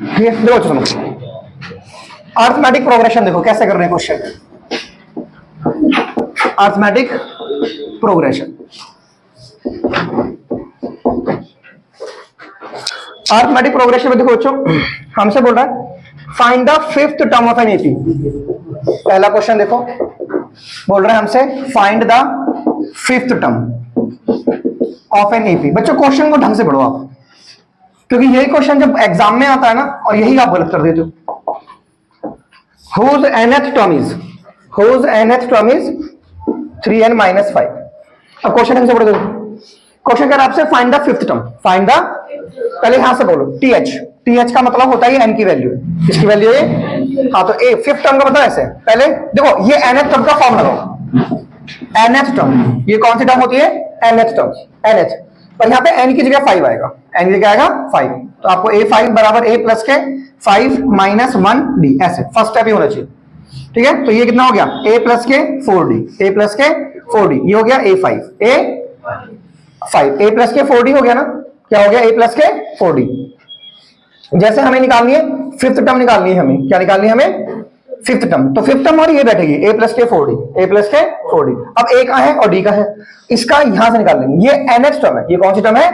ये देखो सुनो, अर्थमेटिक प्रोग्रेशन देखो कैसे कर रहे हैं question. Arithmetic progression, arithmetic progression में देखो बच्चों, हमसे बोल रहा है find the fifth term of an AP. पहला क्वेश्चन देखो, बोल रहा है हमसे find the fifth term of an AP. बच्चों क्वेश्चन को ढंग से पढ़ो आप, क्योंकि यही क्वेश्चन जब एग्जाम में आता है ना, और यही आप गलत कर देते हो। whose nth term is 3n minus 5। अब क्वेश्चन ढंग से पढ़ो, क्वेश्चन कह रहा है आपसे find the fifth term, find the, पहले यहां से बोलो टीएच का मतलब होता है एन की वैल्यू, किसकी वैल्यू है, हाँ तो ए फिफ्थ टर्म का मतलब ऐसे, पहले देखो ये nth टर्म का फॉर्म लगाओ, nth टर्म, ये कौन सी टर्म होती है, nth टर्म, nth, पर यहाँ पे n की जगह 5 आएगा, n की जगह आएगा 5, तो आपको a5 बराबर a प्लस के 5 माइनस 1d, ऐसे फर्स्ट स्टेप ही होना चाहिए, ठीक है। तो ये कितना हो गया, a प्लस के 4d, a प्लस के 4d, ये हो गया a5, a प्लस के 4d हो गया ना, क्या हो गया, a प्लस के 4d। जैसे हमें निकालनी है फिफ्थ टर्म, निकालनी है हमें, क्या निकालनी है हमें, फिफ्थ टर्म, तो फिफ्थ टर्म और ये बैठेगी a प्लस के 4d, a प्लस के 4d। अब a का है और d का है, इसका यहां से निकाल लेंगे, ये nth टर्म है, ये कौन सी टर्म है,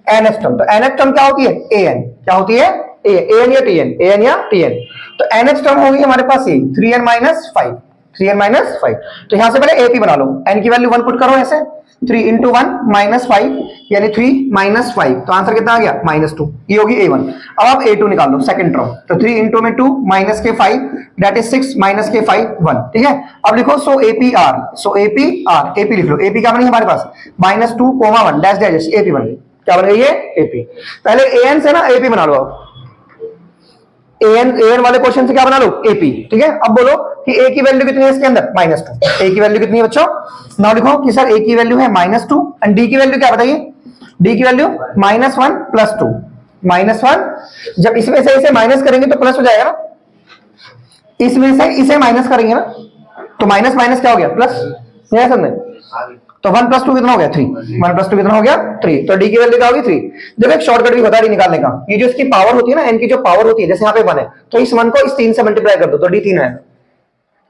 nth टर्म। तो nth टर्म क्या होती है, an, क्या होती है, an या tn, an या tn। तो nth टर्म होगी हमारे पास ये 3n माइनस 5, 3n माइनस 5। तो यहां से पहले ap बना लो, n की वैल्यू 1 पुट करो ऐसे, 3 इंटू 1 माइनस 5 यानी 3 माइनस 5, तो आंसर कितना आ गया, -2, ये होगी a1। अब आप a2 निकाल लो सेकंड टर्म, तो 3 इंटू में 2 माइनस के 5 दैट इज 6 माइनस के 5 1, ठीक है। अब लिखो सो APR, AP लिख लो, AP क्या बनी हमारे पास, -2, 1 डैश डैश, AP बन गई, क्या बन गई है, AP। पहले an से ना AP बना लो, आप an वाले क्वेश्चन से क्या बना लो, AP, ठीक है। अब बोलो कि a की वैल्यू कितनी है इसके अंदर, -2, a की वैल्यू कितनी है बच्चों, नाउ लिखो कि सर a की वैल्यू है -2 एंड d की वैल्यू क्या बताइए, d की वैल्यू -1 प्लस 2, -1, जब इसमें से इसे माइनस करेंगे तो प्लस हो जाएगा ना, इसमें से इसे माइनस करेंगे ना, तो माइनस माइनस क्या हो गया, प्लस, यह समझे। तो 1 प्लस 2 कितना हो गया, 3, 1 प्लस 2 कितना हो गया, 3, तो d की वैल्यू क्या होगी 3। देखो एक शॉर्टकट भी होता है निकालने का, ये जो इसकी पावर होती है ना, n की जो पावर होती है, जैसे यहाँ पे 1 है, तो इस 1 को इस 3 से मल्टीप्लाई कर दो, तो d 3 आएगा,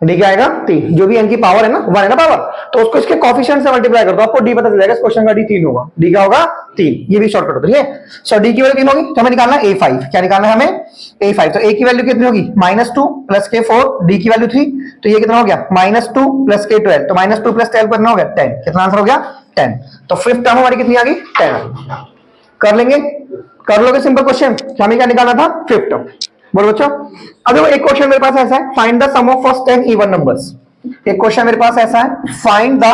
d क्या आएगा, 3, जो भी n की पावर है ना, 1 है ना पावर, तो उसको इसके कोफिशिएंट से मल्टीप्लाई कर दो, आपको d पता चल जाएगा, इस क्वेश्चन का d 3 होगा, d क्या होगा, 3, ये भी शॉर्टकट होता है। सो d की वैल्यू 3 होगी, तो हमें निकालना है a5, क्या निकालना है हमें, a5, तो a की वैल्यू कितनी होगी, -2 प्लस के 4, d की वैल्यू 3, तो ये कितना हो गया, -2 प्लस के 12, तो -2 प्लस 12 कितना हो गया, 10, कितना आंसर हो गया, 10। तो फिफ्थ टर्म हमारी कितनी आ गई, 10। कर लेंगे, कर लोगे सिंपल क्वेश्चन, हमें क्या निकालना था, फिफ्थ टर्म। बोलो बच्चों, अब देखो एक क्वेश्चन मेरे पास ऐसा है, find the sum of first 10 even numbers. एक क्वेश्चन मेरे पास ऐसा है, फाइंड द,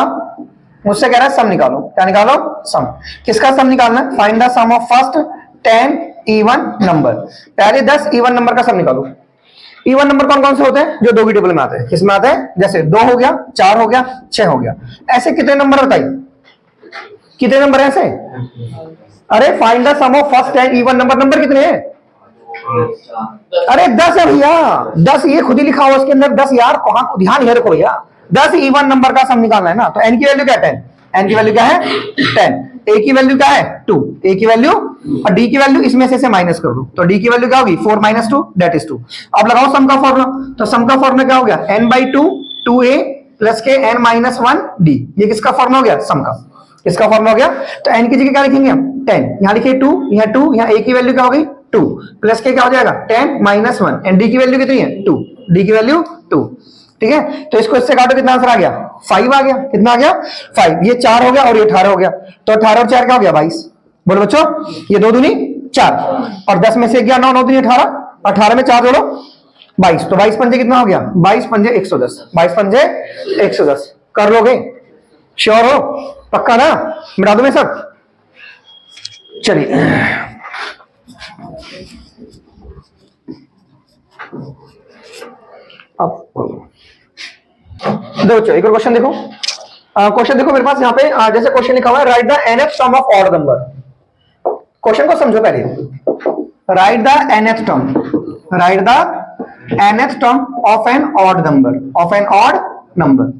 मुझसे कह रहा है सम निकालो, क्या निकालो, सम, किसका सम निकालना है, find the sum of first 10 even number, पहले 10 इवन नंबर का सम निकालो। इवन नंबर कौन कौन से होते हैं, जो 2 की टेबल में आते हैं, किसमें आते हैं, जैसे 2 हो गया, 4 हो गया, 6 हो गया, ऐसे कितने नंबर बताइए, कितने नंबर ऐसे, अरे find the sum of first 10 even number, number कितने हैं, अरे 10 है भैया, 10, ये खुद ही लिखा हुआ उसके अंदर 10, यार कहां ध्यान इधर रखो भैया, 10 इवन नंबर का सम निकालना है ना, तो n की वैल्यू क्या है, 10, n की वैल्यू क्या है, 10, a की वैल्यू क्या है, 2, a की वैल्यू, और d की वैल्यू इसमें से माइनस कर दो, तो d की वैल्यू क्या होगी, 4 माइनस 2 दैट इज 2। अब लगाओ सम का फॉर्मूला, तो सम का फॉर्मूला क्या हो गया, n/2 2a प्लस के n माइनस 1 d, ये किसका फॉर्मूला हो गया, सम का, किसका फॉर्मूला हो गया। तो n की जगह क्या लिखेंगे हम, 10, यहां लिखिए 2, यहां 2, यहां a की वैल्यू क्या हो गई, 2 प्लस के क्या हो जाएगा, 10 माइनस 1 एंड d की वैल्यू कितनी है, 2, d की वैल्यू 2, ठीक है। तो इसको इससे काटो, कितना आंसर आ गया, 5 आ गया, कितना आ गया, 5, ये 4 हो गया और ये 18 हो गया, तो 18 और 4 क्या हो गया, 22। बोलो बच्चों, ये 2 दूनी 4 और 10 में से गया 9, 9 दूनी 18, 18 में 4 जोड़ो 22, तो 22 पंजे कितना हो गया, 22 पंजे 110, 22 पंजे 110, कर लोगे, श्योर हो, पक्का ना, मिटा दो मैं सब, चलिए अब देखो एक और क्वेश्चन देखो, क्वेश्चन देखो मेरे पास यहाँ पे, जैसे क्वेश्चन लिखा हुआ है right the nth term of odd number. Question को समझो पहले, write the nth term, write the nth term of an odd number, of an odd number.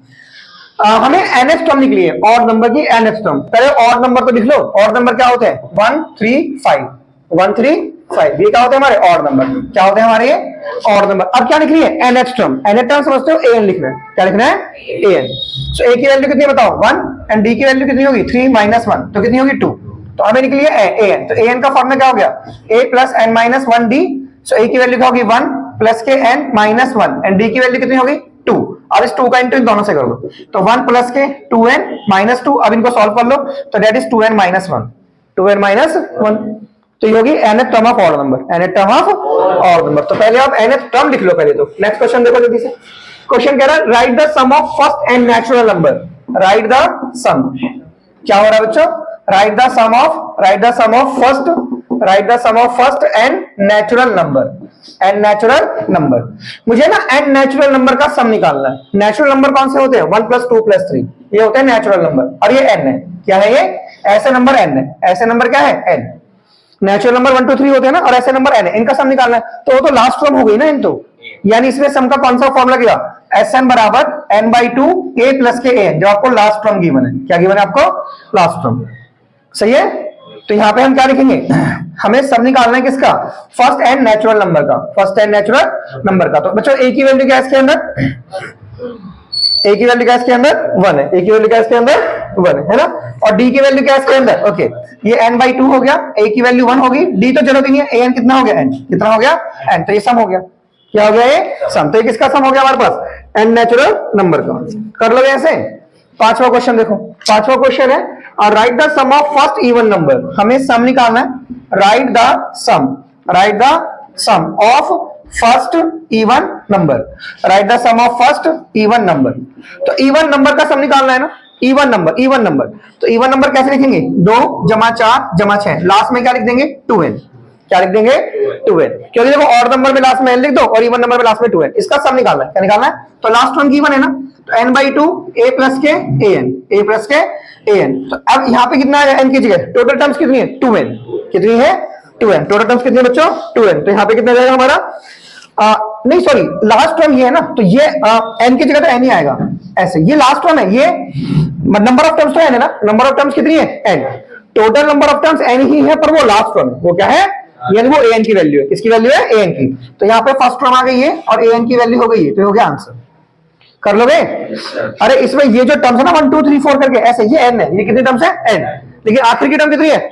हमें nth टर्म निकली है, ऑड नंबर की nth टर्म। पहले ऑड नंबर तो लिख लो, ऑड नंबर क्या होते हैं, 1 3 5, 1 3 5। ये क्या होते हैं हमारे ऑड नंबर, क्या होते हैं हमारे ये ऑड नंबर। अब क्या लिख रही है nth टर्म, nth टर्म समझते हो an लिखना है, क्या लिखना है an। सो a की वैल्यू कितनी है बताओ 1 एंड d की वैल्यू कितनी होगी 3 माइनस 1 तो कितनी होगी 2। तो हमें निकली है an, तो an का फॉर्मूला क्या हो गया a plus n minus 1d। So a की वैल्यू क्या होगी 1 प्लस के n माइनस 1 एंड d की वैल्यू कितनी होगी 2। अब इस 2 का इंटू इन दोनों से कर लो, तो 1 प्लस के 2n माइनस 2। अब इनको सॉल्व कर लो तो that is 2n minus 1, 2n minus 1। तो ये होगी nth term of odd number, nth term of odd number. तो पहले आप nth टर्म लिख लो पहले। तो नेक्स्ट क्वेश्चन देखो जल्दी से। क्वेश्चन कह रहा है right the sum of first and natural number. Right the sum, क्या हो रहा है बच्चों, right the sum of first and natural number, and natural number. मुझे ना एंड नेचुरल नंबर का सम निकालना है। नेचुरल नंबर कौन से होते हैं 1 प्लस 2 प्लस 3, ये होते हैं नेचुरल नंबर। और ये n है, क्या है ये ऐसे नंबर n है, ऐसे नंबर क्या है n। नेचुरल नंबर 1 2 3 होते हैं ना, और ऐसे नंबर n है, इनका सम निकालना है। तो वो तो लास्ट टर्म हो गई ना इन, तो यानी इसमें सम का कौन सा फॉर्मूला किया Sn बराबर n/2 a प्लस के an, जो आपको लास्ट टर्म गिवन है। क्या गिवन है आपको लास्ट टर्म, सही है। तो यहाँ पे हम क्या लिखेंगे, हमें सम निकालना है किसका फर्स्ट एंड नेचुरल नंबर का, फर्स्ट एंड नेचुरल नंबर का। तो बच्चों a की वैल्यू क्या है इसके अंदर, a की वैल्यू क्या है इसके अंदर 1 है, a की वैल्यू क्या है इसके अंदर 1 है ना। और d की वैल्यू क्या है इसके अंदर, ओके ये n/2 हो गया, a की वैल्यू 1 होगी, d तो जरूरत नहीं है, an कितना हो गया n, कितना हो गया n, तो ये सम हो गया। क्या हो गया ये सम, तो ये किसका सम हो गया हमारे पास एंड नेचुरल नंबर का। कर लोगे ऐसे। पांचवा क्वेश्चन देखो, पांचवा क्वेश्चन है और write the sum of first even number. हमें सम निकालना है, right the sum of first even number, right the sum of first even number. तो इवन नंबर का सम निकालना है ना, इवन नंबर। तो इवन नंबर कैसे लिखेंगे 2 जमा 4 जमा 6, लास्ट में क्या लिख देंगे 2n, क्या लिख देंगे 2n, क्योंकि देखो ऑड नंबर में लास्ट में n लिख दो और इवन नंबर में लास्ट में 2n। इसका सम निकालना है, क्या निकालना है, तो लास्ट टर्म गिवन है ना, तो n/2 a प्लस के an। तो अब यहाँ पे कितना है n की जगह, टोटल टर्म्स कितनी है 2n, कितनी है 2n, टोटल टर्म्स कितनी है बच्चों 2n। तो यहाँ पे कितना जाएगा हमारा नहीं सॉरी लास्ट टर्म ये है ना, तो ये n की जगह तो n ही आएगा ऐसे, ये लास्ट टर्म है, ये नंबर ऑफ टर्म्स तो n है ना, नंबर ऑफ टर्म्स कितनी है n, total number of terms n ही है, पर वो लास्ट टर्म है वो क्या है, यानी वो an की वैल्यू है, किसकी वैल्यू है an की। तो यहाँ पे फर्स्ट टर्म आ गई है और an की वैल्यू हो गई है, तो हो गया आंसर। कर लोगे अरे इसमें ये जो टर्म्स है ना 1 2 3 4 करके ऐसे, ये n है, ये कितनी टर्म्स है n, लेकिन आखिर की टर्म कितनी है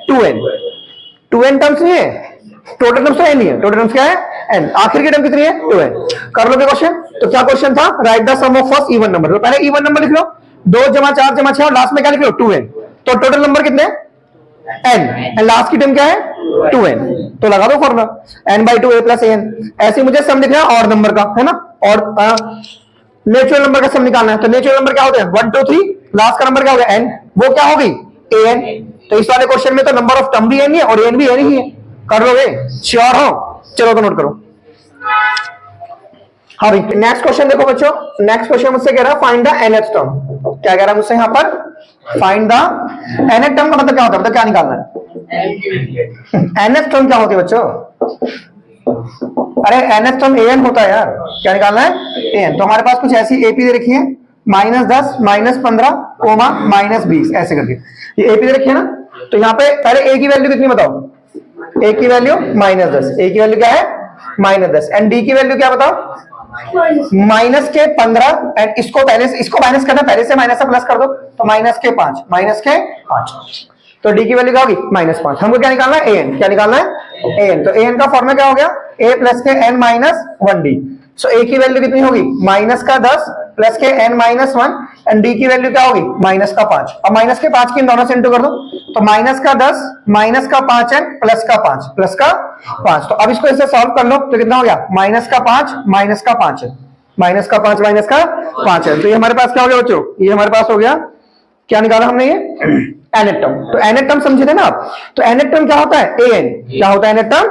2n टर्म्स नहीं है, टोटल टर्म्स तो n ही है, टोटल टर्म्स क्या है n, आखिर की टर्म कितनी है 2n। कर लोगे क्वेश्चन। तो क्या क्वेश्चन था, write the sum of first even number. तो पहले इवन नंबर लिख लो 2 जमा 4 जमा 6 और लास्ट में क्या लिख लो 2n, तो टोटल नंबर कितने n एंड लास्ट की टर्म क्या है 2n, तो लगा दो formula n/2 a plus an। ऐसे मुझे सम लिखना है ऑड नंबर का है ना, और नेचुरल नंबर का सम निकालना है। तो नेचुरल नंबर क्या होते हैं 1 2 3, लास्ट का नंबर क्या हो गया n, वो क्या होगी an। तो इस वाले क्वेश्चन में तो नंबर ऑफ टर्म भी n ही है और an भी n ही है। कर लोगे श्योर हो, चलो तो नोट करो। हाँ भाई नेक्स्ट क्वेश्चन देखो बच्चों, नेक्स्ट क्वेश्चन मुझसे कह रहा है फाइंड द nth टर्म। क्या कह रहा है मुझसे यहाँ पर, फाइंड द nth टर्म का मतलब क्या होता है, मतलब क्या निकालना है nth टर्म क्या होती है बच्चों, अरे nth टर्म an होता है यार, क्या निकालना है an। तो हमारे पास कुछ ऐसी AP दे रखी है -10 -15 -20 ऐसे करके, ये AP दे रखी है ना। तो यहाँ पे पहले a की वैल्यू कितनी बताओ, a की वैल्यू -10, a की वैल्यू क्या है -10 एंड d की वैल्यू क्या बताओ माइनस के 15 एंड इसको पहले से, इसको माइनस करना पहले से, माइनस से प्लस कर दो तो -5 तो d की वैल्यू क्या होगी -5। हमको क्या निकालना है an, क्या निकालना है an। तो an का फॉर्मूला क्या हो गया a प्लस के n minus 1d। So a की वैल्यू कितनी होगी -10 प्लस के n माइनस 1 एंड d की वैल्यू क्या होगी -5। अब माइनस के 5 की इन दोनों से इंटू कर दो तो -10 -5 एंड प्लस का 5। तो अब इसको इससे सॉल्व कर लो तो कितना हो गया -5 -5 है, -5 है। तो ये हमारे पास क्या हो गया बच्चों, ये हमारे पास हो गया, क्या निकाला हमने ये nth टर्म। तो nth टर्म समझे थे ना आप, तो nth टर्म क्या होता है an, क्या होता है nth टर्म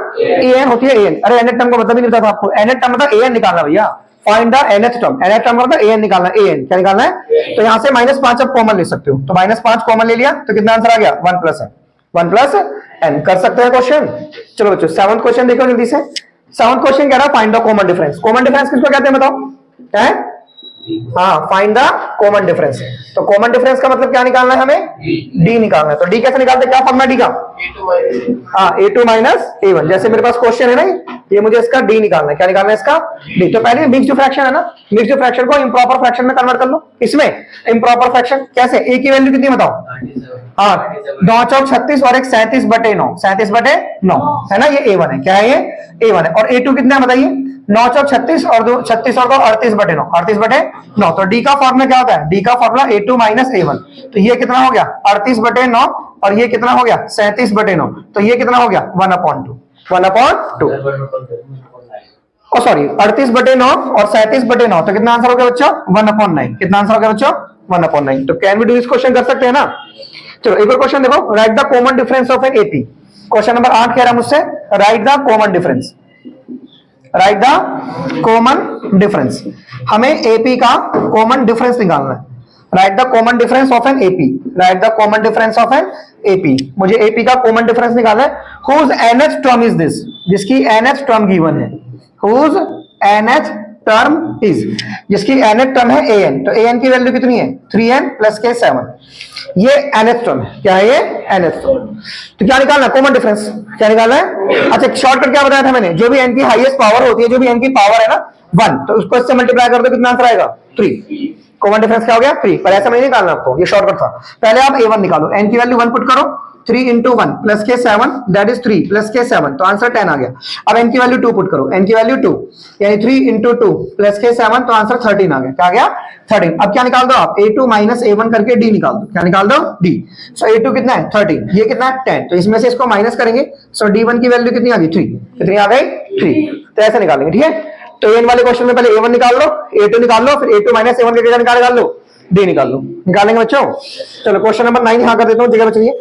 an होती है an। अरे nth टर्म का मतलब ही नहीं पता आपको, nth टर्म मतलब an निकालना भैया, find the nth term, nth term मतलब an निकालना, an क्या निकालना है। तो यहाँ से -5 आप कॉमन ले सकते हो, तो -5 कॉमन ले लिया तो कितना आंसर आ गया 1 प्लस n। कर सकते हैं क्वेश्चन। चलो बच्चों 7th क्वेश्चन देखो जल्दी से। 7th क्वेश्चन कह रहा है find the common difference. Common difference किसको कहते हैं बताओ, है हाँ फाइंड द कॉमन डिफरेंस। तो कॉमन डिफरेंस का मतलब क्या निकालना है हमें? डी निकालना है। तो डी कैसे निकालते हैं, क्या फॉर्मूला डी का? हाँ, a2 माइनस a1। जैसे मेरे पास क्वेश्चन है ना, ये मुझे इसका डी निकालना है। क्या निकालना है इसका? डी। तो पहले मिक्स्ड फ्रैक्शन है ना, मिक्स्ड फ्रैक्शन को इम्प्रॉपर फ्रैक्शन में कन्वर्ट कर लो। इसमें इम्प्रॉपर फ्रैक्शन कैसे? a की वैल्यू कितनी बताओ? हाँ, 9 चौक 36 और एक 37/9, 37/9 है ना, ये a1 है। क्या है ये? a1 है। और a2 कितना है बताइए? 9 चौक 36 और 2 36 और 2 38/9, 38/9। तो डी का फॉर्मूला क्या होता है? डी का फॉर्मूला a2 माइनस a1। तो ये कितना हो गया? 38/9 और ये कितना हो गया? 37/9। तो ये कितना हो गया? 1/2, 1/2। ओ सॉरी, 38/9 और 37/9। तो कितना आंसर हो गया बच्चों? 1/9। कितना आंसर हो गया बच्चों? 1/9। तो can we do this question, कर सकते हैं ना? चलो एक और क्वेश्चन देखो, write the common difference of an AP. Question number 8 कह रहा है मुझसे, write the common difference, write the common difference. हमें एपी का कॉमन डिफरेंस निकालना है। Right the common difference of an AP, write the common difference of an AP. मुझे AP का कॉमन डिफरेंस निकालना है। Whose nth term is this, जिसकी nth term given है। हुज एनएच टर्म इज, जिसकी nth term है N. तो N की वैल्यू कितनी है? 3n प्लस के 7। ये एनएच टर्म है। क्या है ये? Nth term. तो क्या निकालना है? Common difference. क्या निकालना है? अच्छा, शॉर्टकट क्या बताया था मैंने? जो भी एन की हाईएस्ट पावर होती है, जो भी एन की पावर है ना 1, तो उसको इससे मल्टीप्लाई कर दो, कितना आंसर आएगा? 3। कॉमन डिफरेंस क्या हो गया? 3। पर ऐसा नहीं निकालना आपको, ये शॉर्टकट था। पहले आप a1 निकालो, n की वैल्यू 1 पुट करो, 3 into 1 प्लस के 7 दैट इज 3 प्लस के 7, तो आंसर 10 आ गया। अब n की वैल्यू 2 पुट करो, n की वैल्यू 2 यानी 3 into 2 प्लस के 7, तो आंसर 13 आ गया। क्या आ गया? 13। अब क्या निकाल दो आप? a2 माइनस a1 करके d निकाल दो। क्या निकाल दो? d। सो a2 कितना है? 13, ये कितना है? 10। तो इसमें से इसको माइनस करेंगे, सो d1 की वैल्यू कितनी आ गई? 3। कितनी आ गई? 3। तो ऐसा निकालेंगे, ठीक है। तो एन वाले क्वेश्चन में पहले a1 निकाल लो, a2 निकाल लो, फिर a2 माइनस a1 करके निकाल लो, डी निकाल लो। निकालेंगे बच्चों? चलो क्वेश्चन नंबर 9 यहां कर देता हूं, जगह बचिए।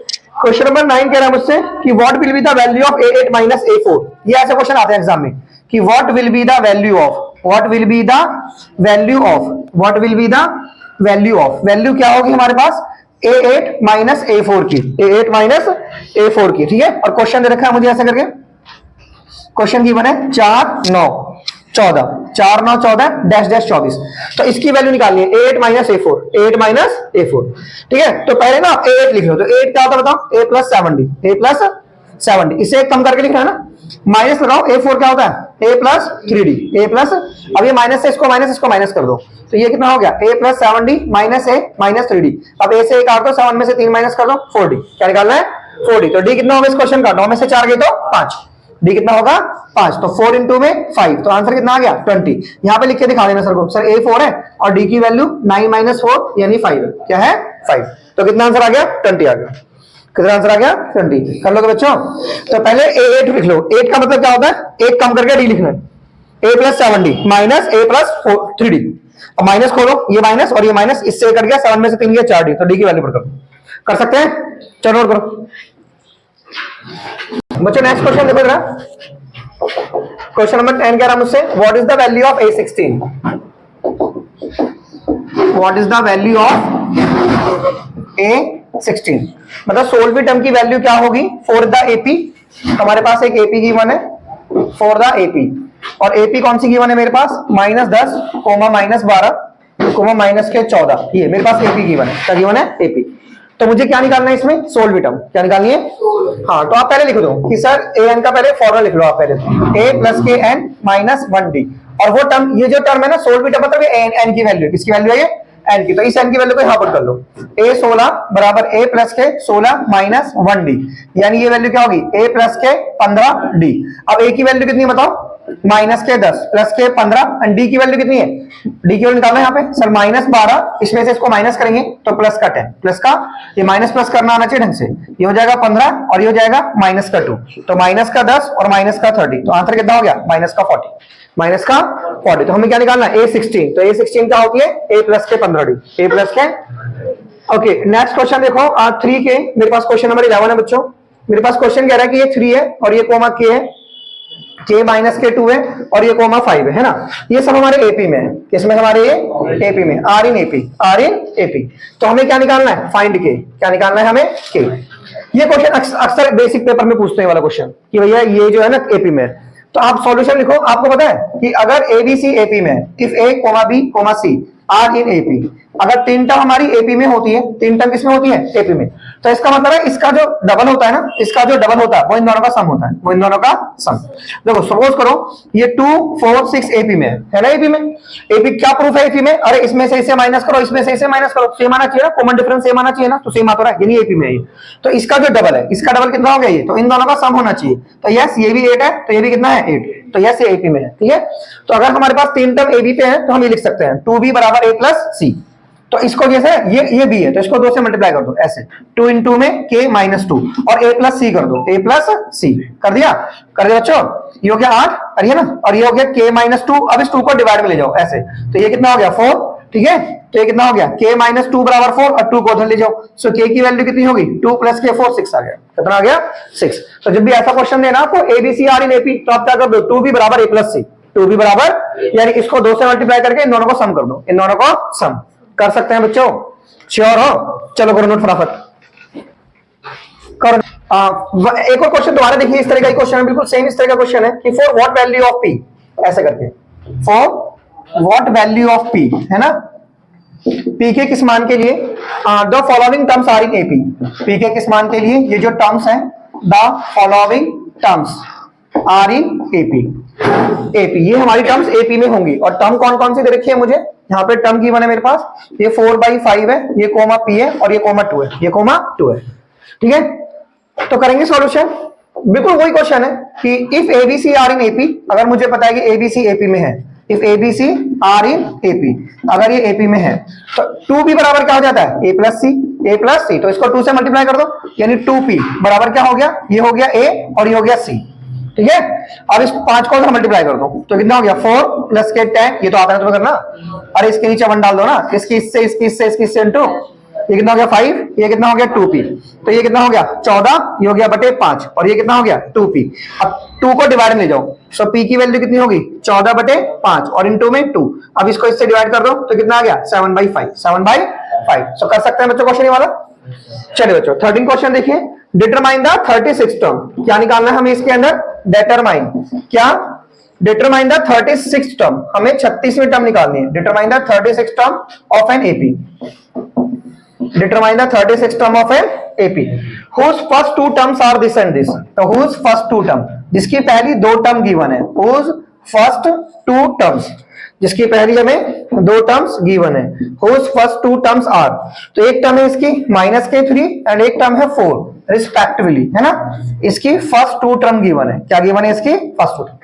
क्वेश्चन नंबर 9 कह रहा है मुझसे कि what will be the value of a8 minus a4। ये ऐसे क्वेश्चन आते हैं एग्जाम में कि what will be the value of, what will be the value of, what will be the value of. Value क्या होगी हमारे पास? a8 माइनस a4 की, a8 माइनस a4 की, ठीक है। और क्वेश्चन दे रखा है मुझे ऐसा करके, क्वेश्चन गिवन है 4 9 14, 4 9 14 डैश डैश 24। तो इसकी वैल्यू निकालनी है a8 minus a4, a8 minus a4, ठीक है। तो पहले ना a8 लिख लो, तो 8 क्या होता है बताओ? a plus 7d, a plus 7d। इसे कम करके लिखना है ना, माइनस लगाओ, a4 क्या होता है? a plus 3d, a plus, अब ये माइनस से इसको माइनस कर दो, तो ये कितना हो गया? a plus 7d minus a minus 3d। अब a से 1 काट दो, 7 में से 3 माइनस कर दो, 4d। क्या निकालना है? 4d। तो d कितना होगा इस क्वेश्चन का? 9 में से 4 गए तो 5, डी कितना होगा? 5। तो 4 इंटू में 5, तो आंसर कितना आ गया? 20। यहां पे लिख के दिखा देना सर को, सर a 4 है और डी की वैल्यू 9 माइनस 4 यानी 5 है। क्या है? 5। तो कितना आंसर आ गया? 20 आ गया। कितना आंसर आ गया? 20। कर लोगे बच्चों? तो पहले a8 लिख लो। 8 का मतलब क्या होता है? 1 कम करके डी लिखना है। a plus 7d minus a plus 3d। अब माइनस खोलो, ये माइनस और ये माइनस, इससे कट गया, 7 में से 3 गया 4d, तो डी की वैल्यू पुट कर सकते हैं। चलो नोट करो बच्चों। नेक्स्ट क्वेश्चन देखो जरा, क्वेश्चन नंबर 10 कह रहा मुझसे, what is the value of a16। What is the value of a16, मतलब 16वीं टर्म की वैल्यू क्या होगी फॉर द एपी। हमारे पास एक एपी गिवन है फॉर द एपी, और एपी कौन सी गिवन है मेरे पास? -10 -12 माइनस के 14, ये मेरे पास एपी गिवन है। क्या गिवन है? एपी। तो मुझे क्या निकालना है इसमें? 16वीं टर्म। क्या निकालनी है? हाँ, तो आप पहले लिख दो कि सर an का पहले फॉर्मूला लिख लो आप पहले, a प्लस के n माइनस 1d। और वो टर्म, ये जो टर्म है ना 16वीं टर्म, मतलब ये n की वैल्यू, किसकी वैल्यू है ये? n की। तो इस n की वैल्यू को यहां पुट कर लो, a16 बराबर a प्लस के 16 माइनस 1d, यानी ये वैल्यू क्या होगी? a प्लस के 15d। अब a की वैल्यू कितनी है बताओ? माइनस के 10 प्लस के 15, एंड डी की वैल्यू कितनी है? डी की वैल्यू निकालना है यहाँ पे सर -12, इसमें से इसको माइनस करेंगे तो प्लस का 10, प्लस का ये माइनस प्लस करना आना चाहिए ढंग से। ये हो जाएगा 15 और ये हो जाएगा माइनस का 2, तो माइनस का 10 और माइनस का 30, तो आंसर कितना हो गया? माइनस का 40, माइनस का 40। तो हमें क्या निकालना है? a16। तो a16 क्या होती है? a प्लस के 15d, a प्लस के। ओके, नेक्स्ट क्वेश्चन देखो 3 के, मेरे पास क्वेश्चन नंबर 11 है बच्चों। मेरे पास क्वेश्चन कह रहा है कि ये 3 है और ये कोमा k है, k माइनस के 2 है और ये कोमा 5 है ना। ये सब हमारे एपी में है। किसमें? हमारे ये एपी में, are in AP, are in AP. तो हमें क्या निकालना है? फाइंड के। क्या निकालना है हमें? के। ये क्वेश्चन अक्सर बेसिक पेपर में पूछते हैं वाला क्वेश्चन कि भैया ये जो है ना एपी में, तो आप सॉल्यूशन लिखो। आपको पता है कि अगर एबीसी एपी में, if a comma b comma c are in AP, अगर 3 टर्म हमारी एपी में होती है, 3 टर्म किसमें होती है, एपी में, तो इसका मतलब है इसका जो डबल होता है ना, इसका जो डबल होता है वो इन दोनों का सम होता है, वो इन दोनों का सम। देखो सपोज करो ये 2 4 6 एपी में है ना, एपी में, एपी क्या प्रूफ है एपी में, अरे इसमें से इसे माइनस करो, इसमें से इसे माइनस करो, सेम आना चाहिए ना, कॉमन डिफरेंस सेम आना चाहिए ना, तो सेम आता रहा है, यानी एपी में है। तो इसका जो डबल है, इसका डबल कितना हो गया ये, तो इन दोनों का सम होना चाहिए। तो यस ये भी 8 है, तो ये भी कितना है 8, तो यस ये एपी में है, ठीक है। तो अगर हमारे पास 3 टर्म एबी पे है तो हम ये लिख सकते हैं 2b बराबर a प्लस सी। तो इसको जैसे ये b है तो इसको 2 से मल्टीप्लाई कर दो ऐसे, 2 इन 2 में k माइनस 2 और a प्लस सी कर दो, a प्लस सी कर दिया बच्चों, ये हो गया 8 और ये ना, और ये हो गया k माइनस 2। अब इस 2 को डिवाइड में ले जाओ ऐसे, तो ये कितना हो गया 4, ठीक है। तो ये कितना हो गया k माइनस 2 बराबर 4 और 2 को उधर ले जाओ, सो k की वैल्यू कितनी होगी 2 प्लस k 4 6 आ गया, कितना आ गया 6। तो जब भी ऐसा क्वेश्चन देना आपको ABC आर इन एपी तो आप क्या कर दो 2b बराबर a प्लस सी, 2b बराबर यानी इसको 2 से मल्टीप्लाई करके इन दोनों को सम कर दो, इन दोनों को सम कर सकते हैं बच्चों, श्योर हो, चलो करो नोट फटाफट करो। एक और क्वेश्चन दोबारा देखिए, इस तरह का क्वेश्चन है, बिल्कुल सेम इस तरह का क्वेश्चन है कि for what value of p, ऐसे करके for what value of p है ना, p के किस मान के लिए the following terms are in AP, p के किस मान के लिए ये जो टर्म्स हैं the following terms are in AP, AP ये हमारी टर्म्स एपी में होंगी। और टर्म कौन कौन सी दे रखी है मुझे, यहाँ पे टर्म गिवन है मेरे पास, ये 4/5 है, ये कोमा p है और ये कोमा 2 है, ये कोमा 2 है, ठीक है। तो करेंगे सॉल्यूशन, बिल्कुल वही क्वेश्चन है कि if ABC are in AP, अगर मुझे पता है कि एबीसी एपी में है, if ABC are in AP, अगर ये एपी में है तो 2p बराबर क्या हो जाता है a प्लस सी, तो इसको 2 से मल्टीप्लाई कर दो यानी 2p बराबर क्या हो गया, ये हो गया a और ये हो गया c, ठीक है। अब इस 5 को मल्टीप्लाई कर दो तो कितना हो गया 4 प्लस के 10, ये तो आता है तुम्हें करना, अरे इसके नीचे 1 डाल दो ना, इसकी इससे इसकी इससे इसकी इससे इनटू, ये कितना हो गया 5, ये कितना हो गया 2p, तो ये कितना हो गया 14, ये हो गया बटे 5 और ये कितना हो गया 2p। अब 2 को डिवाइड में ले जाओ, सो p की वैल्यू कितनी होगी 14 बटे 5 और इनटू में 2, अब इसको इससे डिवाइड कर दो तो कितना आ गया 7/5, 7/5। सो कर सकते हैं बच्चों क्वेश्चन ये वाला। चलिए बच्चों 13 क्वेश्चन देखिए, डिटरमाइन द 36 टर्म, क्या निकालना है हमें इसके अंदर, डिटरमाइन क्या, डिटरमाइन द 36 टर्म, हमें 36वीं टर्म निकालनी है, determine the 36 term of an AP, determine the 36 term of an AP whose first 2 terms are this and this, तो whose first 2 term, जिसकी पहली 2 टर्म गिवन है, whose first 2 terms, जिसकी पहली हमें 2 टर्म्स गिवन है, whose first 2 terms are, तो एक टर्म है इसकी -k3 एंड एक टर्म है 4 रिस्पेक्टिवली, है ना। इसकी फर्स्ट 2 टर्म गिवन है, क्या गिवन है इसकी फर्स्ट 2 टर्म,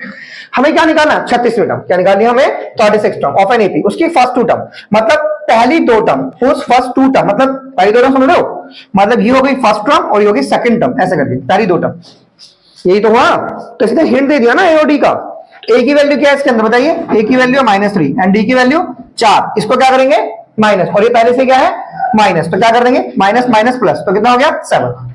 हमें क्या निकालना 36वीं टर्म, क्या निकालनी है हमें 36 टर्म ऑफ एन एपी, उसकी फर्स्ट 2 टर्म मतलब पहली 2 टर्म, whose first 2 टर्म मतलब पहली 2 टर्म समझ रहे हो, मतलब ये हो गई फर्स्ट टर्म और ये हो गई सेकंड टर्म, ऐसे करके पहली 2 टर्म, यही तो हुआ। तो इसने हिंट दे दिया ना ए और डी का, ए की वैल्यू क्या है इसके अंदर बताइए, ए की वैल्यू है -3 एंड डी की वैल्यू 4, इसको क्या करेंगे माइनस, और ये पहले से क्या है माइनस, तो क्या कर देंगे माइनस माइनस प्लस, तो कितना हो गया 7,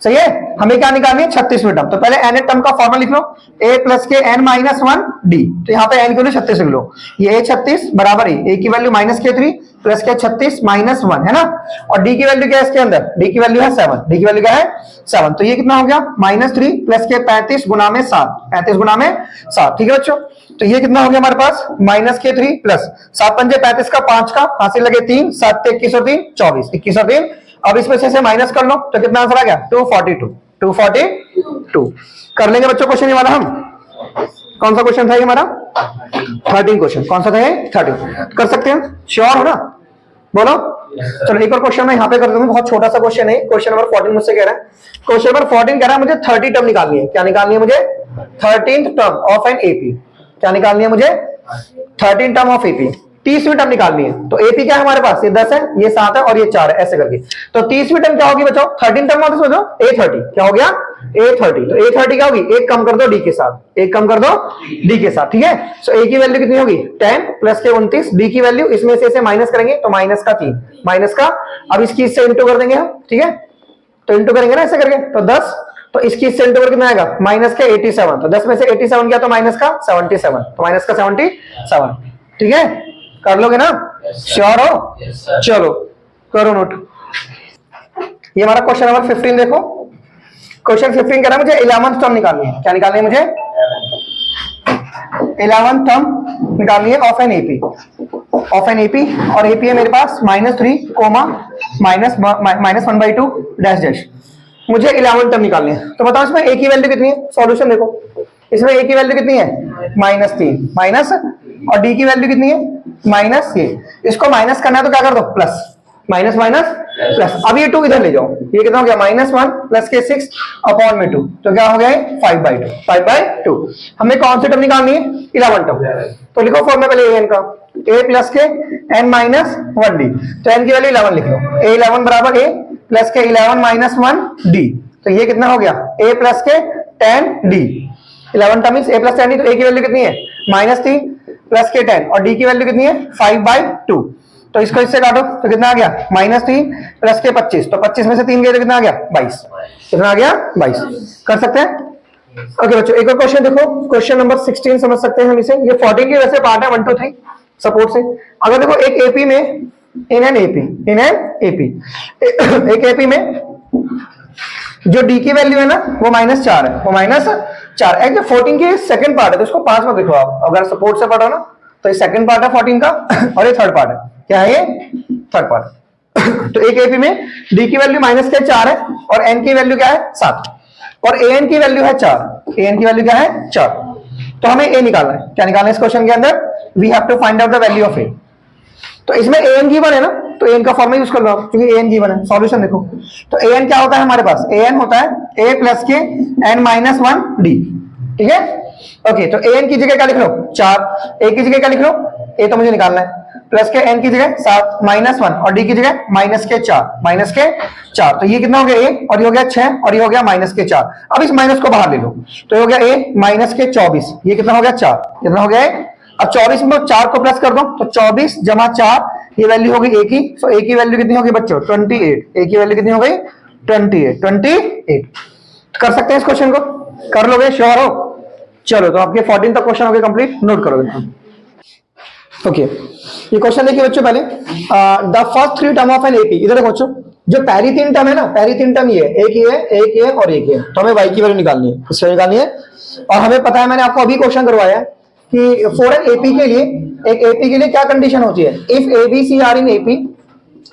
सही है। हमें क्या निकालनी है 36वीं टर्म, तो पहले एन टर्म का फॉर्मूला लिख लो, a प्लस के n माइनस 1 डी, तो यहाँ पे n की वैल्यू 36 लिख लो, ये a 36 बराबर a की वैल्यू -k3 प्लस के 36 माइनस 1 है ना, और d की वैल्यू क्या है इसके अंदर, d की वैल्यू है 7, d की वैल्यू क्या है 7, तो ये कितना हो गया -3 प्लस के 35 गुना में 7, 35 गुना में 7, ठीक है बच्चों। तो ये कितना हो गया हमारे पास -k3 प्लस 7 पंजे 35 का 5 का हासिल लगे 3, 7 21 और 3 24, 21 और 3, अब इसमें से माइनस कर लो तो कितना आंसर आ गया 242 कर लेंगे बच्चों क्वेश्चन ये वाला हम, कौन सा क्वेश्चन था ये हमारा 13 क्वेश्चन, कौन सा था ये 13, कर सकते हैं श्योर हो ना, बोलो। चलो एक और क्वेश्चन मैं यहाँ पे कर दूंगा, बहुत छोटा सा क्वेश्चन है, क्वेश्चन नंबर 14 मुझसे कह रहा है, क्वेश्चन नंबर 14 कह रहा है मुझे 30 टर्म निकालनी है, क्या निकालनी है मुझे 13th term of an AP, क्या निकालनी है मुझे 13 टर्म ऑफ एपी, 30वीं टर्म निकालनी है। तो एपी क्या है हमारे पास, ये 10 है, ये 7 है और ये 4 है, ऐसे करके। तो 30वीं टर्म क्या होगी बच्चों 13 टर्म ऑफ इसमें A30 क्या हो गया A30, तो A30 क्या होगी, एक कम कर दो डी के साथ, एक कम कर दो डी के साथ, ठीक है। सो ए की वैल्यू कितनी होगी 10 प्लस के 29, डी की वैल्यू इसमें से इसे माइनस करेंगे तो माइनस का 3, माइनस का, अब इसकी इससे इंटू कर देंगे हम, ठीक है, तो इंटू करेंगे ना ऐसे करके, तो 10, तो इसकी इससे इंटू करके कितना आएगा माइनस का 87, तो 10 में से 87 गया तो माइनस का 77, तो माइनस का 77, ठीक है, कर लोगे ना श्योर हो, चलो करो नोट। ये हमारा क्वेश्चन नंबर 15 देखो, क्वेश्चन 15 कह रहा है मुझे 11th टर्म निकालनी है, क्या निकालनी है मुझे 11th टर्म निकालनी है of an AP, of an AP, और एपी है मेरे पास -3 कोमा -1/2 डैश डैश। मुझे 11 टर्म निकालनी है, तो बताओ इसमें ए की वैल्यू कितनी है? सॉल्यूशन देखो, इसमें ए की वैल्यू कितनी है? -3 माइनस, और डी की वैल्यू कितनी है? माइनस ये, इसको माइनस करना है तो क्या कर दो? Plus, minus minus plus. अब ये 2 इधर ले जाओ, ये कितना हो गया? -1 प्लस के 6 अपॉन में 2, तो क्या हो गया? 5/2। हमें कौन सी टर्म निकालनी है? 11 टर्म। तो लिखो फॉर्म में पहले एन का, a प्लस के n माइनस 1d, तो n की वैल्यू 11 लिख लो। a11 बराबर a प्लस के 11 माइनस 1d, तो ये कितना हो गया? a प्लस के 10d। 11 term a plus 10d, तो a की वैल्यू कितनी है? -3 प्लस के 10, और d की वैल्यू कितनी है? 5/2। तो इसको इससे काटो तो कितना आ गया? -3 प्लस के 25, तो 25 में से 3 गए तो कितना आ गया? 22। कितना आ गया? 22। कर सकते हैं? ओके बच्चों, एक और क्वेश्चन देखो, क्वेश्चन नंबर 16 समझ सकते हैं हम इसे। ये 14 की वैसे पार्ट है, 1 2 3 सपोर्ट से। अगर देखो एक एपी में, इन एन एपी एक एपी में जो डी की वैल्यू है ना वो -4 है, वो -4 है। जो 14 की सेकंड पार्ट है तो इसको 5 में देखो आप, अगर सपोर्ट से पढ़ो ना तो ये सेकंड पार्ट है 14 का, और ये थर्ड पार्ट है। क्या है ये? Third part. तो एक एपी में डी की वैल्यू -4 है, और एन की वैल्यू क्या है? 7, और ए एन की वैल्यू है 4। ए एन की वैल्यू क्या है? 4। तो हमें ए निकालना है। क्या निकालना है इस क्वेश्चन के अंदर? We have to find out the value of a. तो इसमें ए एन गिवन है ना, तो ए एन का फॉर्मूला यूज कर लो, क्योंकि ए एन गिवन है। सॉल्यूशन देखो, तो ए एन क्या होता है हमारे पास? ए एन होता है ए प्लस के n माइनस 1d। ठीक है, ओके। तो ए एन की जगह क्या लिख लो? 4। ए की जगह क्या लिख लो? ए तो मुझे निकालना है, प्लस के एन की जगह 7 -1, और डी की जगह -4। तो ये कितना हो गया? ए, और ये हो गया 6, और ये हो गया -4। अब इस माइनस को बाहर ले लो, तो ये हो गया ए -24। ये कितना हो गया? 4। कितना हो गया? अब 24 में 4 को प्लस कर दो, तो 24 जमा 4, ये वैल्यू हो गई ए की। तो ए की वैल्यू कितनी होगी बच्चों? 28। ए की वैल्यू कितनी हो गई? 28। कर सकते हैं इस क्वेश्चन को? कर लोगे? श्योर हो? चलो, तो आपके 14 तक क्वेश्चन हो गए कंप्लीट, नोट करोगे। ओके, ये क्वेश्चन देखिए बच्चों पहले, the first 3 term of an AP. इधर देखो बच्चों, जो पहली 3 टर्म है ना, पहली 3 टर्म ये है, एक ये है, एक ये और एक ये, तो हमें y की वैल्यू निकालनी है, इससे निकालनी है। और हमें पता है, मैंने आपको अभी क्वेश्चन करवाया है कि फॉर एन एपी के लिए, एक एपी के लिए क्या कंडीशन होती है? If ABC are in AP,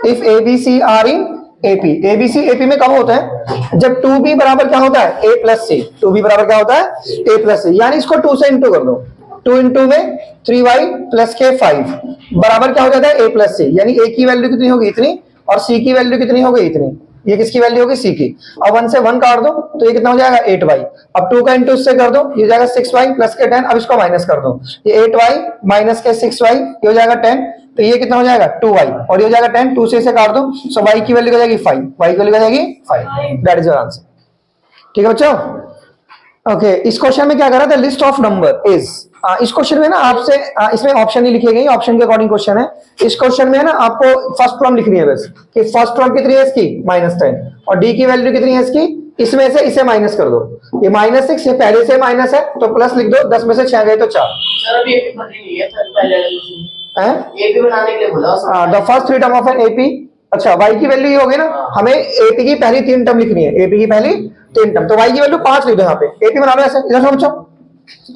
if ABC are in AP. ABC AP में कब होता है? जब 2b बराबर क्या होता है? a plus C. 2b बराबर क्या होता है? a प्लस सी। यानी इसको 2 से इंटू कर दो, 2 इंटू में 3y प्लस के 5 बराबर क्या हो जाता है? a प्लस सी। यानी a की वैल्यू कितनी होगी? इतनी, और c की वैल्यू कितनी होगी? इतनी। ये किसकी वैल्यू होगी? c की। अब 1 से 1 काट दो, तो ये कितना हो जाएगा? 8y। अब 2 का इंटू इससे कर दो, ये जाएगा 6y प्लस के 10। अब इसको माइनस कर दो, ये 8y माइनस के 6y, ये हो जाएगा 10। तो ये कितना हो जाएगा? 2y, और ये हो जाएगा 10। 2 से इसे काट दो, सो y की वैल्यू हो जाएगी 5। y की वैल्यू हो जाएगी 5। That is your answer. ठीक है बच्चों? ओके, इस क्वेश्चन में क्या कर रहा था? List of number is. इस क्वेश्चन में ना आपसे इसमें ऑप्शन नहीं लिखे गए, ऑप्शन के अकॉर्डिंग क्वेश्चन है। इस क्वेश्चन में है ना आपको फर्स्ट टर्म लिखनी है बस, कि फर्स्ट टर्म कितनी है इसकी? -10, और डी की वैल्यू कितनी है इसकी? इसमें से इसे माइनस कर दो, ये -6, ये पहले से माइनस है तो प्लस लिख दो। 10 में से 6 गए तो 4। सर अभी एपी बन रही है सर, पहले हैं? एपी बनाने के लिए बोला। The first 3 term of an AP. अच्छा, y की वैल्यू ये होगी ना, हमें एपी की पहली 3 टर्म लिखनी है, एपी की पहली 3 टर्म। तो y की वैल्यू 5 लिख दो यहाँ पे। एपी बना लो ऐसे, इधर से बच्चों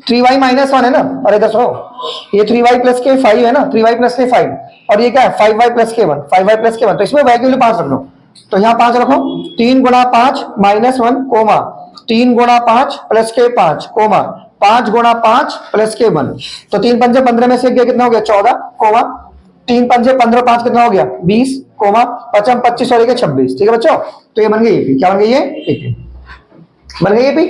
3y माइनस 1 है ना, और इधर सुनो, ये 3y प्लस के 5 है ना, 3y प्लस के 5, और ये क्या है? 5y प्लस के 1, 5y प्लस के 1। तो इसमें y की वैल्यू 5 रख लो, तो यहाँ 5 रखो। 3 गुणा 5 माइनस 1 कोमा 3 गुणा 5 प्लस के 5 कोमा 5 गुणा 5 प्लस के 1। तो 3 पंजे 15 में से कितना हो गया? 14 कोमा 3 पंजे 15, 5 कितना हो गया? 20 कोमा 5 25 और 26। ठीक है बच्चों? तो ये बन गई एपी। क्या बन गई? ये एपी बन गई एपी।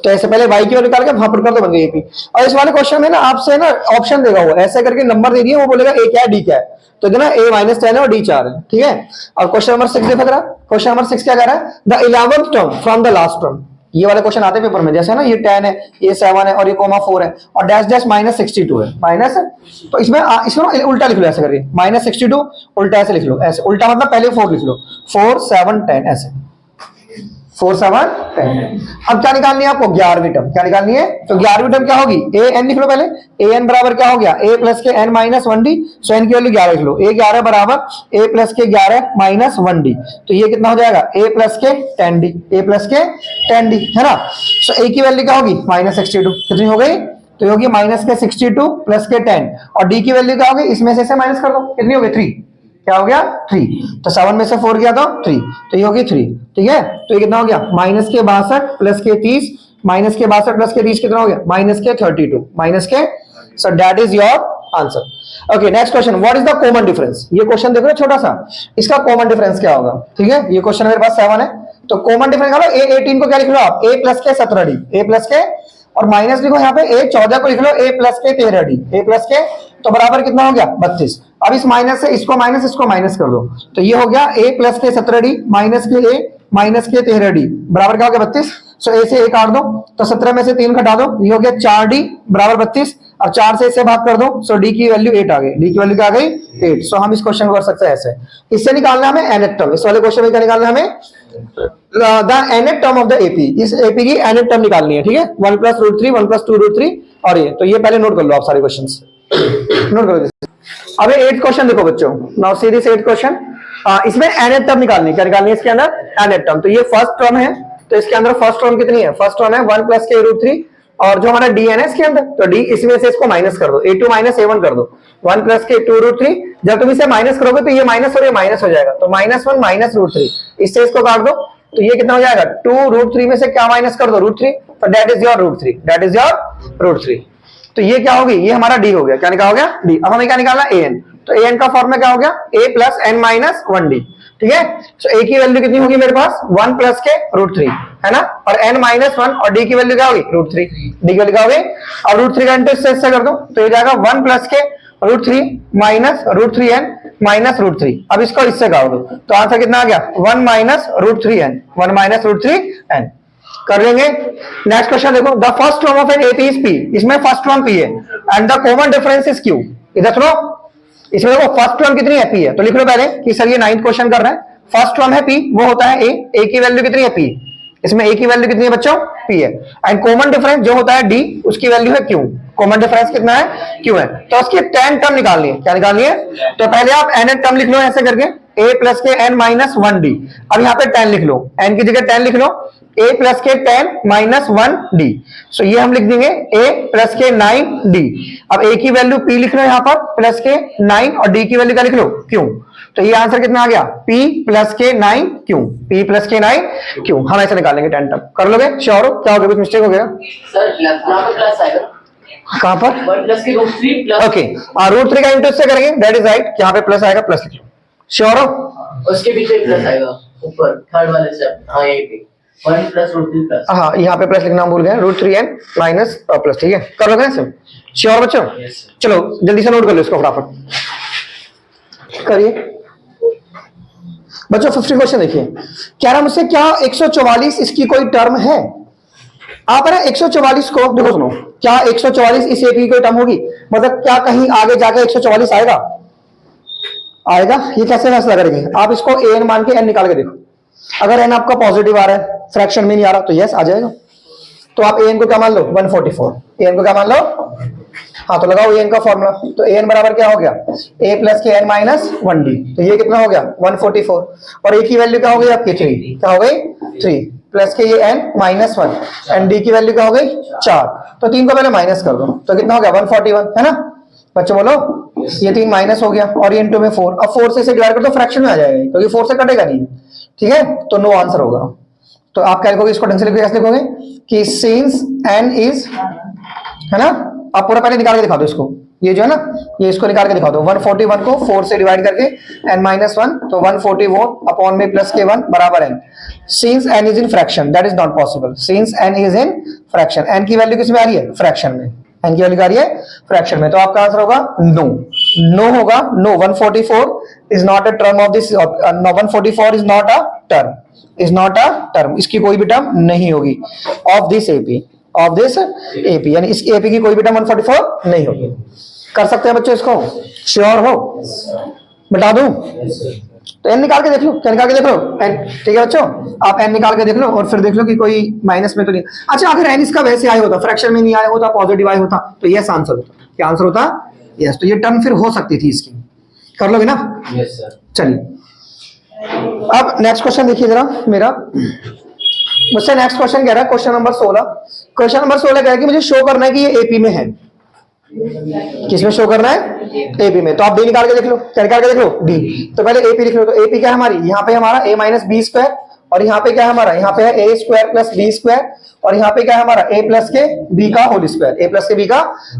तो ऐसे पहले y की वैल्यू निकाल के वहां पर कर दो, बन गई एपी। और इस वाले क्वेश्चन में ना आपसे ना ऑप्शन देगा, वो ऐसे करके नंबर दे दिए, वो बोलेगा a क्या है d क्या है। तो इतना a -10 है और d 4 है। ठीक है, और क्वेश्चन नंबर 6 देखो जरा। क्वेश्चन नंबर 6 क्या कह रहा है? The 11th term from the last term. ये वाले क्वेश्चन आते हैं पेपर में, जैसे ना ये 10 है, ये 7 है, और ये कोमा 4 है, और डैश डैश -62 है, माइनस है। तो इसमें इसमें उल्टा लिख लो ऐसे करके, -62 उल्टा ऐसे लिख लो। ऐसे उल्टा मतलब पहले 4 लिख लो, 4 7 10 ऐसे, 4 7 10। अब क्या निकालनी है आपको? 11वीं टर्म। क्या निकालनी है? तो 11वीं टर्म क्या होगी? ए एन लिख लो पहले। ए एन बराबर क्या हो गया? ए प्लस के n माइनस 1d। सो एन की वैल्यू 11 लिख लो। ए 11 बराबर ए प्लस के 11 माइनस 1d। तो ये कितना हो जाएगा? ए प्लस के 10d, ए प्लस के 10d है ना। सो ए की वैल्यू क्या होगी? -62। कितनी हो गई? तो ये होगी माइनस के 62 प्लस के 10, और डी की वैल्यू क्या होगी, इसमें से माइनस कर दो, कितनी होगी 3, क्या हो गया 3, तो 7 में से 4 गया तो 3, तो ये होगी 3, ठीक है। तो ये कितना हो गया माइनस के 62 प्लस के 30, माइनस के 62 प्लस के 30 कितना हो गया माइनस के 32, माइनस के, so that is your answer. Okay next question, what is the common difference, ये क्वेश्चन देखो छोटा सा, इसका कॉमन डिफरेंस क्या होगा, ठीक है। ये क्वेश्चन मेरे पास 7 है, तो कॉमन डिफरेंस निकालो, a 18 को क्या लिख लो आप, a प्लस के 17d, a प्लस के, और माइनस लिखो यहाँ पे a 14 को लिख लो a प्लस के 13d, a प्लस के, तो बराबर कितना हो गया 32। अब इस माइनस से इसको माइनस कर दो, तो ये हो गया a प्लस के 17d माइनस के a माइनस के 13d बराबर क्या हो गया 32। सो a से a काट दो, तो 17 में से 3 घटा दो, ये हो गया 4d बराबर 32, और 4 से इसे भाग कर दो, सो d की वैल्यू 8 आ गई, d की वैल्यू क्या आ गई 8। सो हम इस क्वेश्चन को कर सकते हैं ऐसे, इससे निकालना हमें nth टर्म, इस वाले क्वेश्चन में क्या निकालना है हमें, the nth term of the AP, इस AP की nth टर्म निकालनी है, ठीक है। 1 प्लस रूट 3, 1 प्लस 2 रूट 3, और ये, तो ये पहले नोट कर लो आप सारे क्वेश्चंस, नोट करो। अब 8th क्वेश्चन देखो बच्चों, now see this 8th question, इसमें nth टर्म निकालनी है, क्या निकालनी है इसके अंदर nth टर्म, तो ये फर्स्ट टर्म है, तो इसके अंदर फर्स्ट टर्म कितनी है, फर्स्ट टर्म है 1 प्लस के रूट 3, और जो हमारा d है ना इसके अंदर, तो d इसमें से इसको माइनस कर दो, a2 माइनस a1 कर दो, 1 प्लस के 2 रूट 3, जब तुम इसे माइनस करोगे तो ये माइनस और ये माइनस हो जाएगा, तो -1 माइनस रूट 3, इससे इसको काट दो, तो ये कितना हो जाएगा 2 रूट 3 में से क्या माइनस कर दो रूट 3, तो that is your root 3, that is your root 3। तो ये क्या होगी, ये हमारा d हो गया, क्या निकाल हो गया d। अब हमें क्या निकालना an, तो an का फॉर्मूला क्या हो गया a plus n minus 1d, ठीक है। सो a की वैल्यू कितनी होगी मेरे पास 1 प्लस के रूट 3 है ना, और n माइनस 1, और d की वैल्यू क्या होगी रूट 3, d की वैल्यू क्या होगी, और रूट 3 का इंटू इससे कर दो, तो ये जाएगा 1 प्लस के root 3 minus root 3n minus root 3, अब इसको इससे काट दो, तो आंसर कितना आ गया 1 minus root 3n, 1 minus root 3n कर लेंगे। नेक्स्ट क्वेश्चन देखो, the first term of an AP is p, इसमें फर्स्ट टर्म p है, and the common difference is q, इधर सुनो, इसमें देखो फर्स्ट टर्म कितनी है p है, तो लिख लो पहले कि सर ये 9th क्वेश्चन कर रहे हैं, फर्स्ट टर्म है p, वो होता है a की वैल्यू कितनी है p, इसमें a की वैल्यू कितनी है बच्चों p है, एंड कॉमन डिफरेंस जो होता है d, उसकी वैल्यू है q, कॉमन डिफरेंस कितना है q है, तो उसकी 10 टर्म निकालनी है, क्या निकालनी है, तो पहले आप nth टर्म लिख लो ऐसे करके, a प्लस के n माइनस 1d, अब यहाँ पे 10 लिख लो, n की जगह 10 लिख लो, a प्लस के 10 माइनस 1d, सो ये हम लिख देंगे a प्लस के 9d। अब a की वैल्यू p लिख लो यहाँ पर प्लस के 9, और d की वैल्यू क्या लिख लो q, तो ये आंसर कितना आ गया p प्लस के 9q, p प्लस के 9q, हम ऐसे निकालेंगे 10 टर्म, कर लोगे श्योर हो, क्या हो गया कुछ मिस्टेक हो गया सर यहाँ पे प्लस आएगा, कहां पर, 1 प्लस के रूट 3 प्लस, ओके रूट 3 का इंटू से करेंगे, दैट इज राइट, यहाँ पे प्लस आएगा, प्लस लिख लो, श्योर हो, उसके पीछे प्लस आएगा ऊपर थर्ड वाले स्टेप, हाँ यही पे 1 प्लस रूट 3 प्लस, हाँ यहाँ पे प्लस लिखना भूल गए, रूट 3n माइनस प्लस, ठीक है कर लोगे ना, श्योर बच्चों, चलो जल्दी से नोट कर लो इसको फटाफट करिए बच्चों। 50 क्वेश्चन देखिए, कह रहा मुझसे क्या 144 इसकी कोई टर्म है, आप ना 144 को देखो सुनो, क्या 144 इस AP की कोई टर्म होगी, मतलब क्या कहीं आगे जाके 144 आएगा, आएगा, ये कैसे फैसला करेंगे, आप इसको an मान के n निकाल के देखो, अगर n आपका पॉजिटिव आ रहा है, फ्रैक्शन में नहीं आ रहा, तो यस आ जाएगा, तो आप an को क्या मान लो 144, an को क्या मान लो, हाँ तो लगाओ an का फॉर्मूला, तो an बराबर क्या हो गया a प्लस के n माइनस 1d, तो ये कितना हो गया 144, और a की वैल्यू क्या हो गई आपकी 3, क्या हो गई 3 प्लस के ये n माइनस 1, एंड d की वैल्यू क्या हो गई 4, तो 3 को पहले माइनस कर दो, तो कितना हो गया 141 है ना बच्चों, बोलो ये 3 माइनस हो गया, और ये इनटू में 4, अब 4 से इसे डिवाइड कर दो फ्रैक्शन में आ जाएगा, क्योंकि 4 से कटेगा नहीं, ठीक है, तो नो आंसर होगा। तो आप क्या लिखोगे इसको, ढंग से लिखोगे, कैसे लिखोगे कि सिंस n इज, है ना, आप पूरा पहले निकाल के दिखा दो इसको, ये जो है ना, ये इसको निकाल के दिखा दो, 141 को 4 से डिवाइड करके n माइनस 1, तो 141 अपॉन में प्लस के 1 बराबर n, since n is in fraction, that is not possible, since n is in fraction, n की वैल्यू किसमें आ रही है फ्रैक्शन में, n की वैल्यू आ रही है फ्रैक्शन में, तो आपका आंसर होगा नो, नो होगा, no 144 is not a term of this, 144 is not a term, is not a term, इसकी कोई भी टर्म नहीं होगी of this AP, of this AP, यानी इस AP की कोई भी टर्म 144 नहीं होगी। कर सकते हैं बच्चों इसको, श्योर हो, बता दूं, तो n निकाल के देख लो, क्या निकाल के देख लो n, ठीक है बच्चों, आप n निकाल के देख लो, और फिर देख लो कि कोई माइनस में तो नहीं, अच्छा अगर n इसका वैसे आया होता, फ्रैक्शन में नहीं आया होता, पॉजिटिव आया होता, तो यस आंसर होता, क्या आंसर होता यस, तो ये टर्म फिर हो सकती थी इसकी, कर लोगे ना, यस सर, चलिए अब नेक्स्ट क्वेश्चन देखिए जरा मेरा, मुझसे नेक्स्ट क्वेश्चन कह रहा है, क्वेश्चन नंबर 16। क्वेश्चन नंबर 16 कह रहा है कि मुझे शो करना है कि ये एपी में है। किसमें शो करना है? एपी में। तो आप डी निकाल के देख लो। क्या निकाल के देख लो? डी। तो पहले एपी लिख लो। तो एपी क्या है हमारी? यहाँ पे हमारा a माइनस बी स्क्वायर, और यहाँ पे क्या है हमारा? यहाँ पे है ए स्क्वायर प्लस बी स्क्वायर, और यहाँ पे क्या है हमारा? a प्लस के बी का होल स्क्वायर, a प्लस के बी का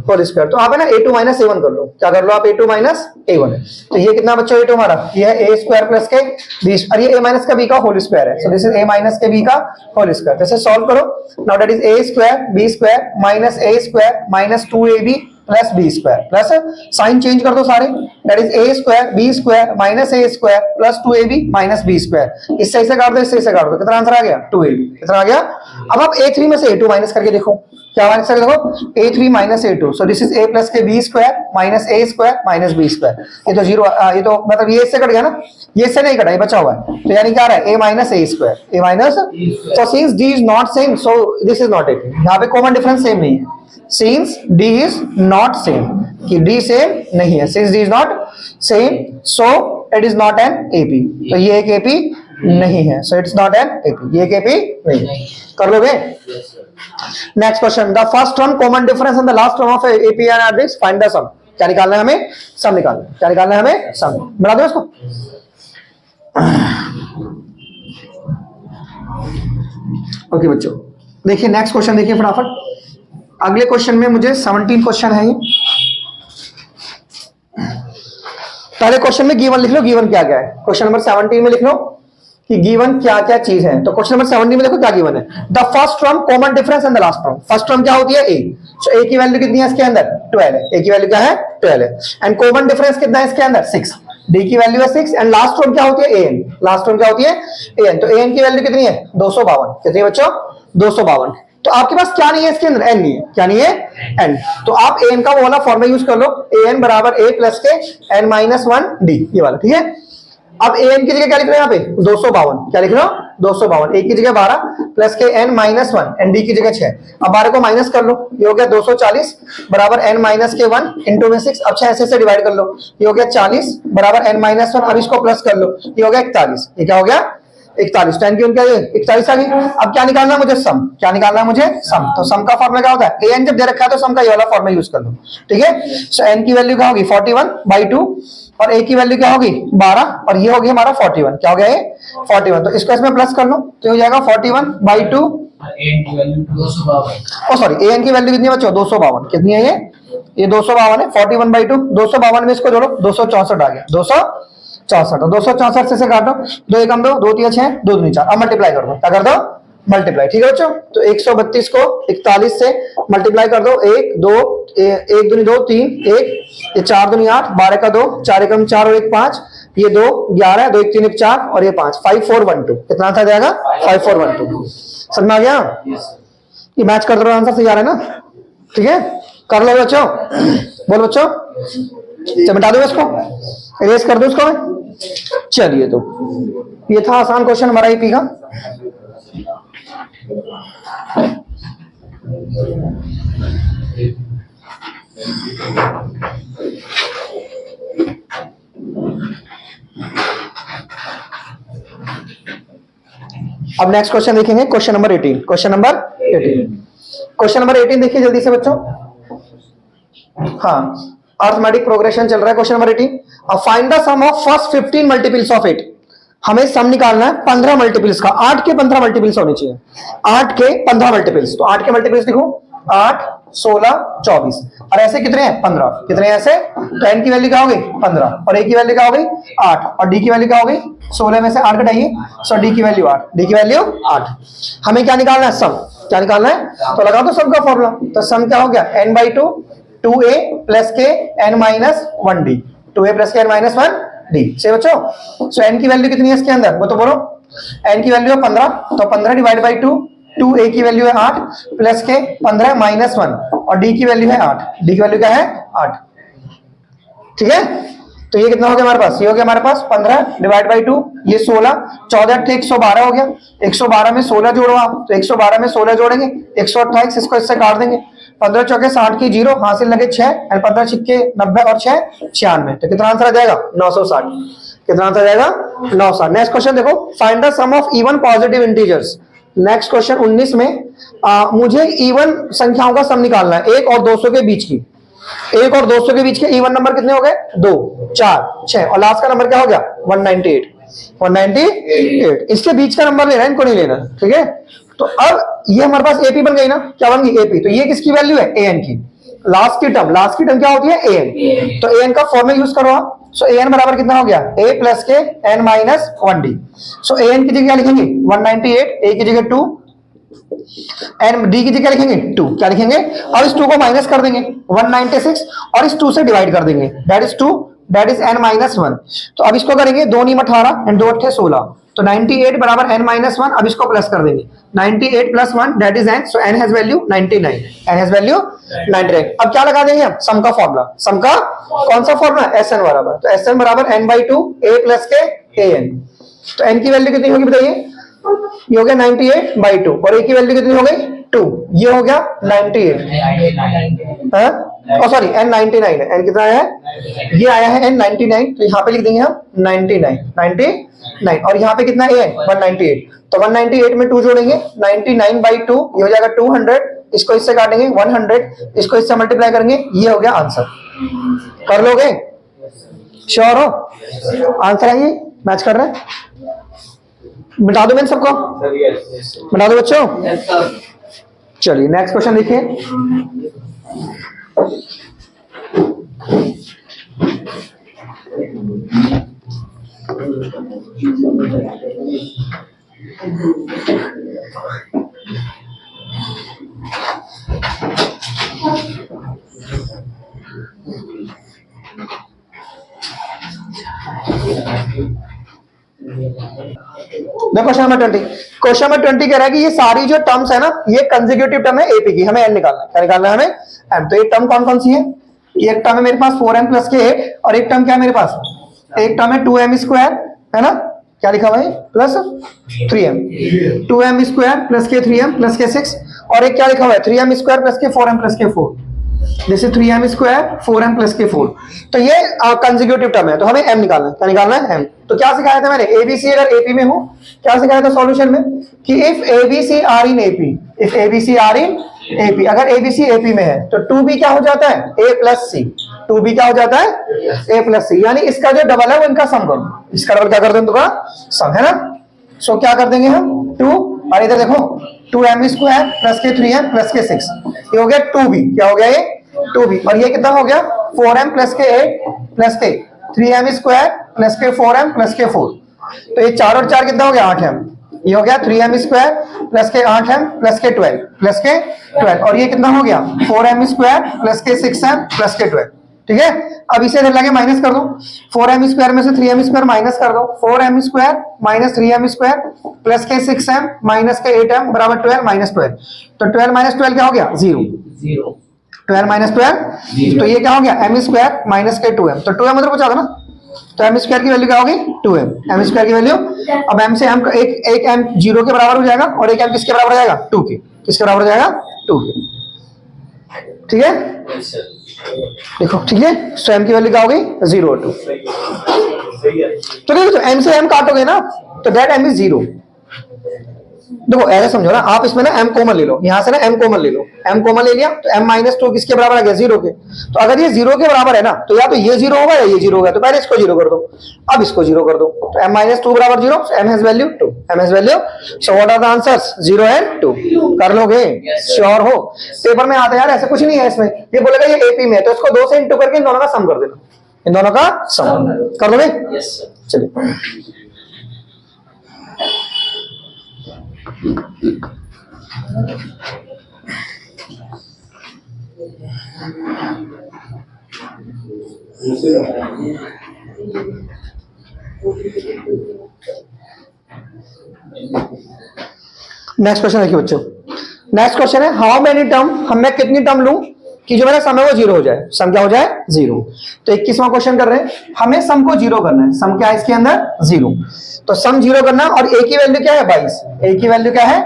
होल स्क्वायर। तो आप है ना a2 माइनस a1 कर लो। क्या कर लो आप? a2 minus a1। तो ये कितना बच्चों a2 हमारा? ये है a स्क्वायर प्लस के बी, और ये a माइनस का b का होल स्क्वायर है। So this is a minus के b का होल स्क्वायर। जैसे सॉल्व करो। Now that is a square b square minus a square minus 2ab plus b square, plus sign change कर दो सारे। That is a square b square minus a square plus 2ab minus b square. इससे इसे काट दो, इससे इसे काट दो। कितना आंसर आ गया? 2ab। कितना आ गया? अब आप a3 में से a2 माइनस करके देखो। क्या माइनस करके देखो? a3 minus a2। So this is a plus के b square minus a square minus b square. ये तो जीरो, ये तो मतलब ये इससे कट गया ना, ये इससे नहीं कटा, ये बचा हुआ है। तो यानी क्या आ रहा है? a minus a square, a minus. So since d is not same, so this is not a। यहाँ पे कॉमन डिफरेंस सेम नहीं है। Since D is not same, कि D सेम नहीं है, since D is not same, so it is not an AP। तो ये एक AP नहीं है, so it's not an AP। ये एक AP नहीं। कर लोगे? Next question, the first term common difference and the last term of AP and average, find the sum. क्या निकालना है हमें? सम निकालना है। क्या निकालना है हमें? सम। बना दो इसको। ओके बच्चों, देखिए नेक्स्ट क्वेश्चन देखिए फटाफट। अगले क्वेश्चन में मुझे 17 क्वेश्चन है। पहले क्वेश्चन में गिवन लिख लो, गिवन क्या क्या है। क्वेश्चन नंबर 17 में लिख लो कि गिवन क्या क्या चीज है। तो क्वेश्चन नंबर 17 में देखो क्या गिवन है। The first term common difference and the last term. First term क्या होती है? a। सो a की वैल्यू कितनी है इसके अंदर? 12 है। a की वैल्यू क्या है? 12 है। एंड कॉमन डिफरेंस कितना है इसके अंदर? 6। d की वैल्यू है 6 एंड लास्ट टर्म क्या होती है? an। लास्ट टर्म क्या होती है? an। तो an की वैल्यू कितनी है? 252। कितनी बच्चों? 252। तो आपके पास क्या नहीं है इसके अंदर? n नहीं है। क्या नहीं है? n। तो आप an का वो वाला फॉर्मूला यूज कर लो, an बराबर a प्लस के n माइनस 1d, ये वाला। ठीक है। अब an की जगह क्या लिख रहे हो यहाँ पे? 252। क्या लिख रहे हो? 252। a की जगह 12 प्लस के n माइनस 1 एंड d की जगह 6। अब 12 को माइनस कर लो, ये हो गया 240 बराबर n माइनस के 1 इंटू में 6। अब 6 ऐसे से डिवाइड कर लो, ये हो गया 40 बराबर n माइनस 1। अब इसको प्लस कर लो, ये हो गया 41। ये क्या हो गया? 41। 10 की उनका 41 आ गई। अब क्या निकालना है मुझे? सम। क्या निकालना है मुझे? सम। तो सम का फॉर्मूला क्या होता है? an जब दे रखा है तो सम का ये वाला फॉर्मूला यूज कर लो। ठीक है। सो n की वैल्यू क्या होगी? 41/2, और a की वैल्यू क्या होगी? 12, और ये होगी हमारा 41। क्या हो गया ये? 41। तो इसको इसमें प्लस कर लो, तो हो जाएगा 41/2। ओ सॉरी, an की वैल्यू कितनी है बच्चों? 252। कितनी है ये 252 है। 41/2, 252 में इसको जोड़ो, 264 आ गया। 264। 264 से काटो, 2 एकम 2, 2 3 6, 2 दूनी 4। अब मल्टीप्लाई कर दो। क्या कर दो? मल्टीप्लाई। ठीक है बच्चों। तो 132 को 41 से मल्टीप्लाई कर दो। 1 2 1 दूनी 2 3 1, ये 4 दूनी 8, 12 का 2, 4 एकम 4 और 1 5, ये 2 11, 2 1 3 1 4 और ये 5, 5412। कितना था जाएगा? 5412। समझ में आ गया? ये मैच कर दो, आंसर सही आ रहा है ना? ठीक है, कर लो बच्चों। बोल बच्चों, चल मिटा दो इसको, इरेज कर दो इसको मैं। चलिए, तो ये था आसान क्वेश्चन हमारा ईपी का। अब नेक्स्ट क्वेश्चन देखेंगे, क्वेश्चन नंबर 18। क्वेश्चन नंबर 18 देखिए जल्दी से बच्चों। हाँ, अर्थमेटिक प्रोग्रेशन चल रहा है। क्वेश्चन नंबर 18, अब find the sum of first 15 multiples of 8। हमें सम निकालना है 15 मल्टीपल्स का। 8 के 15 मल्टीपल्स होने चाहिए। 8 के 15 मल्टीपल्स, तो 8 के मल्टीपल्स लिखो, 8 16 24, और ऐसे कितने हैं? 15। कितने हैं ऐसे? तो n की वैल्यू क्या होगी? 15, और a की वैल्यू क्या होगी? 8, और d की वैल्यू क्या होगी? 16 में से 8 घटाइए, सो d की वैल्यू 8। d की वैल्यू 8। हमें क्या निकालना है? सम। क्या निकालना है? तो लगा दो सम का फॉर्मूला। तो सम क्या हो गया? n/2 2a प्लस के n minus 1d, 2a plus के n माइनस 1d। से बच्चों, सो n की वैल्यू कितनी है इसके अंदर? वो तो बोलो। n की वैल्यू है 15, तो 15 डिवाइड बाई 2, 2a की वैल्यू है 8 प्लस के 15 माइनस 1, और d की वैल्यू है 8। d की वैल्यू क्या है? 8। ठीक है। तो ये कितना हो गया हमारे पास? ये हो गया हमारे पास 15 डिवाइड बाई 2, ये 16, 14 थे 112 हो गया। 112 में 16 जोड़ो आप, तो 112 में 16 जोड़ेंगे 128, इसको इससे काट देंगे। 15 चौके 60 की 0, हासिल लगे 6, और 15 छिक्के 90 और 6 96। तो कितना आंसर आ जाएगा? 960। कितना आंसर आ जाएगा? 960। नेक्स्ट क्वेश्चन देखो, find the sum of even positive integers. Next question 19 में मुझे इवन संख्याओं का सम निकालना है, 1 और 200 के बीच की। 1 और 200 के बीच के इवन नंबर कितने हो गए? 2, 4, 6 और लास्ट का नंबर क्या हो गया? 198। 198 इसके बीच का नंबर लेना है, इनको नहीं लेना, ठीक है। तो अब ये हमारे पास एपी बन गई ना, क्या बन गई? एपी। तो ये किसकी वैल्यू है? एन की। लास्ट की टर्म क्या होती है? एन। तो एन का फॉर्मूला यूज करो आप। सो एन बराबर कितना हो गया? ए प्लस के एन माइनस 1d। सो एन की जगह क्या लिखेंगे? 198, ए की जगह 2, एन डी की जगह लिखेंगे 2। क्या लिखेंगे? अब इस 2 को माइनस कर देंगे 196 और इस 2 से डिवाइड कर देंगे, that is 2, that is n minus 1। तो अब इसको करेंगे 2 नीम 18 एंड 2 अट्ठे 16, तो 98 बराबर n माइनस 1। अब इसको प्लस कर देंगे 98 plus 1 that is n, so n has value 99, n has value 99। अब क्या लगा देंगे हम? सम का फॉर्मूला। सम का कौन सा फॉर्मूला? Sn बराबर, तो Sn बराबर n/2 a प्लस के an। तो n की वैल्यू कितनी होगी बताइए? ये हो गया 98/2 और a की वैल्यू कितनी हो गई? 2। ये हो गया 98, सॉरी n99 है, n कितना है? ये आया है n99, तो यहाँ पे लिख देंगे हम 99 और यहाँ पे कितना a है? 198। तो 198 में 2 जोड़ेंगे 99/2, ये हो जाएगा 200, इसको इससे काटेंगे 100, इसको इससे मल्टीप्लाई करेंगे, ये हो गया आंसर। कर लोगे? श्योर हो? आंसर है ये, मैच कर रहे हैं? मिटा दो मैंने सबको, मिटा दो बच्चों। चलिए नेक्स्ट क्वेश्चन देखिए। Question number 20। क्वेश्चन नंबर 20 कह रहा है कि ये सारी जो टर्म्स है ना, ये कंसेक्यूटिव टर्म है एपी की, हमें एन निकालना है। क्या निकालना है हमें? एन। तो ये टर्म कौन कौन सी है? ये एक टर्म है मेरे पास 4m प्लस के 8 और एक टर्म क्या है मेरे पास? एक टर्म है 2m स्क्वायर, है ना? क्या लिखा हुआ है? Plus 3m, 2m square plus के 3m प्लस के 6 और एक क्या लिखा हुआ है? 3m स्क्वायर प्लस के 4m प्लस के 4, जैसे 3m स्क्वायर 4m प्लस के 4। तो ये कंसेक्यूटिव टर्म है, तो हमें m निकालना है। क्या निकालना है? m। तो क्या सिखाया था मैंने? एबीसी अगर एपी में हो, क्या सिखाया था सॉल्यूशन में? कि if ABC are in AP, if ABC are in AP, अगर एबीसी एपी में है तो 2b क्या हो जाता है? a plus C. 2b क्या हो जाता है? a प्लस सी। यानी इसका जो डबल है वो इनका सम करो, इसका डबल क्या कर दें? इनका सम, है ना? सो क्या कर देंगे हम? 2 और इधर देखो 2m स्क्वायर प्लस के 3m प्लस के 6, ये हो गया 2b। क्या हो गया ये? 2b। और ये कितना हो गया? 4m प्लस के 8 प्लस के 3m स्क्वायर प्लस के 4m प्लस के 4। तो ये 4 और 4 कितना हो गया? 8m। ये हो गया 3m स्क्वायर प्लस के 8m प्लस के 12 प्लस के 12 और ये कितना हो गया? 4m स्क्वायर प्लस के 6m प्लस के 12, ठीक है। अब इसे इधर लाके माइनस कर दो, 4m स्क्वायर में से 3m स्क्वायर माइनस कर दो, 4m square minus 3m square plus के 6m माइनस के 8m बराबर 12 माइनस 12। तो 12 माइनस 12 क्या हो गया? 0। 12 माइनस 12, तो ये क्या हो गया? m स्क्वायर माइनस के 2m। तो 2m उधर पहुंचा दो ना, तो m स्क्वायर की वैल्यू क्या होगी? 2m। m स्क्वायर की वैल्यू, अब m से m एक m 0 के बराबर हो जाएगा और एक m किसके बराबर हो जाएगा? 2 के। किसके बराबर हो जाएगा? 2 के, ठीक है। देखो ठीक है, सो m की वैल्यू क्या होगी? 0 2। तो देखो तो m से m काटोगे ना, तो दैट m इज 0। देखो ऐसा समझो ना, आप इसमें ना m कॉमन ले लो, यहां से ना m कॉमन ले लो, m कॉमन ले लिया तो m माइनस 2 किसके बराबर आ गया? 0 के। तो अगर ये 0 के बराबर है ना, तो या तो ये 0 होगा या ये 0 होगा, तो पहले इसको 0 कर दो, अब इसको 0 कर दो, तो m माइनस 2 बराबर 0, m has value 2, m has value. So what are the answers? 0 and 2। कर लोगे? श्योर हो? पेपर में आता है यार, ऐसा कुछ नहीं है इसमें, ये बोलेगा ये एपी में है तो इसको 2 से इंटू करके इन दोनों का सम कर देना, इन दोनों का सम कर दोगे? चलिए नेक्स्ट क्वेश्चन देखिए बच्चों। नेक्स्ट क्वेश्चन है हाउ मेनी टर्म, हम मैं कितनी टर्म लूं कि जो मेरा सम है वो 0 हो जाए? सम क्या हो जाए? 0। तो 21वां क्वेश्चन कर रहे हैं, हमें सम को 0 करना है। सम क्या है इसके अंदर? 0। तो सम 0 करना है और a की वैल्यू क्या है? 22। a की वैल्यू क्या है?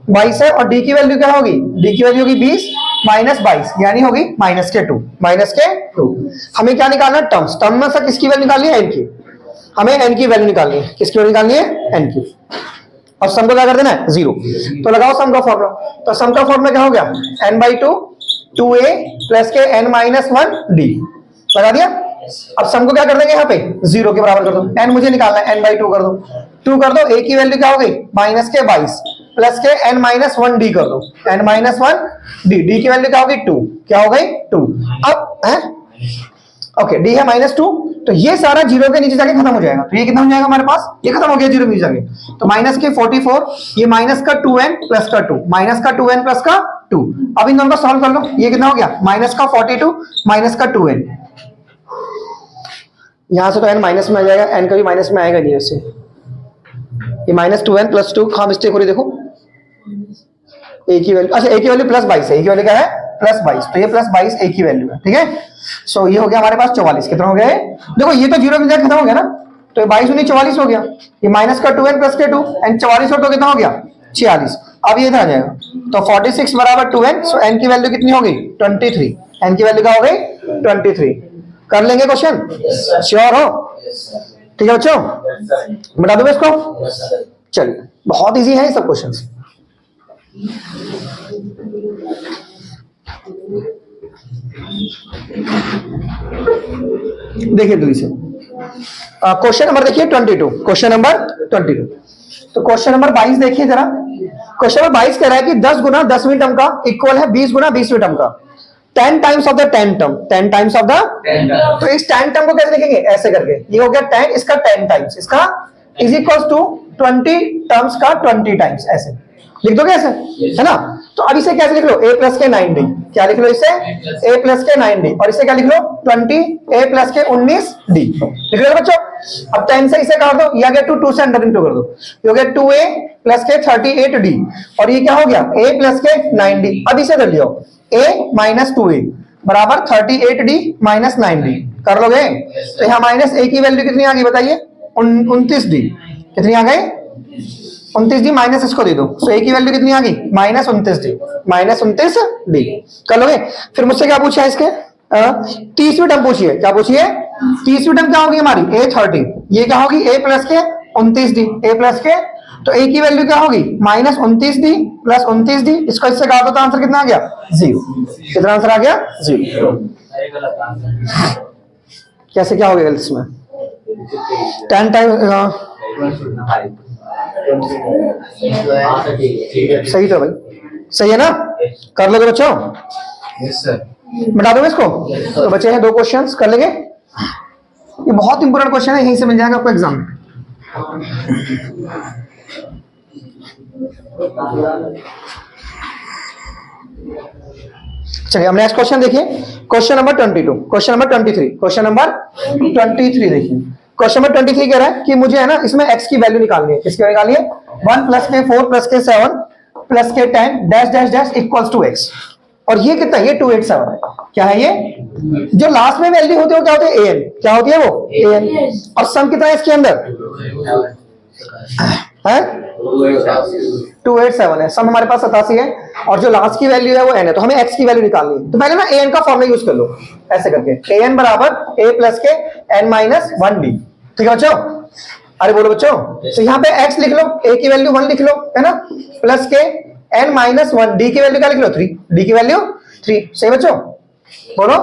22 है और d की वैल्यू क्या होगी? d की वैल्यू होगी 20 माइनस 22 यानी होगी माइनस के 2, माइनस के 2। हमें क्या निकालना है? टर्म्स। टर्म में से किसकी वैल्यू निकालनी है? n की। हमें n की वैल्यू निकालनी है। किसकी वैल्यू निकालनी है? n की। और सम को क्या कर देना है 0। तो लगाओ सम का फॉर्मूला। तो सम का फॉर्मूला क्या हो गया, n/2 2a प्लस के n-1 d। लगा दिया। अब सम को क्या कर देंगे यहाँ पे 0 के बराबर कर दो। n मुझे निकालना है, n/2 कर दो, 2 कर दो, a की वैल्यू क्या हो गई -22 प्लस के n-1 d कर दो, n-1 d की वैल्यू क्या होगी 2, क्या हो गई 2। अब है ओके d है -2, तो ये सारा 0 के नीचे जाके खत्म हो जाएगा। तो ये कितना हो जाएगा हमारे पास, ये खत्म हो गया 0 के नीचे जाके। तो माइनस के 44, ये माइनस का 2n प्लस का 2, माइनस का 2n प्लस का 2। अब इन दोनों को सॉल्व कर लो। ये कितना हो गया माइनस का 42 माइनस का 2n, यहां से तो n माइनस में आ जाएगा, n कभी माइनस में आएगा नहीं उससे। ये -2n प्लस 2 कहां मिस्टेक हो रही देखो, a की वैल्यू, अच्छा a की वैल्यू +22 है, a की वैल्यू क्या है +22, तो ये +22 a की वैल्यू है। ठीक है, सो ये हो गया हमारे पास 44। कितना हो गया देखो, ये तो 0 की जगह खत्म हो गया ना, तो 22 नहीं 44 हो गया। ये माइनस का 2n प्लस के 2 एंड 44 और तो कितना हो गया 46। अब ये इधर आ जाएगा, तो 46 बराबर 2n, सो n की वैल्यू कितनी हो गई 23। n की वैल्यू क्या हो गई 23। कर लेंगे क्वेश्चन, श्योर हो? ठीक है बच्चों, बता दो इसको। चलिए, बहुत इजी है ये सब क्वेश्चंस। देखिए दूरी से क्वेश्चन नंबर देखिए 22, क्वेश्चन नंबर 22। तो क्वेश्चन नंबर 22 देखिए जरा। क्वेश्चन नंबर 22 कह रहा है कि 10 गुना 10वीं टर्म का इक्वल है 20 गुना 20वीं टर्म का, 10 times of the 10 term, 10 times of the. तो इस 10 टर्म को कैसे लिखेंगे, ऐसे करके, ये हो गया 10, इसका 10 टाइम्स, इसका इज इक्वल टू 20 टर्म्स का 20 टाइम्स, ऐसे लिख दोगे ऐसे, है ना। तो अब इसे कैसे लिख लो, a प्लस के 9d, क्या लिख लो इसे a प्लस के 9d, और इसे क्या लिख लो 20 a प्लस के 19d, लिख लो बच्चों। अब 10 से इसे काट दो, ये आ गया 2 से अंडर इनटू कर दो, ये हो गया 2a प्लस के 38d, और ये क्या हो गया a प्लस के 9d। अब इसे कर लियो a माइनस 2a बराबर 38d माइनस 9d, कर लोगे। तो यहाँ माइनस a की वैल्यू कितनी आ गई बताइए 29d, कितनी आ गई 29d, माइनस इसको दे दो, सो a की वैल्यू कितनी आ गई -29d, -29d, कर लोगे। फिर मुझसे क्या पूछा है, इसके 30वीं टर्म पूछिए, क्या पूछिए 30वीं टर्म क्या होगी हमारी a30, ये क्या होगी a प्लस के 29d, a प्लस के, तो a की वैल्यू क्या होगी -29d प्लस 29d, इसको इससे काट दो तो आंसर कितना आ गया 0। कितना आंसर आ गया 0। कैसे क्या हो गया इसमें 10 टाइम, सही तो भाई, सही है ना, कर लोगे बच्चों। Yes sir. बता दो इसको। तो बच्चे हैं 2 क्वेश्चंस, कर लेंगे। ये बहुत इंपॉर्टेंट क्वेश्चन है, यहीं से मिल जाएगा आपको एग्जाम में। चलिए हम नेक्स्ट क्वेश्चन देखिए, question number 22, question number 23, question number 23 देखिए। क्वेश्चन नंबर 23 कह रहा है कि मुझे है ना इसमें x की वैल्यू निकालनी है। किसकी वैल्यू निकालनी है 1 प्लस के 4 प्लस के 7 प्लस के 10 dash dash dash equals to x, और ये कितना, ये 287 है। क्या है ये, जो लास्ट में वैल्यू होती है वो क्या होती है an, क्या होती है वो an, और सम कितना है इसके अंदर है 287 है, सम हमारे पास 87 है, और जो लास्ट की वैल्यू है वो n है, तो हमें x की वैल्यू निकालनी है। तो पहले ना an का फॉर्मूला यूज कर लो, ऐसे करके an बराबर a प्लस के n-1d, ठीक है बच्चों। अरे बोलो बच्चों, तो यहाँ पे x लिख लो, a की वैल्यू 1 लिख लो, है ना, प्लस के n-1, d की वैल्यू क्या लिख लो 3, d की वैल्यू 3, सही बच्चों बोलो।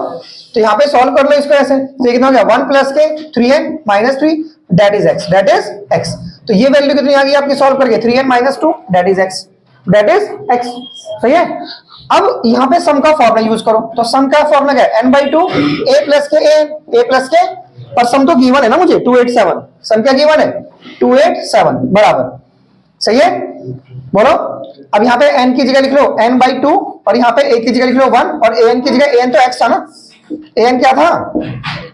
तो यहाँ पे सॉल्व कर लो इसको ऐसे, तो कितना हो गया 1 प्लस के 3n minus 3 that is x, that is x। तो ये वैल्यू कितनी आ गई आपकी सॉल्व करके 3n minus 2 that is x, that is x, सही है। अब यहाँ पे सम का फॉर्मूला यूज करो, तो सम का फॉर्मूला क्या है n/2 a प्लस के a प्लस के, पर सम तो गिवन है ना मुझे 287, सम क्या गिवन है 287 बराबर, सही है बोलो। अब यहाँ पे n की जगह लिख लो n/2, और यहाँ पे a की जगह लिख लो 1, और an की जगह an तो x था ना, an क्या था,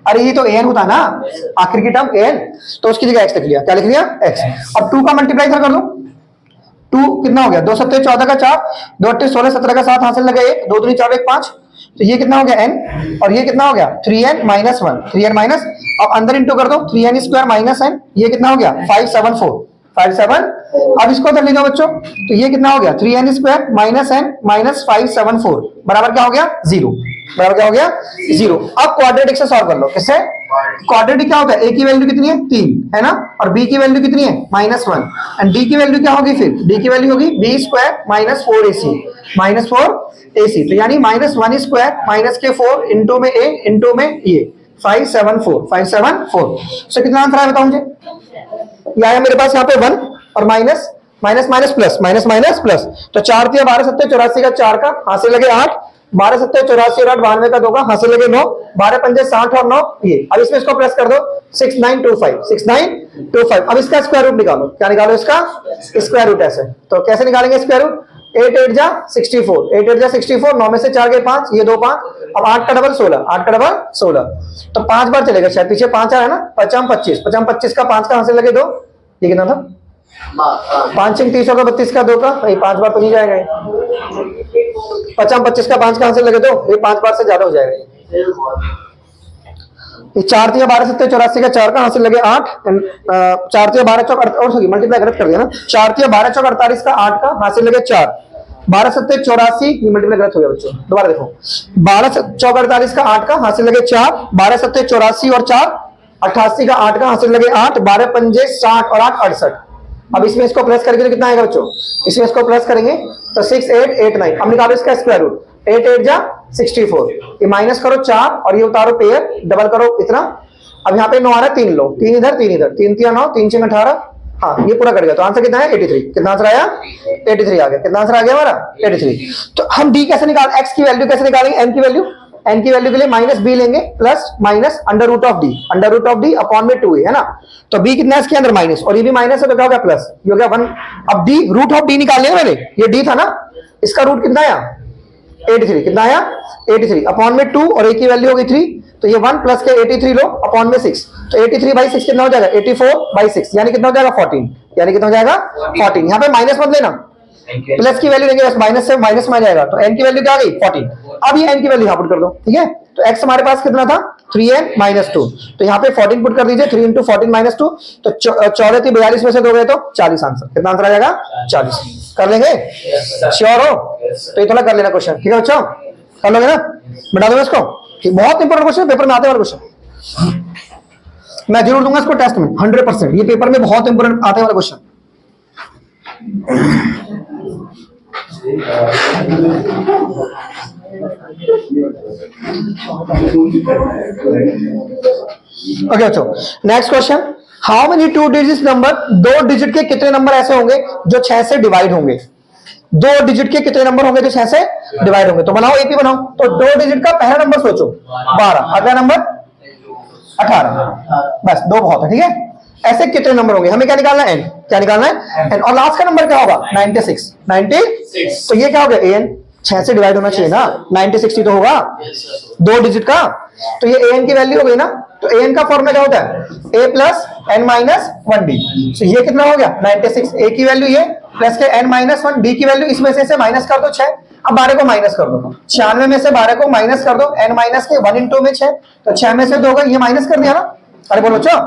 अरे ये तो an होता ना आखिर की टर्म an, तो उसकी जगह x लिख लिया, क्या लिख लिया x। अब 2 का मल्टीप्लाई इधर कर दो, 2 कितना हो गया 2 7 14 का 4, 2 8 16 17 का 7 हासिल लगा 1, 2 3 4 1 5, तो ये कितना हो गया n, और ये कितना हो गया 3n माइनस 1, 3n माइनस, अब अंदर इंटू कर दो 3n स्क्वायर माइनस n, ये कितना हो गया 574, 57। अब इसको कर लीजिए बच्चों, तो ये कितना हो गया 3n square minus n minus 574 बराबर क्या हो गया 0। बराबर क्या हो गया 0। अब क्वाड्रेटिक से सॉल्व कर लो। किससे? क्वाड्रेटिक क्या होता है? a की वैल्यू कितनी है 3 है ना, और b की वैल्यू कितनी है -1, एंड d की वैल्यू क्या होगी? फिर d की वैल्यू होगी b स्क्वायर -4ac -4ac, तो यानी -1 स्क्वायर माइनस के 4 इंटू में a इंटू में ये 574 सो कितना आंसर आया बताओ मुझे? ये आया मेरे पास यहाँ पे 1 और minus minus minus plus minus minus plus, तो 4 3 12 7 84 का 4 का हाथ से लगे 8, 12 7 84 और 8 92 का 2 का हाथ से लगे 9, 12 पंजे 60 और 9 ये। अब इसमें इसको प्लस कर दो 6925। अब इसका स्क्वायर रूट निकालो। क्या निकालो? इसका स्क्वायर रूट। ऐसे तो कैसे निकालेंगे स्क्वायर रूट? 8 8 जा 64, 8 8 जा 64, 9 में से 4 गए 5, ये 2 5, अब 8 का डबल 16, 8 का डबल 16, तो 5 बार चलेगा शायद, पीछे 5 आ रहा है ना, 55 25, 55 25 का 5 का हाथ से लगे 2, ये कितना था? 5 6 30 का 32 का 2 का, ये 5 बार तो नहीं जाएगा। 50 25 का 5 का हाथ से लगे 2, ये 5 बार से ज्यादा हो जाएगा। ये 4 3 12 7 84 का 4 का हाथ से लगे 8, 4 3 12 चौक और सॉरी मल्टीप्लाई गलत कर दिया ना, 4 3 12 चौक 48 का 8 का हाथ से लगे 4, 12 7 84, ये मल्टीप्लाई गलत हो गया बच्चों, दोबारा देखो, 12 चौक 48 का 8 का हाथ से लगे 4, 12 7 84 और 4 88 का 8 का हाथ से लगे 8, 12 पंजे 60 और 8 68। अब इसमें इसको प्लस करके तो कितना आएगा बच्चों? इसमें इसको प्लस करेंगे तो 6 8 8 9। अब निकालो इसका स्क्वायर रूट, 8 8 जा 64, ये माइनस करो 4 और ये उतारो पेयर, डबल करो इतना। अब यहाँ पे 9 आ रहा है, 3 लो, 3 इधर 3 इधर, 3 3 9, 3 6 18, हाँ ये पूरा कट गया, तो आंसर कितना है 83। कितना आंसर आया? 83 आ गया। कितना आंसर आ गया हमारा? 83। तो हम डी कैसे निकाल, एक्स की वैल्यू कैसे निकालेंगे? एन की वैल्यू, एन की वैल्यू के लिए माइनस बी लेंगे plus minus under root of D upon में 2 है ना, तो बी कितना है इसके अंदर माइनस, और ये भी माइनस है तो क्या हो गया प्लस, ये हो गया 1। अब डी रूट ऑफ डी निकाल लिया मैंने, ये डी था ना, इसका रूट कितना आया 83। कितना आया 83 अपॉन में 2 और ए की वैल्यू होगी 3, तो ये 1 प्लस के 83 लो अपॉन में 6, तो 83/6 कितना हो जाएगा 84/6, यानी कितना हो जाएगा 14, यानी कितना हो जाएगा 14। यहाँ पे माइनस मत लेना, प्लस की वैल्यू लेंगे बस, माइनस से माइनस में आ जाएगा, तो n की वैल्यू क्या आ गई 14। अब ये n की वैल्यू यहाँ पुट कर दो, ठीक है, तो x हमारे पास कितना था 3n - 2, तो यहाँ पे 14 पुट कर दीजिए, 3 × 14 - 2, तो 14 3 42 में से 2 गए तो 40 आंसर। कितना आंसर आ जाएगा 40। कर लेंगे? श्योर हो? तो ये थोड़ा कर लेना क्वेश्चन, ठीक है बच्चों, कर लोगे ना? बता दो इसको, बहुत इंपॉर्टेंट क्वेश्चन, पेपर में आते वाला क्वेश्चन, मैं जरूर दूंगा इसको टेस्ट में 100%, ये पेपर में बहुत इंपॉर्टेंट आते वाला क्वेश्चन। ओके बच्चों, next question, how many 2 digit number, 2 digit के कितने नंबर ऐसे होंगे जो 6 से डिवाइड होंगे? 2 डिजिट के कितने नंबर होंगे जो 6 से डिवाइड होंगे? तो बनाओ, एपी बनाओ। तो 2 डिजिट का पहला नंबर सोचो 12, अगला नंबर 18, बस 2 बहुत है, ठीक है। ऐसे कितने नंबर होंगे? हमें क्या निकालना है? n। क्या निकालना है? n। और लास्ट का नंबर क्या होगा 96, तो ये क्या हो गया an, 6 से डिवाइड होना चाहिए ना, 96 तो होगा 2 डिजिट का, तो ये an की वैल्यू हो गई ना, तो an का फॉर्मूला क्या होता है a + n - 1d, तो ये कितना हो गया 96, a की वैल्यू ये प्लस के n - 1, d की वैल्यू इसमें से माइनस कर दो 6, अब 12 को माइनस कर दो, 96 में से 12 को माइनस कर दो, n माइनस के 1 × में 6, तो 6 में से 2 का ये माइनस कर दिया ना। अरे बोलो बच्चों,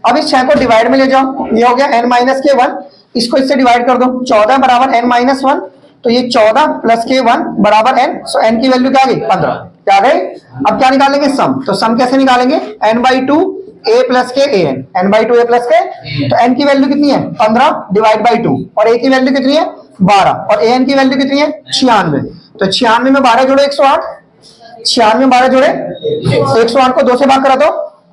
अब इस 6 को डिवाइड में ले जाओ, ये हो गया n - के 1, इसको इससे डिवाइड कर दो, 14 बराबर n - 1, तो ये 14 प्लस के 1 बराबर n, सो n की वैल्यू क्या आ गई 15, क्या आ गई। अब क्या निकालेंगे सम, तो सम कैसे निकालेंगे n/2 a प्लस के an, n/2 a प्लस के, तो n की वैल्यू कितनी है 15 डिवाइड बाई 2, और a की वैल्यू कितनी है 12, और an की वैल्यू कितनी है 96, तो 96 में 12 जोड़े 108, 96 में 12 जोड़े 108 को 2 से भाग करा दो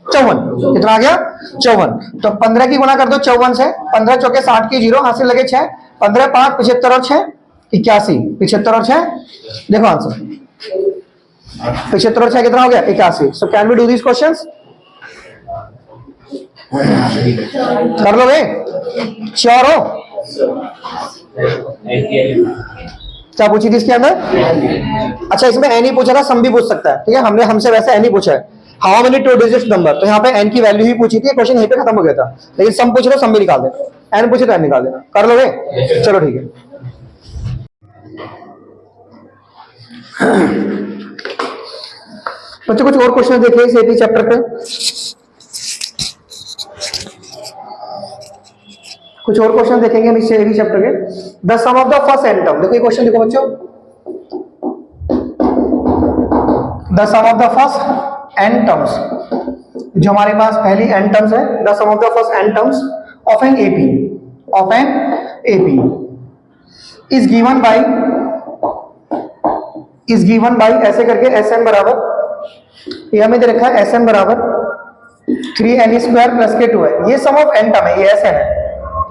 54, कितना आ गया 54, तो 15 की गुणा कर दो 54 से, 15 चौके 60 की 0, हाथ से लगे 6, 15 5 75 और 6 81, 75 और 6 देखो आंसर, 75 और 6 कितना हो गया 81। So can we do this questions? कर लोगे? श्योर हो? क्या पूछी थी इसके अंदर? अच्छा, इसमें एन ही पूछा था, सम भी पूछ सकता है, ठीक है, हमने हमसे वैसे एन ही पूछा है, हाउ मेनी 2 डिजिट नंबर, तो यहाँ पे एन की वैल्यू ही पूछी थी, क्वेश्चन यहीं पे खत्म हो गया था, लेकिन सम पूछ रहे, सम भी निकाल देना, एन पूछे तो एन निकाल देना। कर लोगे? चलो ठीक है। बच्चों कुछ और क्वेश्चन देखिए इस एपी चैप्टर पे, कुछ और क्वेश्चन देखेंगे हम इस एपी चैप्टर के। The sum of the first n term, देखो ये क्वेश्चन देखो बच्चों, the sum of the first n terms, जो हमारे पास पहली n टर्म्स है, the sum of the first n terms of an AP, of an AP is given by ऐसे करके Sn बराबर, ये हमें दे रखा है Sn बराबर 3n² प्लस के 2 है, ये सम ऑफ n टर्म है, ये Sn है,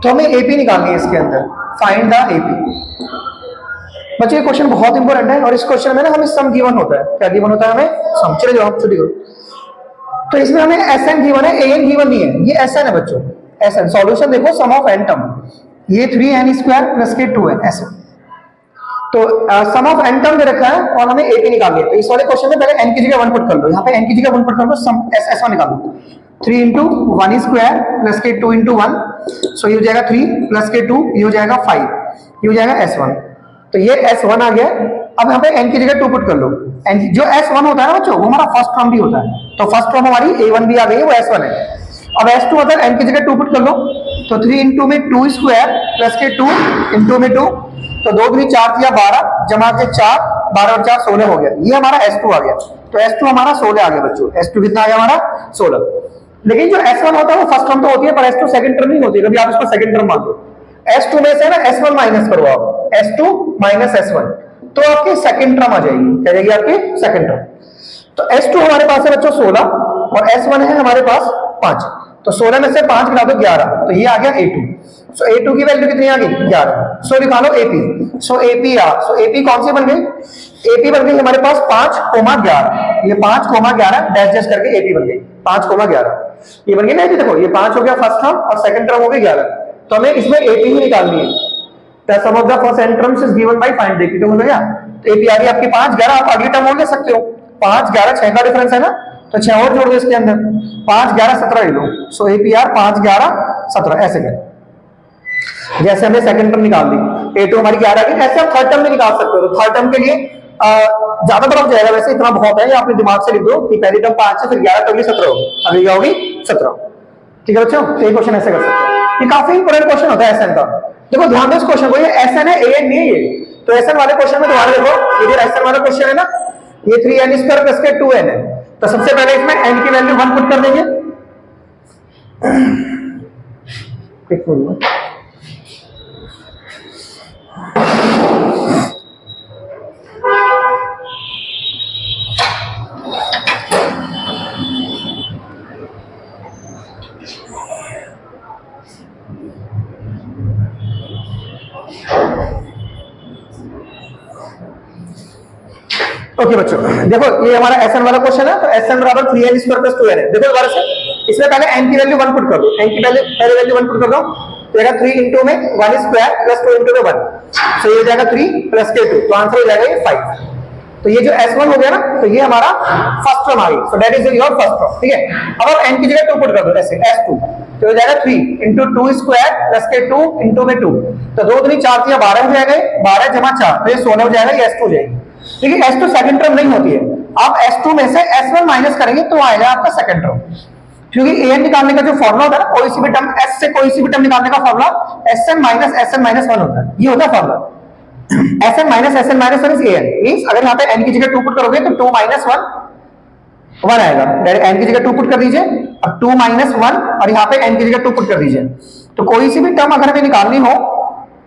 तो हमें एपी निकालनी है इसके अंदर, फाइंड द एपी। बच्चों ये क्वेश्चन बहुत इंपॉर्टेंट है, और इस क्वेश्चन में ना हमें सम गिवन होता है, क्या गिवन होता है हमें? सम। चलिए जवाब छुट्टी करो। तो इसमें हमें Sn गिवन है, An गिवन नहीं है, ये Sn है बच्चों, Sn। सॉल्यूशन देखो, सम ऑफ n टर्म, ये 3n² प्लस के 2 है Sn। तो सम ऑफ n टर्म दे रखा है और हमें एपी निकालनी है, तो इस वाले क्वेश्चन में पहले n की जगह 1 पुट कर लो, यहाँ पे n की जगह 1 पुट कर लो, सम S1 निकाल लो, 3 × 1² प्लस के 2 × 1, सो ये हो जाएगा 3 प्लस के 2, ये हो जाएगा 5, ये हो जाएगा S1। तो ये S1 आ गया। अब यहाँ पे n की जगह 2 पुट कर लो, जो S1 होता है ना बच्चों, वो हमारा फर्स्ट टर्म भी होता है, तो फर्स्ट टर्म हमारी A1 भी आ गई है, वो S1 है। अब S2 होता है, n की जगह 2 पुट कर लो, तो 3 × में 2² प्लस के 2 × में 2, तो 2 × 3 = 4 × 12 जमा के 4, 12 और 4 16 हो गया, ये हमारा S2 आ गया। तो S2 हमारा 16 आ गया बच्चों, S2 कितना आ गया हमारा? 16। लेकिन जो S1 होता है वो फर्स्ट टर्म तो होती है, पर S2 सेकंड टर्म नहीं होती, कभी आप इसको सेकंड टर्म मान लो। S2 में से ना S1 माइनस करो आप, S2 माइनस S1, तो आपकी सेकंड टर्म आ जाएगी, क्या जाएगी आपकी? Second term. तो S2 हमारे पास है बच्चों 16 और S1 है हमारे पास 5, तो 16 में से 5 गिरा दो 11, तो ये आ गया A2। सो A2 की वैल्यू कितनी आ गई? 11। सो लिखा लो AP। सो AP कौन सी बन गई? AP बन गई हमारे पास 5,11, ये 5,11 डैश डैश करके AP बन गई 5,11, ये बन गई ना। देखो ये 5 हो गया फर्स्ट टर्म और सेकंड टर्म हो गई 11, तो हमें इसमें AP ही निकालनी है। The sum of the first n terms is given by find the AP, तो हो गया। तो AP आ गई आपकी 5, 11, आप अगली टर्म और ले सकते हो, 5, 11, 6 का डिफरेंस है ना, तो 6 और जोड़ दो इसके अंदर, 5, 11, 17 ले लो। सो APR 5, 11, 17 ऐसे कर, जैसे हमने सेकंड टर्म निकाल दी, A2 हमारी 11 आ गई, ऐसे आप थर्ड टर्म भी निकाल सकते हो। तो थर्ड टर्म के लिए ज्यादा तरफ जाएगा, वैसे इतना बहुत है, आपने दिमाग से लिख दो कि पहली टर्म 5 है, फिर 11 टर्म 17 होगी, अगली क्या होगी? 17। ठीक है बच्चों, तो ये क्वेश्चन ऐसे कर सकते हैं, ये काफी इंपॉर्टेंट क्वेश्चन होता है SN का। देखो ध्यान दो इस क्वेश्चन को, ये SN है, AN नहीं है ये। तो SN वाले क्वेश्चन में दोबारा देखो, ये जो SN वाला क्वेश्चन है ना, ये 3n² प्लस के 2n है, तो सबसे पहले इसमें n की वैल्यू 1 पुट कर देंगे। ओके बच्चों, देखो ये हमारा SN वाला क्वेश्चन है, तो SN बराबर 3n² प्लस 2n है। देखो दोबारा से, इसमें पहले n की वैल्यू 1 पुट कर दो, n की पहले वैल्यू 1 पुट कर दो, तो जाएगा 3 × में 1² प्लस 2 × में 1, सो ये हो जाएगा 3 प्लस के 2, तो आंसर हो जाएगा ये 5। तो ये जो S1 हो गया ना, तो ये हमारा फर्स्ट टर्म आ गई, so that is your first term. ठीक है, अब आप n की जगह 2 पुट कर दो, ऐसे S2, तो हो जाएगा 3 × 2² प्लस के 2 × में 2, तो 2 × 3 = 4, 12 हो जाएगा, 12 जमा 4, तो ये 16 हो जाएगा, ये S2 हो जाएगी। लेकिन S2 सेकंड टर्म नहीं होती है, आप S2 में से S1 माइनस करेंगे तो आएगा आपका सेकंड टर्म, क्योंकि AN निकालने का जो फॉर्मूला होता है ना, कोई सी भी टर्म S से कोई सी भी टर्म निकालने का फॉर्मूला SN माइनस 1 होता है, ये होता है formula. SN minus 1 is AN, means अगर यहाँ पे n की जगह 2 पुट करोगे तो 2 - 1 आएगा, डायरेक्ट n की जगह 2 पुट कर दीजिए, अब 2 - 1 और यहाँ पे n की जगह 2 पुट कर दीजिए, तो कोई सी भी टर्म अगर हमें निकालनी हो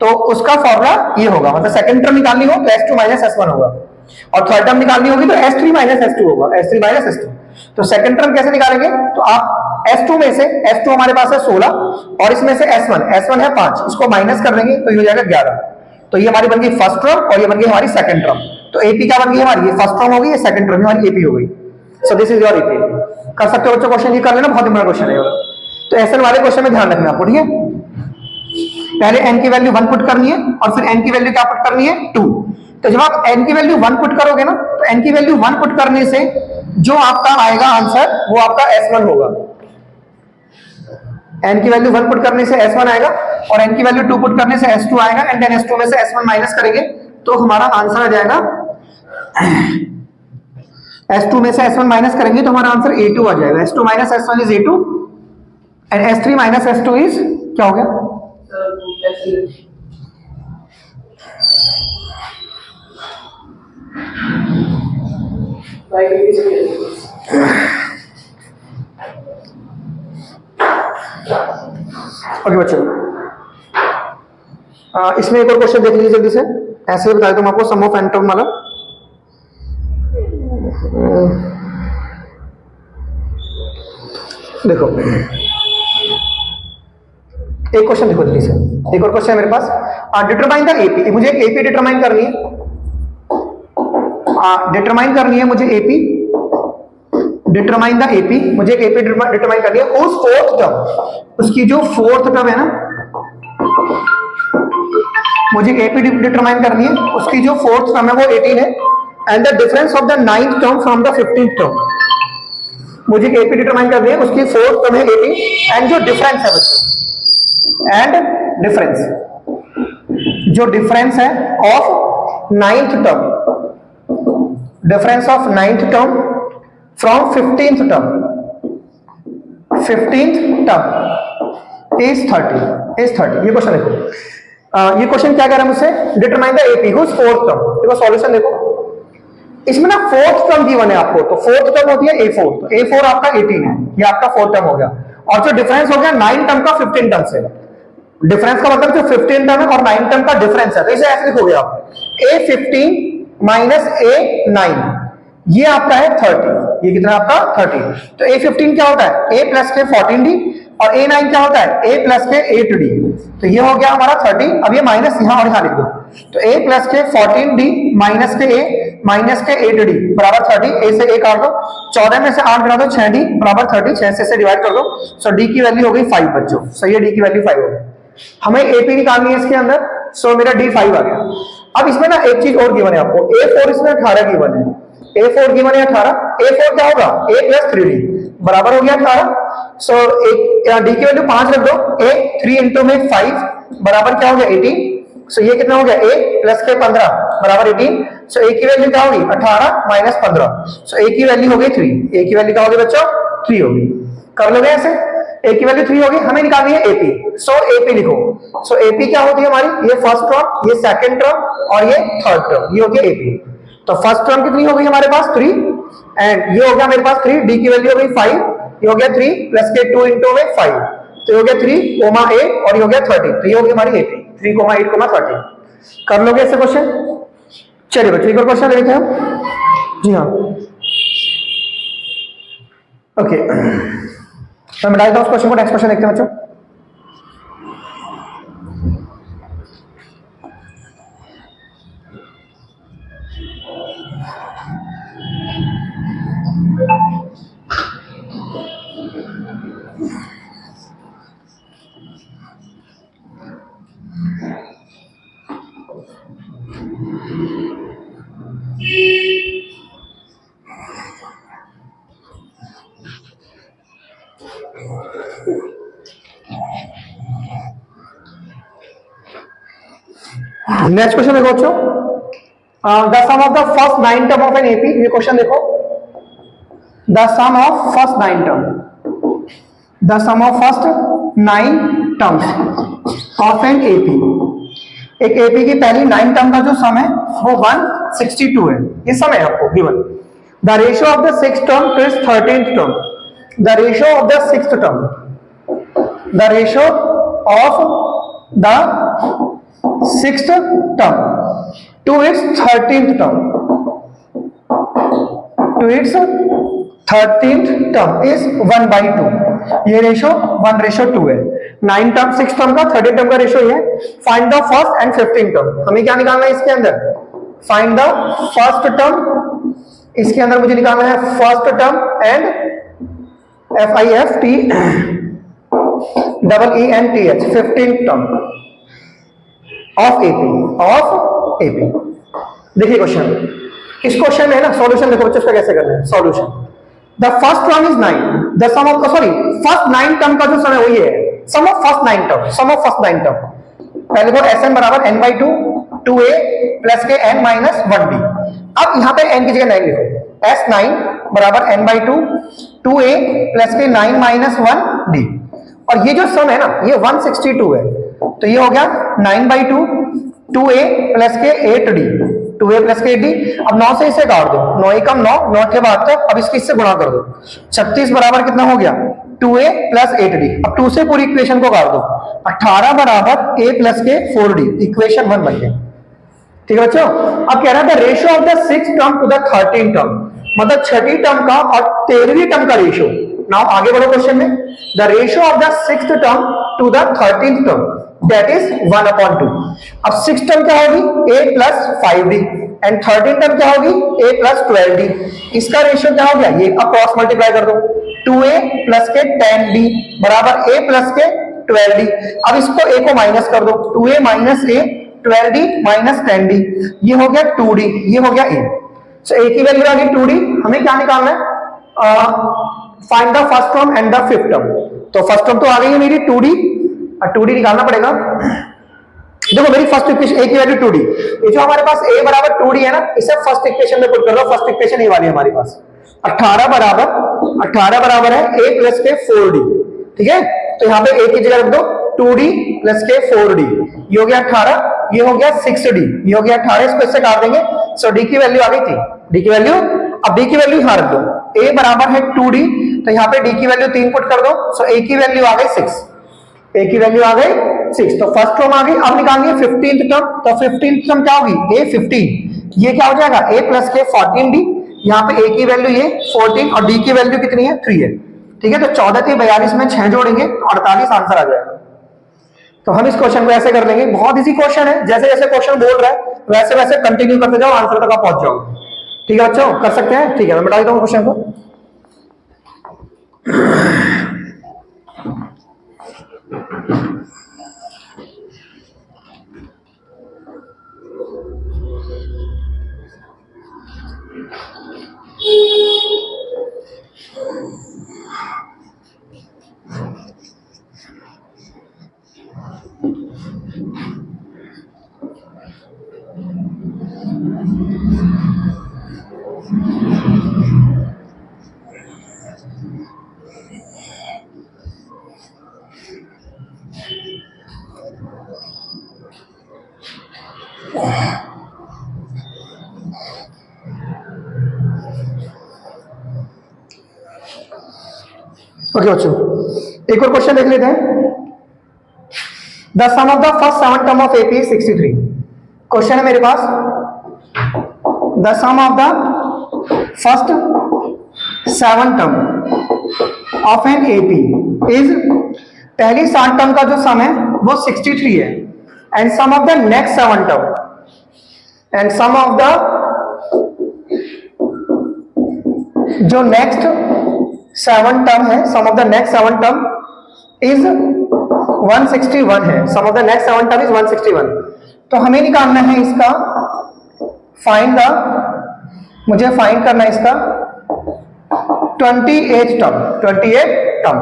तो उसका फॉर्मूला ये होगा, मतलब सेकंड टर्म निकालनी हो तो S2 - S1 होगा, और थर्ड टर्म निकालनी होगी तो S3 - S2 होगा, S3 - S2। तो सेकंड टर्म कैसे निकालेंगे? तो आप S2 में से, S2 हमारे पास है 16 और इसमें से S1 है 5, इसको माइनस कर देंगे तो ये हो जाएगा 11, तो ये हमारी बन गई फर्स्ट टर्म और ये बन गई हमारी सेकंड टर्म। तो AP क्या बन गई हमारी? ये फर्स्ट टर्म हो गई, ये सेकंड टर्म हमारी AP हो गई। सो दिस इज योर AP। कर सकते हो बच्चों क्वेश्चन, ये कर लेना, बहुत इंपॉर्टेंट क्वेश्चन है। तो SN वाले क्वेश्चन में ध्यान रखना आपको, ठीक है। पहले n की वैल्यू 1 पुट करनी है और फिर n की वैल्यू क्या पुट करनी है? 2। तो जब आप n की वैल्यू 1 पुट करोगे ना, तो n की वैल्यू 1 पुट करने से जो आपका आएगा आंसर वो आपका S1 होगा। n की वैल्यू 1 पुट करने से S1 आएगा और n की वैल्यू 2 पुट करने से S2 आएगा, एंड देन S2 में से S1 माइनस करेंगे तो हमारा आंसर आ जाएगा, S2 में से S1 माइनस करेंगे तो हमारा आंसर A2 आ जाएगा। S2 - S1 is A2 and S3 - S2 is क्या हो गया? Bye dt square. ओके बच्चों, इसमें एक और क्वेश्चन देख लीजिए जल्दी से, ऐसे ही बता दूं आपको सम ऑफ एंटम वाला। देखो एक क्वेश्चन देखो जल्दी से, एक और क्वेश्चन है मेरे पास। डिटरमाइन द एपी, मुझे एक एपी डिटरमाइन करनी है, डिटरमाइन करनी है मुझे एपी, डिटरमाइन द एपी, मुझे एक एपी डिटरमाइन करनी है। उस फोर्थ टर्म, उसकी जो फोर्थ टर्म है ना, मुझे एपी डिटरमाइन करनी है, उसकी जो फोर्थ टर्म है वो 18 है, and the difference of the 9th term from the 15th term. मुझे एपी डिटरमाइन करनी है, उसकी फोर्थ टर्म है 18, एंड जो डिफरेंस है बच्चों, एंड डिफरेंस, जो डिफरेंस है of 9th term, difference of 9th term from 15th term, 15th term is 30। ये क्वेश्चन देखो, ये क्वेश्चन क्या कह रहा है मुझसे, determine the AP whose fourth term. देखो सॉल्यूशन देखो, इसमें ना फोर्थ टर्म गिवन है आपको, तो फोर्थ टर्म होती है A4, तो A4 आपका 18 है, ये आपका फोर्थ टर्म हो गया, और जो डिफरेंस हो गया 9 टर्म का 15 टर्म से, डिफरेंस का मतलब जो 15 टर्म है और 9 टर्म का डिफरेंस है, तो इसे ऐसे लिखोगे आप A15 माइनस A9, ये आपका है 30, ये कितना आपका 30। तो A15 क्या होता है, A प्लस के 14D, और A9 क्या होता है, A प्लस के 8D, तो ये हो गया हमारा 30। अब ये माइनस यहां और यहां लिख दो, तो A प्लस के 14D माइनस के A माइनस के 8D बराबर 30। A से A काट दो, 14 में से 8 गिरा दो, 6D बराबर 30, 6 से डिवाइड कर दो, सो D की वैल्यू हो गई 5 बच्चों, सही है, D की वैल्यू 5 हो गई। हमें AP निकालनी है इसके अंदर, सो मेरा D 5 आ गया। अब इसमें ना एक चीज और गिवन है आपको, A4 इसमें 18 गिवन है, A4 गिवन है 18, A4 क्या होगा, A प्लस 3D बराबर हो गया 18, सो D की वैल्यू 5 रख दो, A 3 इंटू में 5 बराबर क्या हो गया 18, सो ये कितना हो गया A प्लस के 15 बराबर 18, सो A की वैल्यू क्या होगी 18 माइनस 15, सो A की वैल्यू हो गई 3, A की वैल्यू क्या होगी बच्चों 3 होगी। कर लोगे ऐसे, A की वैल्यू 3 होगी, हमें निकालनी है AP, सो AP लिखो, सो AP क्या होती है हमारी, ये फर्स्ट टर्म, ये सेकंड टर्म, और ये थर्ड टर्म, ये होती है AP। तो फर्स्ट टर्म कितनी हो गई हमारे पास 3, एंड ये हो गया मेरे पास 3, D की वैल्यू हो गई 5, ये हो गया 3 प्लस के 2 इंटू में 5, तो ये हो गया 3 कोमा 8, और ये हो गया 30, तो ये हो गई हमारी AP, 3 कोमा 8 कोमा 30। कर लोगे ऐसे क्वेश्चन? चलिए बच्चों एक और क्वेश्चन लेते हैं हम, जी हाँ, ओके, तो मैं डालता हूँ उस क्वेश्चन को, नेक्स्ट क्वेश्चन देखते हैं बच्चों। नेक्स्ट क्वेश्चन देखो बच्चों, the sum of the first 9 term of an AP, ये क्वेश्चन देखो, the sum of first 9 term, the sum of first 9 terms of an AP, एक एपी की पहली 9 टर्म का जो सम है वो 162 है, ये सम है आपको given. The ratio of the 6th term to its 13th term, the ratio of the 6th term, the ratio of the 6th term to its 13th term, to its 13th term is 1/2, ये ratio 1:2 है। 9 term 6 term का 13 term का ratio ये है। Find the first and 15 term, हमें क्या निकालना है इसके अंदर, फाइंड द फर्स्ट टर्म, इसके अंदर मुझे निकालना है first term and FIFT EENTH 15th term of AP. देखिए क्वेश्चन, इस क्वेश्चन में ना सॉल्यूशन देखो बच्चों, इसका कैसे करना है solution. The first term is 9, the sum of, sorry first 9 term का जो सम है वही है sum of first 9 term, sum of first 9 term. पहले को Sn बराबर n/2 2a प्लस के n माइनस 1d। अब यहां पे n की जगह 9 लिखो, S9 बराबर n/2 2a प्लस के 9 माइनस 1d, और ये जो सम है ना ये 162 है, तो ये हो गया 9/2 2a प्लस के 8d 2a प्लस के 8d। अब 9 से इसे काट दो, 9 एकम 9, 9 के 72, अब इसके इससे गुणा कर दो, 36 बराबर कितना हो गया 2a प्लस 8d। अब 2 से पूरी इक्वेशन को काट दो, 18 बराबर a प्लस के 4d, इक्वेशन 1 बन गया। ठीक है बच्चों, अब कह रहा था ratio of the 6th term to the 13th term, मतलब छठी टर्म का और 13वीं टर्म का रेशियो। नाउ आगे बढ़ो क्वेश्चन में, the ratio of the 6th term to the 13th term that is 1/2। अब 6th टर्म क्या होगी a plus 5d and 13th term क्या होगी a प्लस 12d। इसका रेशियो क्या हो गया, ये अब क्रॉस मल्टीप्लाई कर दो, 2a प्लस के 10d बराबर a प्लस के 12d। अब इसको a को माइनस कर दो, 2a minus a 12d minus 10d, ये हो गया 2d, ये हो गया a। सो a की वैल्यू आ गई 2d, हमें क्या निकालना है, find the first term and the 5th term. तो फर्स्ट टर्म तो आ गई है मेरी 2d, 2d निकालना पड़ेगा। देखो मेरी फर्स्ट इक्वेशन a की वैल्यू 2d, ये जो हमारे पास a बराबर 2d है ना, इसे फर्स्ट इक्वेशन में पुट कर दो, फर्स्ट इक्वेशन ये वाली है हमारे पास, 18 बराबर है a प्लस के 4d। ठीक है, तो यहाँ पे a की जगह रख दो 2d प्लस के 4d, ये हो गया 18, ये हो गया 6d, ये हो गया 18, इसको इससे काट देंगे। सो d की वैल्यू आ गई थी, d की वैल्यू, अब d की वैल्यू यहां रख दो, a बराबर है 2d, तो यहाँ पे d की वैल्यू 3 पुट कर दो, सो a की वैल्यू आ गई 6, a की वैल्यू आ गई 6। तो फर्स्ट टर्म आ गई, अब निकालनी है 15th टर्म, तो 15th टर्म क्या होगी a 15, ये क्या हो जाएगा a प्लस के 14d, यहाँ पे a की वैल्यू ये 14 और d की वैल्यू कितनी है 3 है। ठीक है, तो 14 के 42 में 6 जोड़ेंगे तो 48 आंसर आ जाएगा। तो हम इस क्वेश्चन को ऐसे कर लेंगे, बहुत इजी क्वेश्चन है, जैसे जैसे क्वेश्चन बोल रहा है वैसे वैसे कंटिन्यू करते जाओ, आंसर तक आप पहुंच जाओगे। ठीक है बच्चों, कर सकते हैं। ठीक है, मैं मिटा देता हूं क्वेश्चन को। ओके बच्चों, एक और क्वेश्चन देख लेते हैं। The sum of the first 7 term of AP 63। Question है मेरे पास, the sum of the first 7 term of an AP is, पहली 7 टर्म का जो सम है वो 63 है, and sum of the next 7 term, and sum of the जो नेक्स्ट 7 टर्म है, sum of the next 7 term is 161 है, sum of the next 7 term is 161। तो हमें निकालना है इसका फाइंड द, मुझे फाइंड करना है इसका 28th term, 28th term,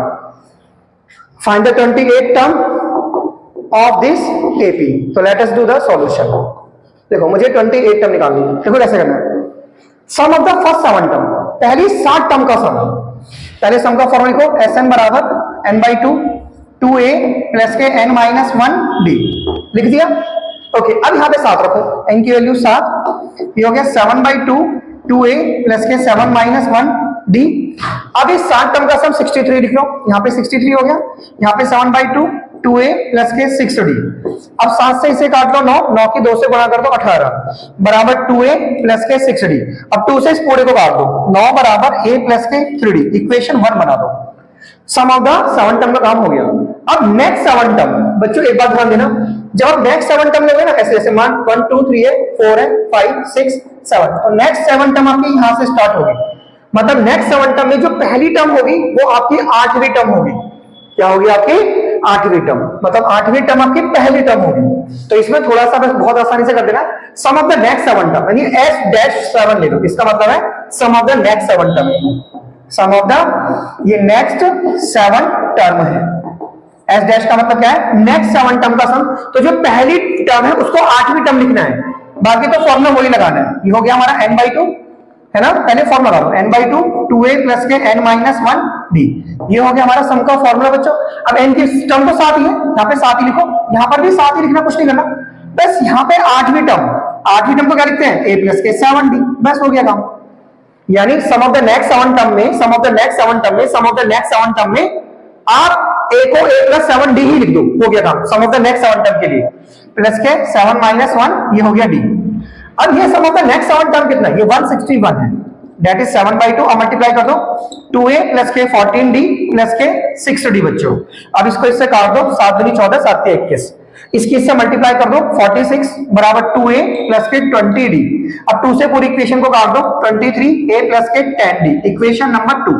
find the 28th term of this AP. तो let us do the solution. देखो मुझे 28th टर्म निकालनी है, देखो कैसे करना है। Sum of the first 7 term, पहली 7 टर्म का सम, पहले सम का फॉर्मूला लिखो, Sn बराबर n/2 2a प्लस के n-1d, लिख दिया। ओके, अब यहाँ पे 7 रखो, n की वैल्यू 7, ये हो गया 7/2 2a प्लस के 7-1d। अब इस 7 टर्म का सम 63 लिख लो, यहाँ पे 63 हो गया, यहाँ पे 7/2 2a प्लस के 6d। अब 7 से इसे काट लो 9, 9 की 2 से गुणा कर दो 18 बराबर 2a प्लस के 6d। अब 2 से इस पूरे को काट दो, 9 बराबर a प्लस के 3d, इक्वेशन 1 बना दो। सम ऑफ द 7 टर्म का काम हो गया। अब नेक्स्ट 7 टर्म, बच्चों एक बात ध्यान देना, जब आप नेक्स्ट 7 टर्म लोगे ना, ऐसे ऐसे मान 1 2 3 है, 4 है, 5 6 7, और नेक्स्ट 7 टर्म आपकी यहां से स्टार्ट होगी, मतलब नेक्स्ट 7 टर्म में जो पहली टर्म होगी वो आपकी 8वीं टर्म होगी। क्या होगी आपकी 8वीं टर्म, मतलब 8वीं टर्म आपकी पहली टर्म होगी। तो इसमें थोड़ा सा बस बहुत आसानी से कर देना, sum of the next 7 term, यानी S-7 ले लो, इसका मतलब है sum of the next 7 term, sum of the ये नेक्स्ट 7 टर्म है। S- का मतलब क्या है, नेक्स्ट 7 टर्म का सम। तो जो पहली टर्म है उसको 8वीं टर्म लिखना है, बाकी तो फॉर्मूला वही लगाना है। ये हो गया हमारा n/2 है ना, पहले फॉर्मूला लगाओ, n/2 2a प्लस के n-1d, ये हो गया हमारा सम का फॉर्मूला बच्चों। अब n की टर्म तो 7 ही है, यहाँ पे 7 ही लिखो, यहाँ पर भी 7 ही लिखना, कुछ नहीं करना, बस यहाँ पे 8वीं टर्म, आठवीं टर्म को क्या लिखते हैं, a प्लस के 7d, बस हो गया काम। यानी सम ऑफ द नेक्स्ट 7 टर्म में, सम ऑफ द नेक्स्ट 7 टर्म में, सम ऑफ द नेक्स्ट 7 टर्म में आप a को a प्लस 7d ही लिख दो, हो गया काम सम ऑफ द नेक्स्ट 7 टर्म के लिए। प्लस के 7 माइनस 1 ये हो गया d। अब ये sum of the next 7 term कितना है, ये 161 है, दैट इज 7/2। अब मल्टीप्लाई कर दो, 2a प्लस के 14d प्लस के 6d बच्चों। अब इसको इससे काट दो, 7 दूनी 14, 7 के 21, इसकी इससे मल्टीप्लाई कर दो, 46 बराबर 2a प्लस के 20d। अब 2 से पूरी इक्वेशन को काट दो, 23a प्लस के 10d, equation number 2,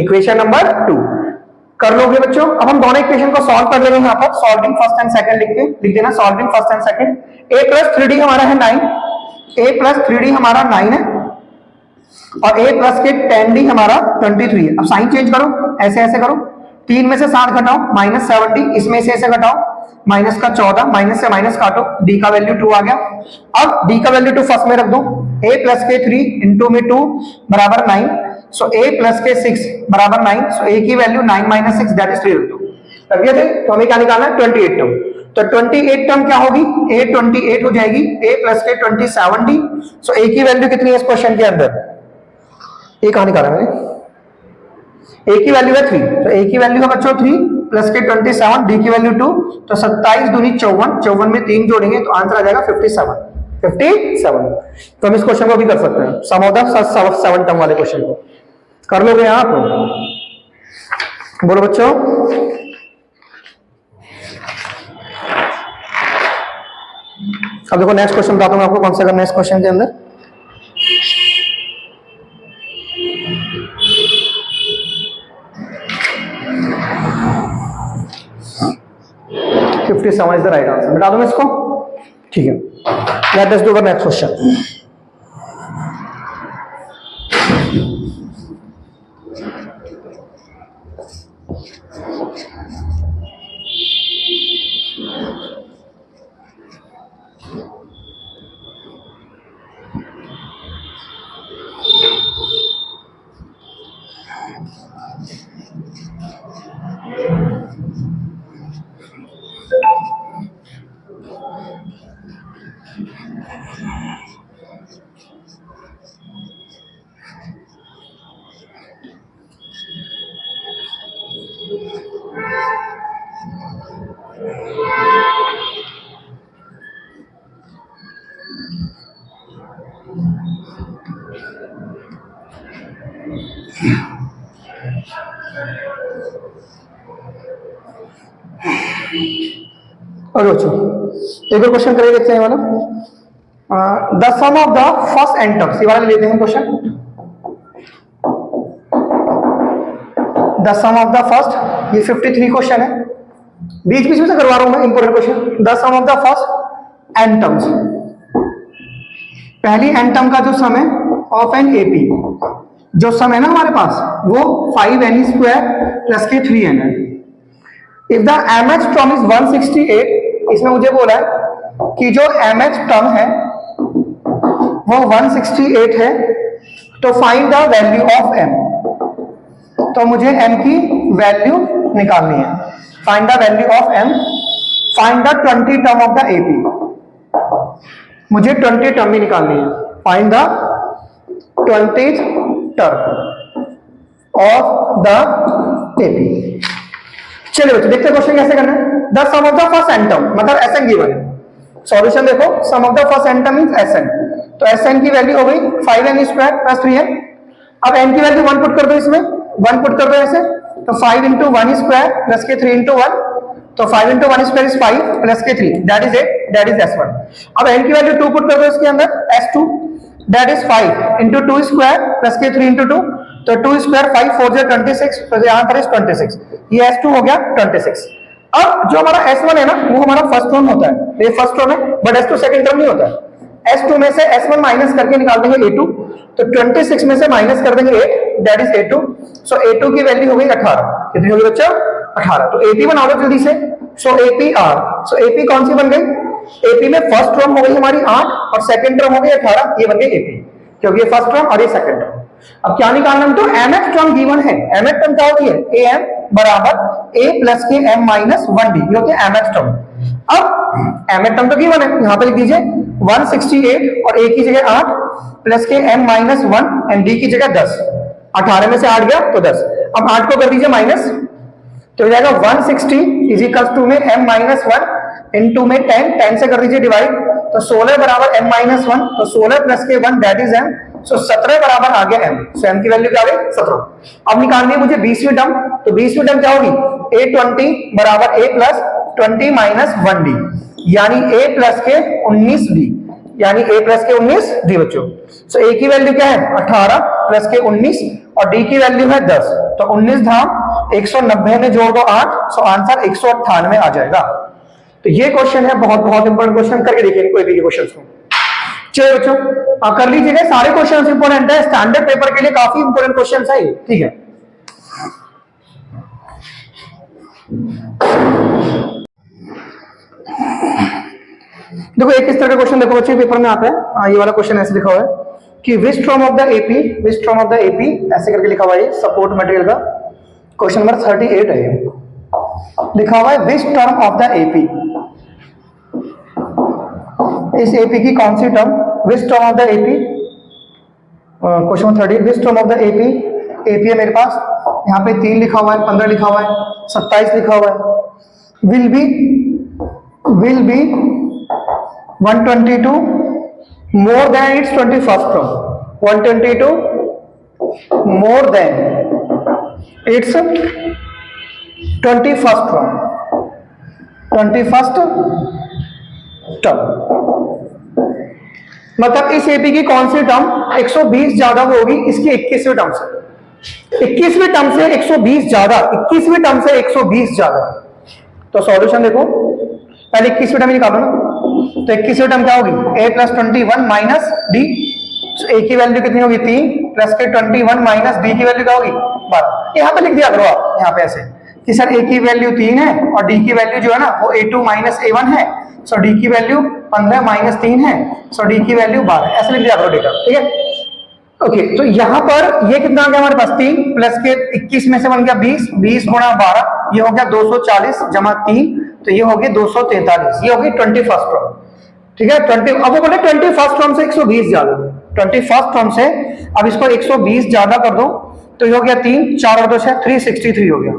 equation number 2 कर लोगे बच्चों। अब हम दोनों इक्वेशन को सॉल्व कर लेंगे, यहाँ पर सॉल्विंग फर्स्ट एंड सेकंड लिख देना, solving first and second. a plus 3d हमारा है 9, a प्लस 3d हमारा 9 है, और a प्लस के 10d हमारा 23 है। अब साइन चेंज करो, ऐसे ऐसे करो, 3 में से 7 घटाओ, माइनस 70, इसमें से ऐसे घटाओ, माइनस का 14, माइनस से माइनस काटो, d का वैल्यू 2 आ गया। अब d का वैल्यू 2 फर्स्ट में रख दो, a प्लस के 3 इंटू में 2 बराबर 9, सो a प्लस के 6 बराबर 9, सो a की वैल्यू 9 माइनस 6 दैट इज 3 रख दो। तब ये थे, तो हमें क्या निकालना है, 28 टर्म। तो 28 टर्म क्या होगी, a 28 हो जाएगी, a प्लस के 27d, सो a की वैल्यू कितनी है इस क्वेश्चन के अंदर, a कहां निकाला मैंने, a की वैल्यू है 3, तो a की वैल्यू है बच्चों 3 प्लस के 27, d की वैल्यू 2, तो 27 दूनी 54, 54 में 3 जोड़ेंगे तो आंसर आ जाएगा 57, 57। तो हम इस क्वेश्चन को भी कर सकते हैं, सम ऑफ द 7 टर्म वाले क्वेश्चन को कर लोगे आप, बोलो बच्चों। अब देखो नेक्स्ट क्वेश्चन बताता हूं आपको कौन सा करना है इस क्वेश्चन के अंदर। इज द राइट आंसर, बता दूं मैं इसको, ठीक है। Let us do the next question. और बच्चों एक और क्वेश्चन करेंगे, देखते हैं वाला, the sum of the first n terms, ये वाला लेते हैं question. The sum of the first, ये 53 क्वेश्चन है, बीच बीच में से करवा रहा हूं मैं important question. The sum of the first n terms, पहली एन टर्म का जो सम है ऑफ एन एपी, जो सम है ना हमारे पास वो 5n स्क्वायर प्लस के 3n है। If the mth term is 168, इसमें मुझे बोला है कि जो mth टर्म है वो 168 है, तो find the value of m, तो मुझे m की वैल्यू निकालनी है। Find the value of m, find the 20 term of the AP, मुझे 20 टर्म ही निकालनी है। Find the 20th term of the AP. चलिए बच्चों देखते हैं क्वेश्चन कैसे करना है। The sum of the first n term, मतलब Sn गिवन है, सॉल्यूशन देखो, sum of the first n term means Sn, तो Sn की वैल्यू हो गई 5n स्क्वायर प्लस 3n। अब n की वैल्यू 1 पुट कर दो, इसमें 1 पुट कर दो ऐसे, तो 5 इंटू 1 स्क्वायर प्लस के 3 इंटू 1, तो 5 इंटू 1 स्क्वायर इज 5 प्लस के 3 that is 8, that is S1। अब n की वैल्यू 2 पुट कर दो इसके अंदर, S2 that is 5 into 2 square plus के 3 इंटू 2, तो 2 स्क्वायर 5 4 26, तो यहाँ पर इज 26, ये S2 हो गया 26। अब जो हमारा S1 है ना वो हमारा फर्स्ट टर्म होता है, ये फर्स्ट टर्म है, बट S2 सेकंड टर्म नहीं होता है। S2 में से S1 माइनस करके निकाल देंगे A2, तो 26 में से माइनस कर देंगे 8 that is A2, so A2 की वैल्यू हो गई 18, कितनी होगी बच्चा 18। तो AP बना लो जल्दी से, सो APR, सो AP कौन सी बन गई, AP में फर्स्ट टर्म हो गई हमारी 8 और सेकंड टर्म हो गई 18, ये बन गई AP, क्योंकि ये फर्स्ट टर्म और ये सेकंड टर्म। अब क्या निकालना है, तो mth टर्म गिवन है, mth टर्म क्या होती है, am बराबर a प्लस के m माइनस 1d, ये होती है mth टर्म। अब mth टर्म तो गिवन है, यहां पे लिख दीजिए 168 और a की जगह 8 प्लस के m माइनस 1 एंड d की जगह 10। 18 में से 8 गया तो 10। अब 8 को कर दीजिए माइनस, तो हो जाएगा 160 इज इक्वल टू में m माइनस 1 इंटू में 10 से कर दीजिए डिवाइड, तो 16 बराबर m माइनस 1, तो 16 प्लस के 1 दैट इज m, सो 17 बराबर आ गया m। सो m की वैल्यू क्या आ गई 17। अब निकालनी है मुझे 20वीं टर्म, तो 20वीं टर्म क्या होगी a20 बराबर a प्लस 20 माइनस 1d, यानी a प्लस के 19d, यानी a प्लस के 19d बच्चों। सो a की वैल्यू क्या है 18 प्लस के 19 और d की वैल्यू है 10, तो 19 धाम 190 में जोड़ दो 8, सो आंसर 198 आ जाएगा। तो ये क्वेश्चन है, बहुत बहुत इंपॉर्टेंट क्वेश्चन, करके देखिए कोई भी क्वेश्चन को। चलिए बच्चों कर लीजिएगा, सारे क्वेश्चन इंपॉर्टेंट है, स्टैंडर्ड पेपर के लिए काफी इंपॉर्टेंट क्वेश्चन है ये, ठीक है। देखो एक इस तरह का क्वेश्चन देखो बच्चे पेपर में आता है, ये वाला क्वेश्चन ऐसे लिखा हुआ है कि which term of the AP, which term of the AP ऐसे करके लिखा हुआ है, सपोर्ट मटेरियल का क्वेश्चन नंबर 38 है, लिखा हुआ है which term of the AP, इस एपी की कौन सी term, which term of the AP, question number 38 which term of the AP, AP है मेरे पास, यहाँ पे 3 लिखा हुआ है, 15 लिखा हुआ है, 27 लिखा हुआ है, will be 122 more than its 21st term, 122 more than its 21st term, 21st term, मतलब इस एपी की कौन सी टर्म 120 ज्यादा होगी इसकी 21वीं टर्म से, 21वीं टर्म से 120 ज्यादा, 21वीं टर्म से 120 ज्यादा। तो सॉल्यूशन देखो, पहले 21वीं टर्म निकालो ना, तो 21वीं टर्म क्या होगी a plus 21 minus D, a की वैल्यू कितनी होगी 3 प्लस के 21 माइनस d की वैल्यू क्या होगी 12। यहाँ पे लिख दिया करो आप यहाँ पे ऐसे कि सर a की वैल्यू 3 है और d की वैल्यू जो है ना वो a2 माइनस a1 है, सो d की वैल्यू 15 माइनस 3 है, सो d की वैल्यू 12, ऐसे लिख दिया करो डेटा, ठीक है। ओके तो यहाँ पर ये कितना आ गया हमारे पास 3 प्लस के 21 में से बन गया 20, 20 गुणा 12 ये हो गया 240 जमा 3, तो ये हो गया 243, ये होगी 21st टर्म, ठीक है। 20 अब वो बोले 21st टर्म से 120 ज्यादा, 21st टर्म से अब इसको 120 ज्यादा कर दो, तो ये हो गया 3 4 और 2 6 363 हो गया।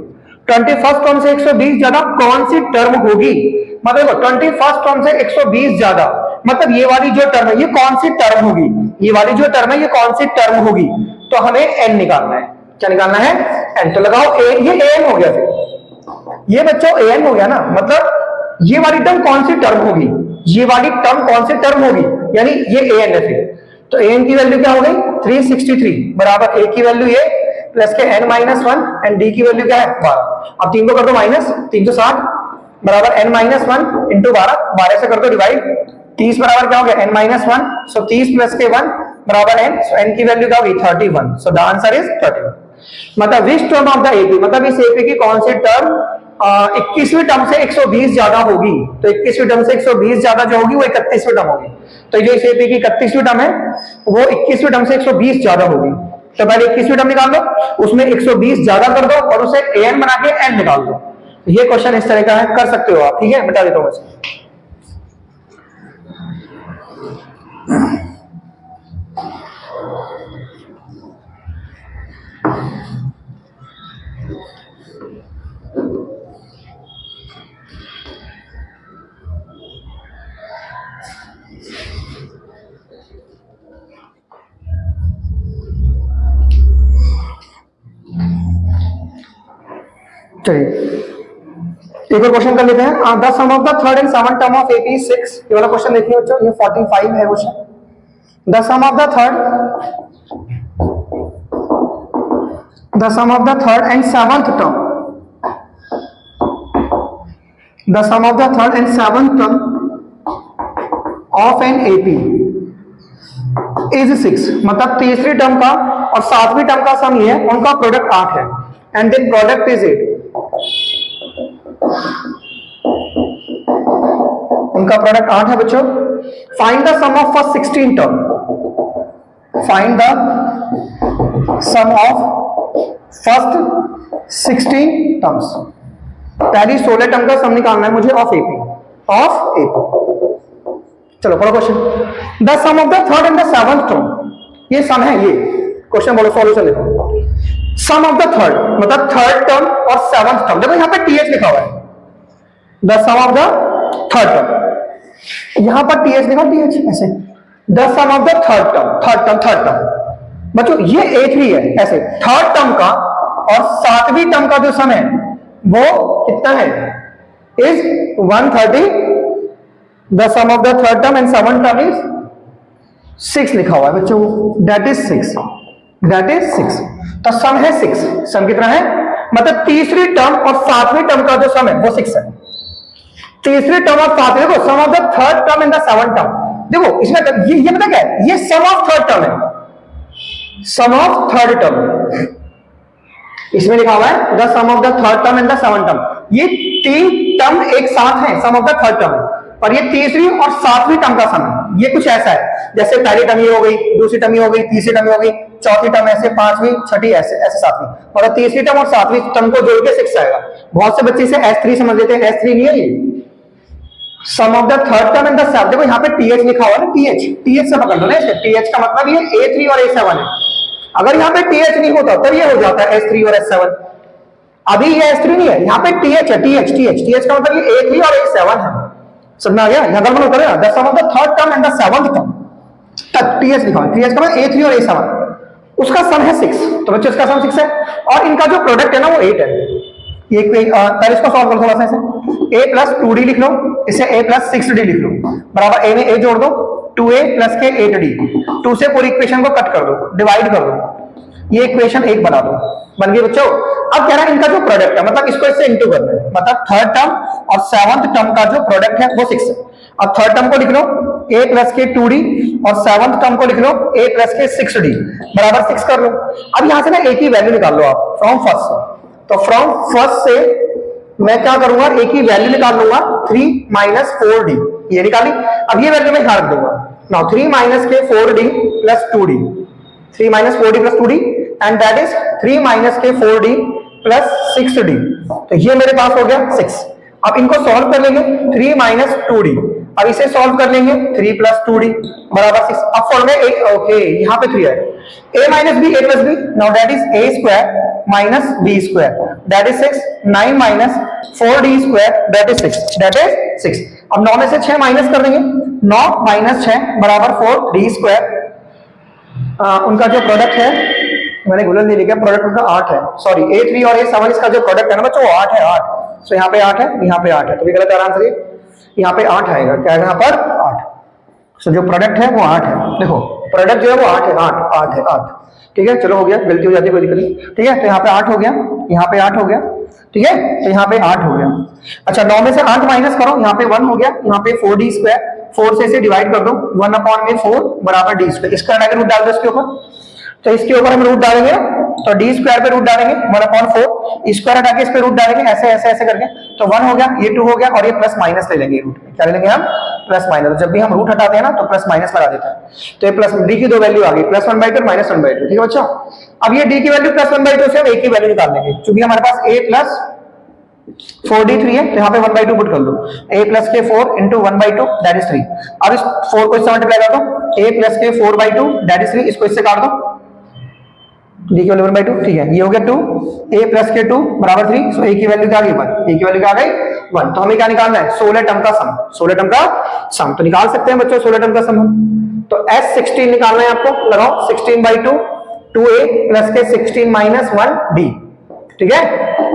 21st टर्म से 120 ज्यादा कौन सी टर्म होगी, मतलब 21st टर्म से 120 ज्यादा मतलब ये वाली जो टर्म है ये कौन सी टर्म होगी, ये वाली जो टर्म है ये कौन सी टर्म होगी, तो हमें n निकालना है। क्या निकालना है n, तो लगाओ a, ये an हो गया, फिर ये बच्चों an हो गया ना, मतलब ये वाली टर्म कौन सी टर्म होगी, ये वाली टर्म कौन सी टर्म होगी, यानी ये an है। फिर तो an की वैल्यू क्या हो गई 363 बराबर a की वैल्यू ये प्लस के n माइनस 1 एंड d की वैल्यू क्या है 12। अब 3 को कर दो माइनस, 360 बराबर n माइनस 1 इंटू 12, 12 से कर दो डिवाइड, 30 बराबर क्या हो गया n माइनस 1, सो 30 प्लस के 1 बराबर n, सो n की वैल्यू क्या होगी 31, सो द आंसर इज 31। मतलब विच टर्म ऑफ द एपी, मतलब इस एपी की कौन सी टर्म 21वीं टर्म से 120 ज्यादा होगी, तो 21वीं टर्म से 120 ज्यादा जो होगी वो 31वीं टर्म होगी, तो जो इस एपी की 31वीं टर्म है वो 21वीं टर्म से 120 ज्यादा होगी। तो पहले 21वीं टर्म निकाल दो, उसमें 120 ज्यादा कर दो और उसे an बना के n निकाल दो। ये क्वेश्चन इस तरह का है, कर सकते हो आप, ठीक है। बता देता हूं वैसे चलिए एक और क्वेश्चन कर लेते हैं। The sum of the third and seventh term of AP 6, ये वाला क्वेश्चन देखिए बच्चों, ये 45 है question. The sum of the third and seventh term, the sum of the third and seventh term of an AP is 6, मतलब तीसरी term का और सातवीं टर्म का सम ये है, उनका प्रोडक्ट 8 है, एंड देन प्रोडक्ट इज 8, उनका प्रोडक्ट 8 है बच्चों। Find the sum of first 16 term, find the sum of first 16 terms, पहली 16 टर्म का सम निकालना है मुझे ऑफ एपी, चलो पढ़ो question. The sum of the third and the seventh term, ये सम है ये क्वेश्चन, बोलो सॉल्यूशन लिखो। सम ऑफ द थर्ड मतलब थर्ड टर्म और सेवंथ टर्म, देखो यहाँ पे टीएच लिखा हुआ है, the sum of the third term, यहां पर टीएच लिखा, टीएच ऐसे, the sum of the third term बच्चों ये A3 है ऐसे, थर्ड टर्म का और सातवीं टर्म का जो सम है वो कितना है, is 130, the sum of the third term and seventh term is 6 लिखा हुआ है बच्चों, दैट इज 6, तो सम है 6, सम कितना है, मतलब तीसरी टर्म और सातवीं टर्म का जो सम है वो 6 है, तीसरी टर्म और सातवीं, देखो sum of the third term and the seventh term, देखो इसमें ये पता क्या है, ये सम ऑफ थर्ड टर्म है, सम ऑफ थर्ड टर्म, इसमें लिखा हुआ है the sum of the third term and the seventh term, ये तीन टर्म एक साथ हैं, sum of the third term, और ये तीसरी और सातवीं टर्म का सम है, ये कुछ ऐसा है जैसे पहली टर्म ये हो गई, दूसरी टर्म ये हो गई, तीसरी टर्म ये हो गई, चौथी टर्म ऐसे, पांचवी, छठी ऐसे, ऐसे सातवीं, और तीसरी टर्म और सातवीं टर्म को जोड़ के 6 आएगा। बहुत से बच्चे इसे S3 समझ लेते हैं, S3 नहीं है ये, sum of the third term and the seventh, देखो यहाँ पे टीएच लिखा हुआ है ना, टीएच से पकड़ लो ना, टीएच का मतलब ये A3 और A7 है, अगर यहाँ पे टीएच नहीं होता तब ये हो जाता है S3 और S7, अभी ये S3 नहीं है, यहाँ पे टीएच है, टीएच का मतलब ये A3 और A7 है, समझ में आ गया, यहाँ गड़बड़ होता है, the sum of the third term and the seventh term, तब टीएच लिखा है, टीएच का मतलब A3 और A7, उसका सम है 6, तो बच्चों इसका सम 6 है, और इनका जो प्रोडक्ट है ना वो 8 है, ये पहले इसको सॉल्व करो थोड़ा सा ऐसे, a प्लस 2d लिख लो, इसे a प्लस 6d लिख लो, बराबर a में a जोड़ दो, 2a प्लस के 8d, 2 से पूरी इक्वेशन को कट कर दो, डिवाइड कर दो, ये इक्वेशन 1 बना दो, बन गई बच्चों। अब कह रहा है इनका जो प्रोडक्ट है, मतलब इसको इससे इंटू करना है, मतलब थर्ड टर्म और सेवंथ टर्म का जो प्रोडक्ट है वो 6 है। अब थर्ड टर्म को लिख लो a प्लस के 2d और सेवंथ टर्म को लिख लो a प्लस के 6d, बराबर 6 कर लो। अब यहां से ना a की वैल्यू निकाल लो आप फ्रॉम फर्स्ट से, तो फ्रॉम फर्स्ट से मैं क्या करूंगा, a की वैल्यू निकाल लूंगा 3 माइनस 4d, ये निकाली, अब ये वैल्यू मैं यहां रख दूंगा, नाउ 3 माइनस के 4d plus 2d, 3 minus 4d plus 2d and that is 3 minus के 4d प्लस 6d, तो ये मेरे पास हो गया 6। अब इनको सॉल्व कर लेंगे, 3 माइनस 2d, अब इसे सॉल्व कर लेंगे 3 प्लस 2d बराबर 6। अब फॉर्म में ओके यहाँ पे 3 है, a minus b, a plus b, now that is a square minus b square, that is 6, 9 minus 4d square, that is 6, that is 6। अब 9 में से 6 माइनस कर देंगे, 9 माइनस 6 बराबर 4d स्क्वायर, उनका जो प्रोडक्ट है, मैंने गूगल नहीं लिखा, प्रोडक्ट उनका 8 है, सॉरी A3 और A7 इसका जो प्रोडक्ट है ना बच्चों वो 8 है, 8, सो यहाँ पे 8 है, यहाँ पे 8 है, तो भी गलत आराम से, यहाँ पे 8 आएगा, क्या है यहाँ पर 8, सो जो प्रोडक्ट है वो 8 है, देखो प्रोडक्ट जो है वो 8 है, 8 है, 8, ठीक है, चलो हो गया, गलती हो जाती है कोई दिक्कत नहीं, ठीक है, तो यहाँ पे 8 हो गया, यहाँ पे 8 हो गया, ठीक है, तो यहाँ पे 8 हो गया। अच्छा 9 में से 8 माइनस करो, यहाँ पे 1 हो गया, यहाँ पे 4d स्क्वायर, 4 से इसे डिवाइड कर दो, 1 अपॉन में 4 बराबर d स्क्वायर, इसका रूट डाल दो इसके ऊपर, तो इसके ऊपर हम रूट डालेंगे, तो d स्क्वायर पे रूट डालेंगे 1 अपॉन 4, स्क्वायर हटा के इस पे रूट डालेंगे, ऐसे ऐसे ऐसे करके, तो 1 हो गया, ये 2 हो गया, और ये प्लस माइनस ले लेंगे रूट में, क्या ले लेंगे हम, प्लस माइनस, तो जब भी हम रूट हटाते हैं ना तो प्लस माइनस लगा देते हैं, तो ये प्लस d की दो वैल्यू आ गई, प्लस 1/2 माइनस 1/2, ठीक है बच्चों। अब ये d की वैल्यू प्लस 1/2 से हम a की वैल्यू निकाल लेंगे, क्योंकि हमारे पास a प्लस 4d3 है, तो यहाँ पे 1/2 पुट कर दो, a प्लस के 4 इंटू 1/2 दैट इज 3। अब इस 4 को इससे मल्टीप्लाई कर दो, a प्लस के 4/2 दैट इज 3, इसको इससे काट दो, d की वैल्यू 1/2, ठीक है, ये हो गया 2, a प्लस के 2 बराबर 3, सो a की वैल्यू क्या आ गई 1, a की वैल्यू क्या आ गई 1, तो हमें क्या निकालना है, 16 टर्म का सम, 16 टर्म का सम, तो निकाल सकते हैं बच्चों 16 टर्म का सम हम, तो S16 निकालना है आपको, लगाओ 16/2, 2a प्लस के 16 माइनस 1d, ठीक है,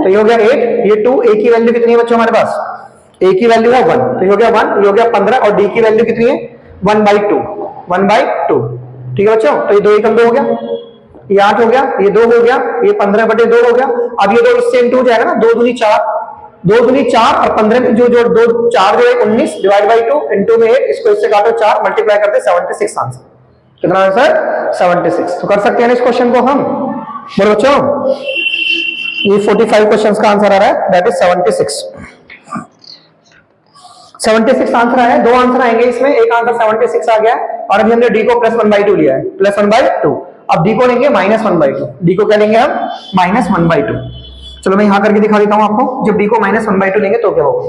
तो ये हो गया 8, ये 2, a की वैल्यू कितनी है बच्चों हमारे पास, a की वैल्यू है 1, तो ये हो गया 1, ये हो गया 15, और d की वैल्यू कितनी है 1/2, 1/2, ठीक है बच्चों, तो ये 2 एकम 2 हो गया, ये 8 हो गया, ये 2 हो गया, ये 15/2 हो गया, अब ये 2 इससे इंटू हो जाएगा ना, 2 दूनी 4, 2 दूनी 4, और 15 में जो 2 4 जो है 19 डिवाइड बाई 2 इंटू में 8, इसको इससे काटो 4, मल्टीप्लाई करते 76 आंसर, कितना आंसर 76, तो कर सकते हैं इस क्वेश्चन को हम, बोलो बच्चों, ये 45 क्वेश्चंस का आंसर आ रहा है, दैट इज 76 आंसर आया है, 2 आंसर आएंगे इसमें, एक आंसर 76 आ गया, और अभी हमने d को प्लस 1/2 लिया है, प्लस 1/2, अब d को लेंगे माइनस 1/2, d को क्या लेंगे हम माइनस 1/2, चलो मैं यहां करके दिखा देता हूं आपको, जब d को माइनस 1/2 लेंगे तो क्या होगा,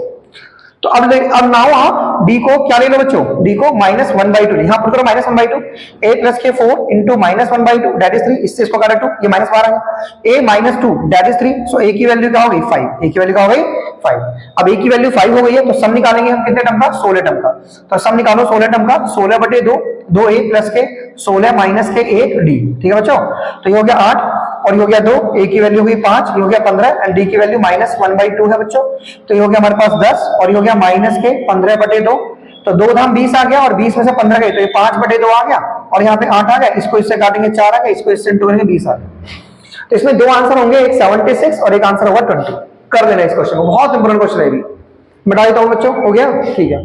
तो अब नाउ आप डी को क्या ले लो बच्चों, डी को -1/2, यहाँ पुट करो -1/2, a प्लस के 4 इंटू -1/2 दैट इज 3, इससे इसको काटा 2, ये -12 है, a -2 that is 3, so a की वैल्यू क्या हो गई 5, a की वैल्यू क्या हो गई 5। अब a की वैल्यू 5 हो गई है तो सम निकालेंगे हम कितने टर्म का, 16 टर्म का। तो सम निकालो 16 टर्म का, 16/2, 2a प्लस के 16 माइनस के 1 d, ठीक है बच्चों। तो ये हो गया 8 और ये हो गया 2, a की वैल्यू हुई 5, ये हो गया 15 एंड d की वैल्यू -1/2 है बच्चों। तो ये हो गया हमारे पास 10 और ये हो गया माइनस के 15/2, तो 2 धाम 20 आ गया और 20 में से 15 गए तो ये 5/2 आ गया और यहाँ पे 8 आ गया, इसको इससे काटेंगे 4 आ गया, इसको इससे इंटू करेंगे 20 आ गया। तो इसमें दो आंसर होंगे, एक 76 और एक आंसर होगा 20। कर देना इस क्वेश्चन को, बहुत इंपोर्टेंट क्वेश्चन है। मिटा देता हूं बच्चों, हो गया, ठीक है।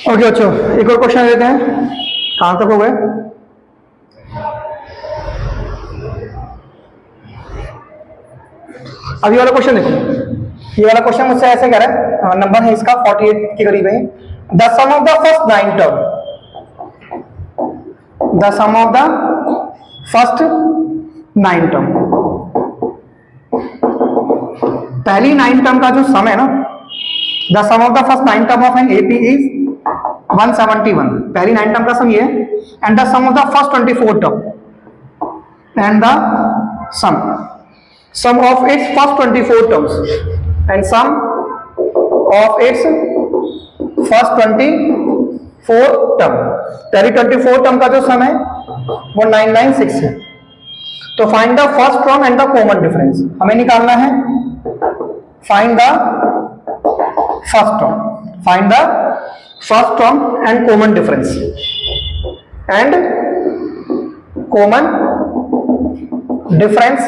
ओके बच्चों, एक और क्वेश्चन लेते हैं। कहां तक हो गए? अब ये वाला क्वेश्चन देखो, ये वाला क्वेश्चन मुझसे ऐसे कह रहा है, नंबर है इसका 48 के करीब है। The sum of the first 9 term, the sum of the first 9 term, पहली 9 टर्म का जो सम है ना, the sum of the first 9 term of an AP is 171, पहली 9 टर्म का सम ये है। And the sum of the first 24 term, and the sum of its first 24 terms and sum of its first 24 term, पहली 24 term का जो sum है वो 996 है। तो find the first term and the common difference, हमें निकालना है find the first term, find the first term and common difference and common difference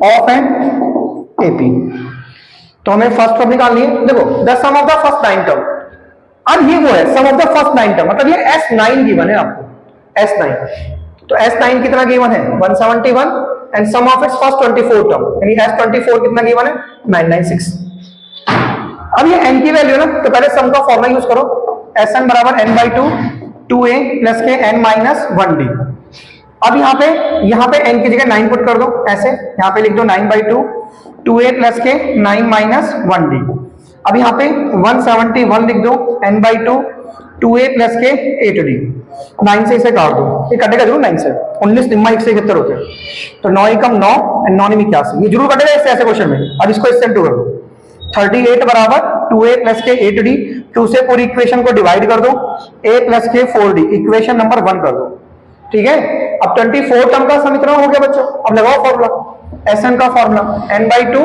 of an AP. तो हमें फर्स्ट टर्म निकालनी है। देखो the sum of the first 9 term, अब ये वो है sum of the first 9 term, मतलब ये S9 गिवन है आपको, S9। तो S9 कितना गिवन है 171 and sum of its first 24 term यानी S24 कितना गिवन है 996। अब ये n की वैल्यू ना, तो पहले सम का फॉर्मूला यूज करो, Sn बराबर n/2 2a प्लस के n माइनस 1d। अब यहाँ पे n की जगह 9 पुट कर दो, ऐसे यहाँ पे लिख दो 9/2 2a प्लस के 9 माइनस 1d। अब यहाँ पे 171 लिख दो n/2 2a प्लस के 8d। 9 से इसे काट दो, ये कटेगा जरूर 9 से, 19 निम्मा 171 होते हैं, तो 9 एकम 9 एंड 9 में 81, ये जरूर कटेगा इससे ऐसे क्वेश्चन में। अब इसको इससे इंटू कर दो, 38 बराबर 2a प्लस के 8d, 2 से पूरी इक्वेशन को डिवाइड कर दो, a प्लस के 4d, इक्वेशन नंबर 1 कर दो, ठीक है। अब 24 टर्म का सम इतना हो गया बच्चों। अब लगाओ फॉर्मूला, Sn का फॉर्मूला n/2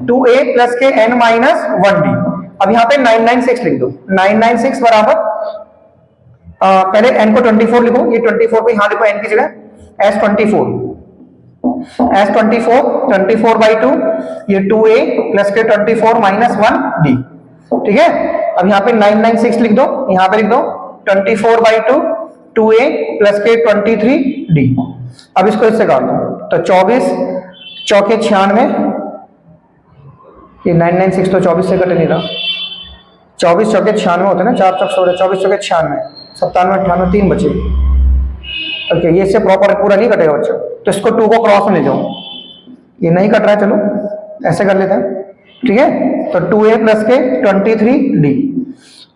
2a प्लस के n माइनस 1d। अब यहाँ पे 996 लिख दो, 996 बराबर पहले n को 24 लिखो, ये 24 को यहाँ लिखो n की जगह S24 24/2, ये 2a प्लस के 24 माइनस 1d, ठीक है। अब यहाँ पे 996 लिख दो, यहाँ पे लिख दो 24/2 2a प्लस के 23d। अब इसको इससे काट दो, तो 24 चौके 96, ये 996 तो 24 से कटे नहीं रहा, 24 चौके 96 होते हैं ना, 4 चौक 16, 24 चौके 96, 97 98 3 बचे। ओके, ये इससे प्रॉपर पूरा नहीं कटेगा बच्चों, तो इसको 2 को क्रॉस में ले जाओ, ये नहीं कट रहा है, चलो ऐसे कर लेते हैं, ठीक है। तो 2a प्लस के 23d।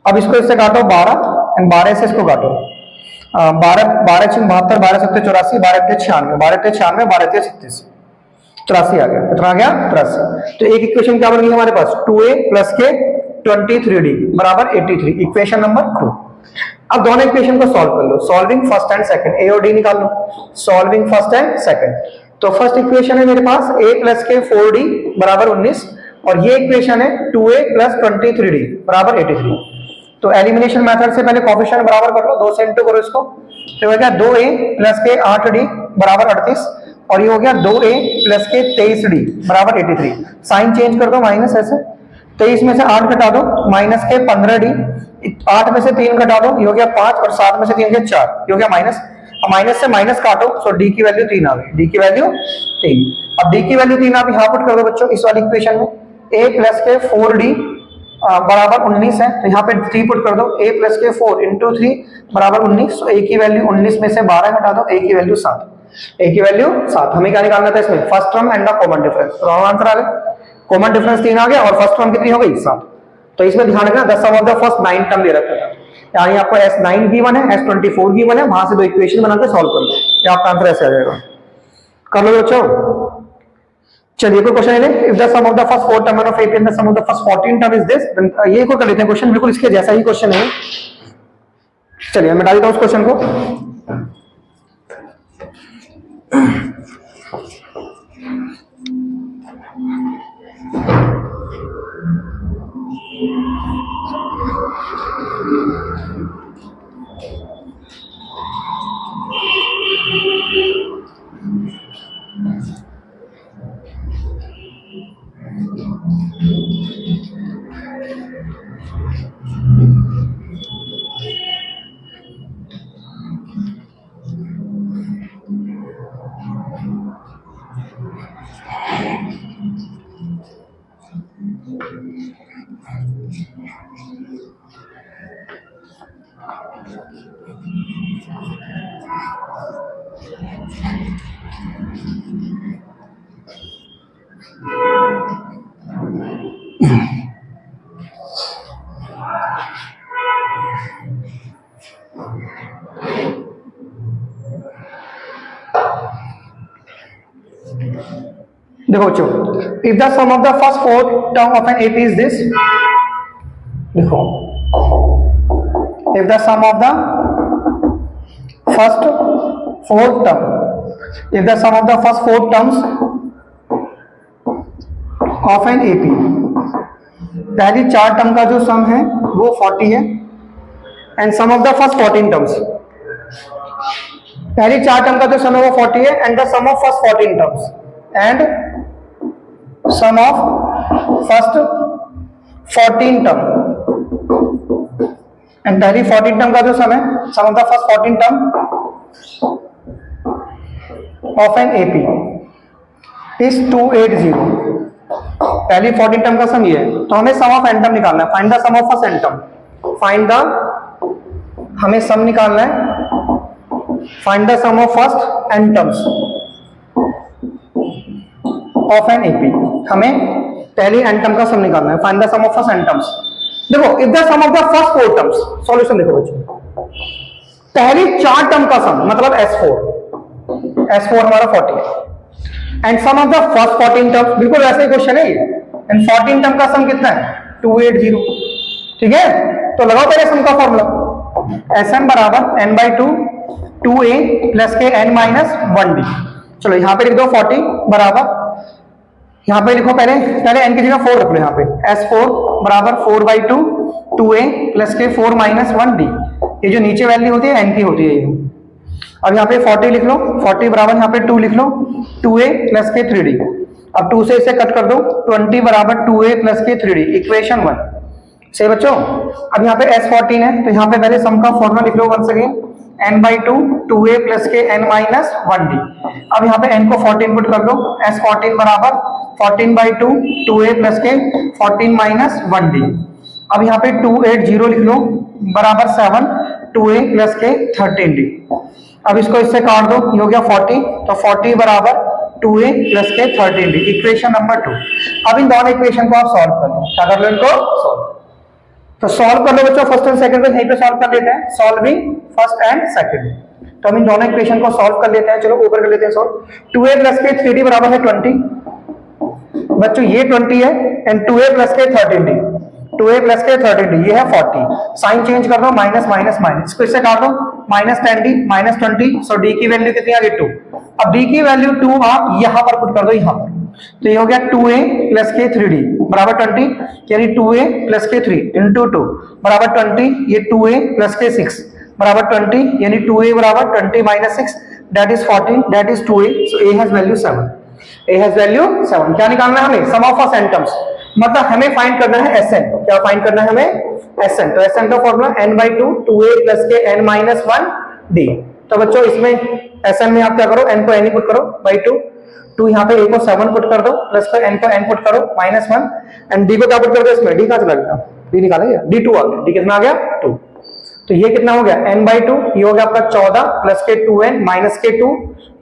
अब इसको इससे काटो 12 एंड 12 से इसको काटो, 12 12 6 72, 12 7 84, 12 96, 12 96, 12 37, 83 आ गया, कितना आ गया 83। तो एक इक्वेशन क्या बन गई हमारे पास 2a प्लस के 23d बराबर 83, इक्वेशन नंबर 2। अब दोनों इक्वेशन को सॉल्व कर लो, solving first and second, a और d निकाल लो, सॉल्विंग फर्स्ट एंड सेकंड। तो फर्स्ट इक्वेशन है मेरे पास a प्लस के 4d बराबर 19 और ये इक्वेशन है 2a प्लस 23d बराबर 83। तो एलिमिनेशन मेथड से पहले कोफिशिएंट बराबर कर लो, 2 से इंटू करो इसको, तो हो गया 2a प्लस के 8d बराबर 38 और ये हो गया 2a प्लस के 23d बराबर 83। साइन चेंज कर दो माइनस ऐसे, 23 में से 8 घटा दो माइनस के 15d, 8 में से 3 घटा दो ये हो गया 5 और 7 में से 3 के 4 ये हो गया माइनस। अब माइनस से माइनस काटो सो d की वैल्यू 3 आ गई, d की वैल्यू 3। अब d की वैल्यू 3 आप यहां पुट कर दो बच्चों इस वाली इक्वेशन में, a प्लस के 4d बराबर 19 है तो यहाँ पे 3 पुट कर दो, a प्लस के 4 इंटू 3 बराबर 19, तो a की वैल्यू 19 में से 12 घटा दो, a की वैल्यू 7, a की वैल्यू 7। हमें क्या निकालना था इसमें, first term and the common difference. तो आंसर आ गया, कॉमन डिफरेंस 3 आ गया और फर्स्ट टर्म कितनी हो गई 7। तो इसमें ध्यान रखना the sum of the first 9 term दे रखा था, यानी आपको S9 गिवन है, S24 गिवन है, वहां से दो इक्वेशन बनाकर सॉल्व कर लो, या आपका आंसर ऐसे आ जाएगा। कर लो बच्चों। चलिए कोई क्वेश्चन है, if the sum of the first 4 term of AP and the sum of the first 14 term is this, ये को कर लेते हैं क्वेश्चन, बिल्कुल इसके जैसा ही क्वेश्चन है। चलिए मैं मिटा देता हूं उस क्वेश्चन को। देखो बच्चों, if the sum of the first 4 term of an AP is this, देखो if the sum of the first 4 term, if the sum of the first 4 terms of an AP, पहली 4 टर्म का जो sum है वो 40 है, and sum of the first 14 terms, पहली 4 term का जो सम है वो 40 है, and the sum of first 14 terms, and sum of first 14 term, and पहली 14 टर्म का जो सम है, sum of the first 14 term of an AP is 280। पहली 14 टर्म का सम ये है, तो हमें सम ऑफ एन टर्म निकालना है, find the sum of first n term, find the, हमें सम निकालना है, find the sum of first n terms of an AP, हमें पहली एन टर्म का सम निकालना है, find the sum of first n terms. देखो if the sum of the first 4 terms, solution देखो बच्चों, पहली 4 टर्म का सम मतलब S4 हमारा 40 है, and sum of the first 14 terms, बिल्कुल वैसे ही क्वेश्चन है ये, एंड 14 टर्म का सम कितना है 280, ठीक है। तो लगाओ पहले सम का फॉर्मूला, SM बराबर n/2 2a प्लस के n माइनस 1d। चलो यहाँ पे लिख दो 40 बराबर, यहाँ पे लिखो पहले n की जगह 4 रख लो, यहाँ पे S4 बराबर 4/2 2a प्लस के 4 माइनस 1d, ये जो नीचे वैल्यू होती है n की होती है ये। अब यहाँ पे 40 लिख लो, 40 बराबर यहाँ पे 2 लिख लो, 2a प्लस के 3d, अब 2 से इसे कट कर दो, 20 बराबर 2a प्लस के 3d, इक्वेशन 1 से बच्चों। अब यहाँ पे S14 है, तो यहाँ पे पहले सम का फॉर्मूला लिख लो once again, n/2 2a plus के n माइनस 1d। अब यहाँ पे n को 14 पुट कर लो, S14 बराबर 14/2 2a प्लस के 14 माइनस 1d। अब यहाँ पे 280 लिख लो बराबर 7 2a प्लस के 13d। अब इसको इससे काट दो, ये हो गया 40, तो 40 बराबर 2a प्लस के 13d, इक्वेशन नंबर 2। अब इन दोनों इक्वेशन को आप सॉल्व कर लो, क्या कर लो इनको सॉल्व, तो सॉल्व कर लो बच्चों, फर्स्ट एंड सेकंड को यहीं पे सॉल्व कर लेते हैं, सॉल्विंग फर्स्ट एंड सेकंड। तो हम इन दोनों इक्वेशन को सॉल्व कर लेते हैं, चलो ऊपर कर लेते हैं सॉल्व। 2a प्लस के 3d बराबर है 20, बच्चों ये 20 है, एंड 2a प्लस के 13d, 2a प्लस के 13d ये है 40, साइन चेंज कर दो, माइनस माइनस माइनस, इसको इससे काट दो, -10d -20, सो d की वैल्यू कितनी आ गई 2। अब d की वैल्यू 2 आप यहां पर पुट कर दो, यहां पर, तो ये हो गया 2a प्लस के 3d बराबर 20, यानी 2a प्लस के 3 इंटू 2 बराबर 20, ये 2a प्लस के 6 बराबर 20, यानी 2a बराबर 20 minus 6 that is 14, that is 2a, so a has value 7। a has value 7। क्या निकालना है हमें? सम ऑफ अ एंटम्स, मतलब हमें फाइंड करना है Sn। क्या फाइंड करना है हमें? Sn। तो Sn का फॉर्मूला n/2 2a प्लस के n माइनस 1 d। तो बच्चों इसमें Sn में आप क्या करो, n को n ही पुट करो बाई 2, 2 यहाँ पे a को 7 पुट कर दो, प्लस का n को n पुट करो माइनस 1, एंड d को क्या पुट कर दो इसमें? d कहाँ चला गया? d निकाला गया, d2 आ गया, d कितना आ गया? 2। तो ये कितना हो गया? n/2, ये हो गया आपका 14 प्लस के 2n माइनस के 2,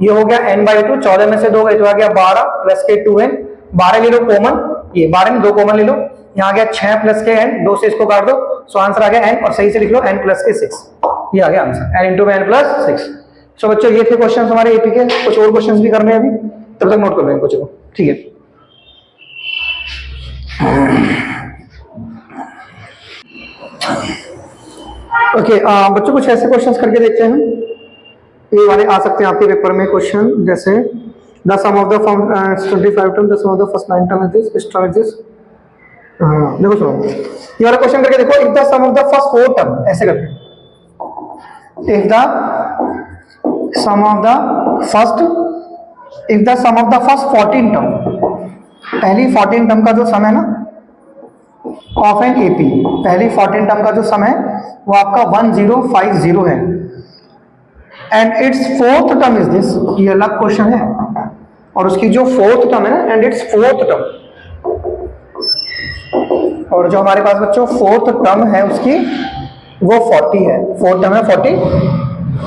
ये हो गया n/2, 14 में से 2 गए तो आ गया 12 प्लस के 2n, 12 ले लो कॉमन, ये 12 में 2 कॉमन ले लो, यहाँ आ गया 6 प्लस के n, 2 से इसको काट दो, सो आंसर आ गया n, और सही से लिख लो n प्लस के 6, ये आ गया answer, n into n plus 6। सो बच्चों ये थे क्वेश्चन हमारे एपी के, कुछ और क्वेश्चन भी करने हैं अभी, तब तक नोट कर लेंगे कुछ को, ठीक है। ओके बच्चों कुछ ऐसे क्वेश्चंस करके देखते हैं, ये वाले आ सकते हैं आपके पेपर में क्वेश्चन, जैसे the sum of the 25 term, the sum of the first 9 term is this, term is this. देखो सुनो, ये वाला क्वेश्चन करके देखो, if the sum of the first 4 term, ऐसे करके, if the sum of the first, if the sum of the first 14 term, पहली 14 term का जो सम है ना ऑफ एन एपी, पहली 14 टर्म का जो सम है वो आपका 1050 है, and it's fourth term is this, ये अलग क्वेश्चन है, और उसकी जो फोर्थ टर्म है ना, एंड इट्स फोर्थ टर्म, और जो हमारे पास बच्चों फोर्थ टर्म है उसकी वो 40 है, फोर्थ टर्म है 40,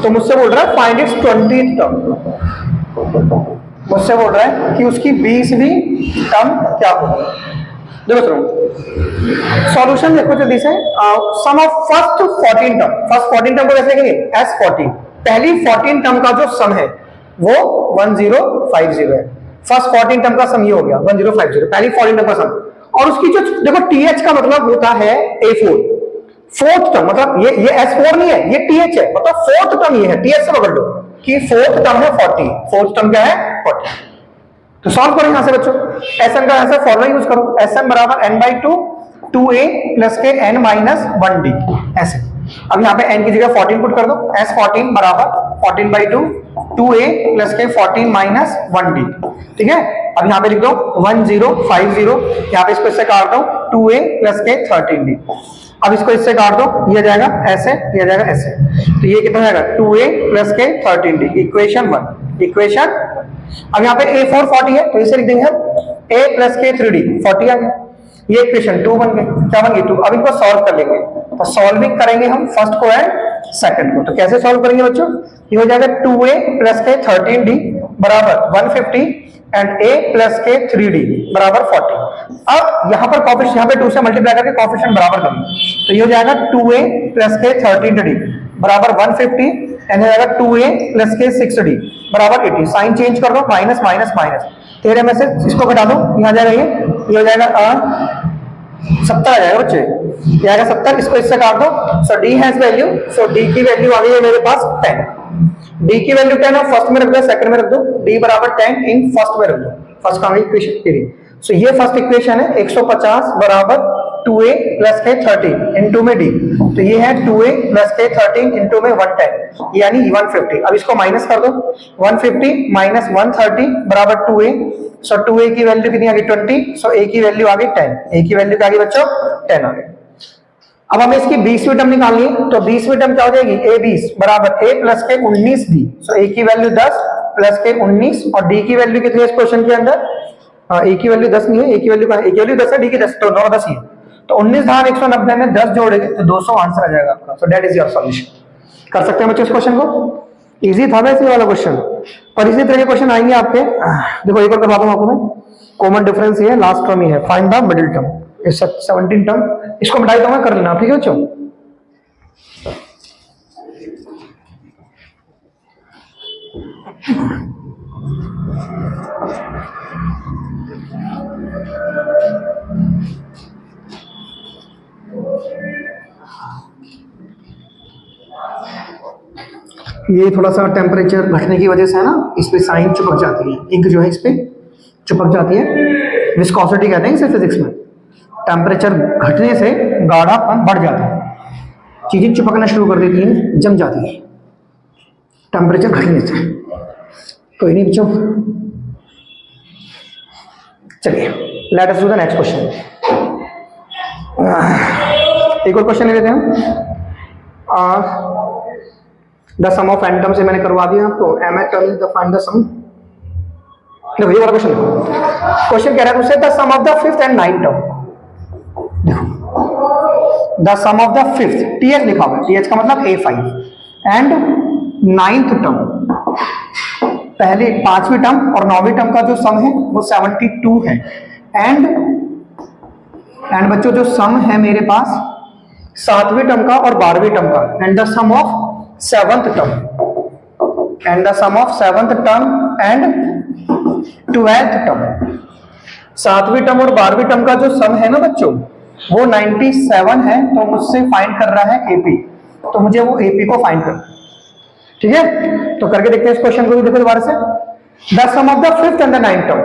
तो मुझसे बोल रहा है फाइंड इट्स 20th टर्म, मुझसे बोल रहा है कि उसकी 20वीं टर्म क्या होगी। देखो सुनो, सॉल्यूशन देखो जल्दी से, sum of first 14 term, first 14 term को कैसे लिखेंगे? S14, पहली 14 टर्म का जो सम है वो 1050 है, फर्स्ट 14 टर्म का सम ये हो गया 1050, पहली 14 टर्म का सम, और उसकी जो देखो TH का मतलब होता है A4, फोर्थ टर्म, मतलब ये S4 नहीं है, ये TH है, मतलब फोर्थ टर्म ये है, TH से पकड़ लो कि फोर्थ टर्म है 40, फोर्थ टर्म क्या है 40। तो सॉल्व करो यहां से बच्चों, Sn का ऐसा फॉर्मूला यूज करो, Sn बराबर n/2 2a प्लस के n माइनस 1d, ऐसे। अब यहाँ पे n की जगह 14 पुट कर दो, S14 बराबर 14/2 2a प्लस के 14 माइनस 1d, ठीक है। अब यहाँ पे लिख दो 1050, यहाँ पे इसको इससे काट दो 2a प्लस के 13d, अब इसको इससे काट दो, ये जाएगा ऐसे, ये जाएगा ऐसे, तो ये कितना जाएगा 2a प्लस के 13d, इक्वेशन 1, इक्वेशन। अब यहाँ पे A4 40 है, तो इसे लिख देंगे हम a प्लस के 3d, 40 आ गया, ये इक्वेशन 2 बन गई, क्या बन गई 2। अब इनको सॉल्व कर लेंगे, तो सॉल्विंग करेंगे हम फर्स्ट को एंड सेकंड को, तो कैसे सॉल्व करेंगे बच्चों? ये हो जाएगा 2a प्लस के 13d बराबर 150 एंड a प्लस के 3d बराबर 40। अब यहाँ पर कॉफिशिएंट, यहाँ पे 2 से मल्टीप्लाई करके कॉफिशिएंट बराबर कर लो, तो ये हो जाएगा 2a प्लस के 13d बराबर 150 एंड हो जाएगा 2a प्लस के 6d बराबर 80। साइन चेंज कर दो, माइनस माइनस माइनस, 13 में से इसको घटा दो, यहाँ जाएगा ये हो जाएगा 70 आ जाएगा बच्चे, ये आएगा 70, इसको इससे काट दो, सो d has value, so d की वैल्यू आ गई है मेरे पास 10, d की वैल्यू 10 है, फर्स्ट में रख दो, सेकंड में रख दो, d बराबर 10 इन फर्स्ट में रख दो, फर्स्ट का इक्वेशन तेरी, सो ये फर्स्ट इक्वेशन है 150 बराबर 2a प्लस के 13 इनटू में d, तो ये है 2a प्लस के 13 इनटू में 110 यानी 150। अब इसको माइनस कर दो, 150 माइनस 130 बराबर 2a, सो 2a की वैल्यू कितनी आ गई 20, सो a की वैल्यू आ गई 10, a की वैल्यू क्या आ गई बच्चों 10 आ गई। अब हमें इसकी 20वीं टर्म निकालनी है, तो 20वीं टर्म क्या हो जाएगी a20 बराबर a प्लस के 19d, सो a की वैल्यू 10 प्लस के 19 और d की वैल्यू कितनी है इस क्वेश्चन के अंदर, a की वैल्यू 10 नहीं है, a की वैल्यू 10 है, d की 10, तो दोनों 10 ही है, तो 19 धार 190 में 10 जोड़ेंगे तो 200 आंसर आ जाएगा आपका, so that is your solution. कर सकते हैं बच्चों इस क्वेश्चन को, इजी था वैसे वाला क्वेश्चन, पर इसी तरह के क्वेश्चन आएंगे आपके। देखो एक और करवाता हूं आपको मैं, कॉमन डिफरेंस ये है, लास्ट टर्म ही है, find the middle term, 17 term, इसको मिटाई दूंगा, कर लेना ठीक है बच्चों। ये थोड़ा सा टेम्परेचर घटने की वजह से है ना, इस पे साइन चिपक जाती है, इंक जो है इस पे चिपक जाती है। विस्कोसिटी कहते हैं इसे फिजिक्स में। टेम्परेचर घटने से गाढ़ापन बढ़ जाता है, चीजें चिपकना शुरू कर देती हैं, जम जाती है टेम्परेचर घटने से। कोई नहीं बच्चों, चलिए let us do the next question. एक और क्वेश्चन ले लेते हैं। The sum of n term से मैंने करवा दिया आपको। M a term the find the sum. देखो ये वाला क्वेश्चन देखो, क्वेश्चन कह रहा है मुझसे the sum of the fifth and ninth term. देखो the sum of the fifth, TH लिखा हुआ है, टीएच का मतलब A5 एंड नाइन्थ टर्म, पहले पांचवी टर्म और नौवीं टर्म का जो सम है वो 72 है। एंड बच्चों जो सम है मेरे पास सातवीं टर्म का और 12वीं टर्म का, and the sum of seventh term, and the sum of seventh term and 12th term. सातवीं टर्म और 12वीं टर्म का जो सम है ना बच्चों वो 97 है, तो मुझसे फाइंड कर रहा है एपी, तो मुझे वो एपी को फाइंड करना है। ठीक है, तो करके देखते हैं इस क्वेश्चन को भी। देखो दोबारा से, the sum of the fifth and the ninth term,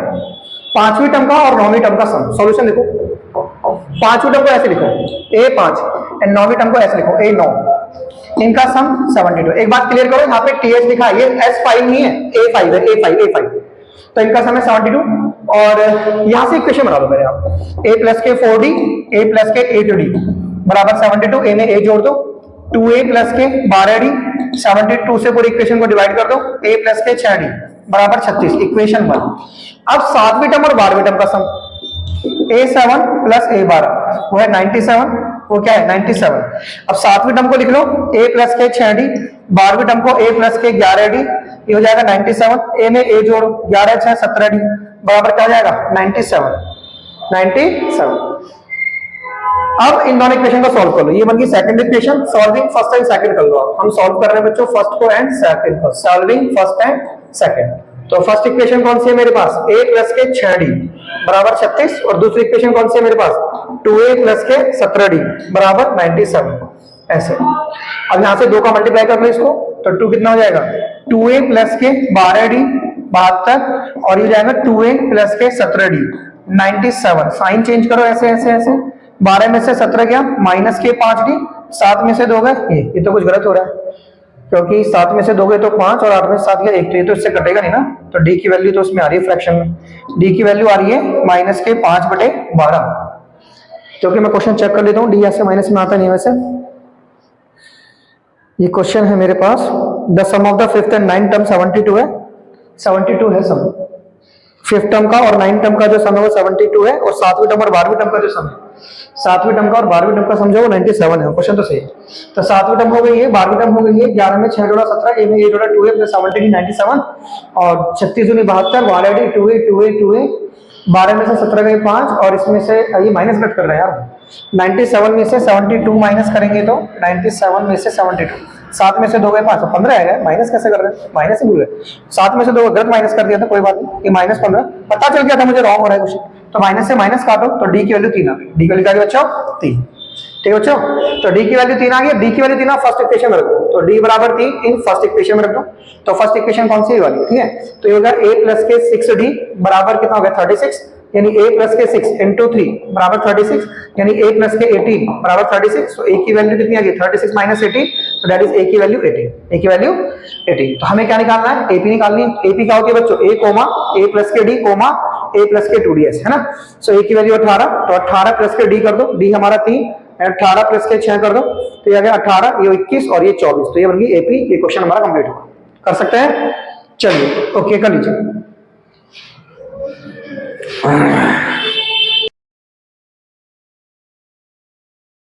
पांचवी टर्म का और नौवीं टर्म का सम। सॉल्यूशन देखो, पांचवी टर्म को ऐसे लिखो A5 एंड नौवीं टर्म को ऐसे लिखो A9, इनका सम 72। एक बात क्लियर करो, यहाँ पे TH लिखा है, ये S5 नहीं है, A5 है, A5। तो इनका सम है 72। और यहां से इक्वेशन बना दो मेरे आप, A प्लस के 4D A प्लस के 8D बराबर 72। A में A जोड़ दो, 2A प्लस के 12D, 72 से पूरी इक्वेशन को डिवाइड कर दो, A प्लस के 6D बराबर 36, इक्वेशन 1। अब सातवीं टर्म और 12वीं टर्म का सम A7 प्लस A12 वो है 97, वो क्या है 97। अब सातवीं टर्म को लिख लो A प्लस के 6D, 12वीं टर्म को A प्लस के 11D, ये हो जाएगा 97। A में A जोड़ो, 11 6 17D बराबर क्या हो जाएगा 97। अब इन दोनों इक्वेशन को सॉल्व कर लो, ये बन गई second equation. Solving first and second कर लो आप। हम सॉल्व कर रहे हैं बच्चों फर्स्ट को एंड सेकंड को, सॉल्विंग फर्स्ट एंड सेकंड। तो फर्स्ट इक्वेशन कौन सी है मेरे पास, A प्लस के 6D बराबर 36, और दूसरी इक्वेशन कौन सी है मेरे पास 2A प्लस के 17D बराबर 97। ऐसे अब यहां से 2 का मल्टीप्लाई कर लो इसको, तो 2 कितना हो जाएगा 2A प्लस के 12D 72, और ये जाएगा 2A प्लस के 17D 97। साइन चेंज करो ऐसे ऐसे ऐसे, 12 में से 17 गया, माइनस के 5D, 7 में से 2 गए, ये तो कुछ गलत हो रहा है, क्योंकि 7 में से 2 गए तो 5 और 8 में से 7 गया 1, तो ये तो इससे कटेगा नहीं ना। तो डी की वैल्यू तो उसमें आ रही है फ्रैक्शन में, डी की वैल्यू आ रही है माइनस के 5/12। क्योंकि मैं क्वेश्चन चेक कर लेता हूँ, डी ऐसे माइनस में आता नहीं वैसे। ये क्वेश्चन है मेरे पास, the sum of the fifth and ninth term 72 है, 72 है सम। फिफ्थ टर्म का और नाइन्थ टर्म का जो सम है वो 72 है, और सातवीं टर्म और 12वीं टर्म का जो सम है, सातवीं टर्म का और 12वीं टर्म का सम जो वो 97 है। क्वेश्चन तो सही है। तो सातवीं टर्म हो गई है, 12वीं टर्म हो गई है, 11 में 6 जोड़ा 17, A में A जोड़ा 2A प्लस 17 97, और 36 दूनी 72, 12D 2A 12 में से 17 गए 5, और इसमें से ये माइनस कट कर रहे हैं यार, 97 में से 72 माइनस करेंगे तो 97 में से 72, 7 में से 2 गए 5, 15 आएगा। माइनस कैसे कर रहे हैं, माइनस ही भूल गए, 7 में से 2 गलत माइनस कर दिया था, कोई बात नहीं, ये -15 पता चल गया था मुझे रॉन्ग हो रहा है कुछ, तो माइनस से माइनस काटो, तो डी की वैल्यू 3 आ गई। डी की वैल्यू क्या बच्चों 3, ठीक है बच्चों। तो डी की वैल्यू 3 आ गई। डी की वैल्यू 3 आप फर्स्ट इक्वेशन में रख दो, तो डी बराबर 3 इन फर्स्ट इक्वेशन में रख दो। तो फर्स्ट इक्वेशन कौन सी वाली, ठीक है, तो ये होगा A प्लस के 6D बराबर कितना हो गया 36, यानी A प्लस के 6 इंटू 3 बराबर 36, यानी A प्लस के 18 बराबर 36। तो A की वैल्यू कितनी आ गई 36 माइनस 18, तो दैट इज A की वैल्यू 18, A की वैल्यू 18। तो हमें क्या निकालना है, AP निकालनी है। AP क्या होती है बच्चों, A कोमा A प्लस के D कोमा A प्लस के 2DS, है ना। सो A की वैल्यू 18, तो 18 प्लस के D कर दो, D हमारा 3, 18 प्लस के 6 कर दो, तो ये आ गया 18, ये 21 और ये 24, तो ये बन गई AP। ये क्वेश्चन हमारा कंप्लीट हुआ, कर सकते हैं। चलिए ओके कर लीजिए।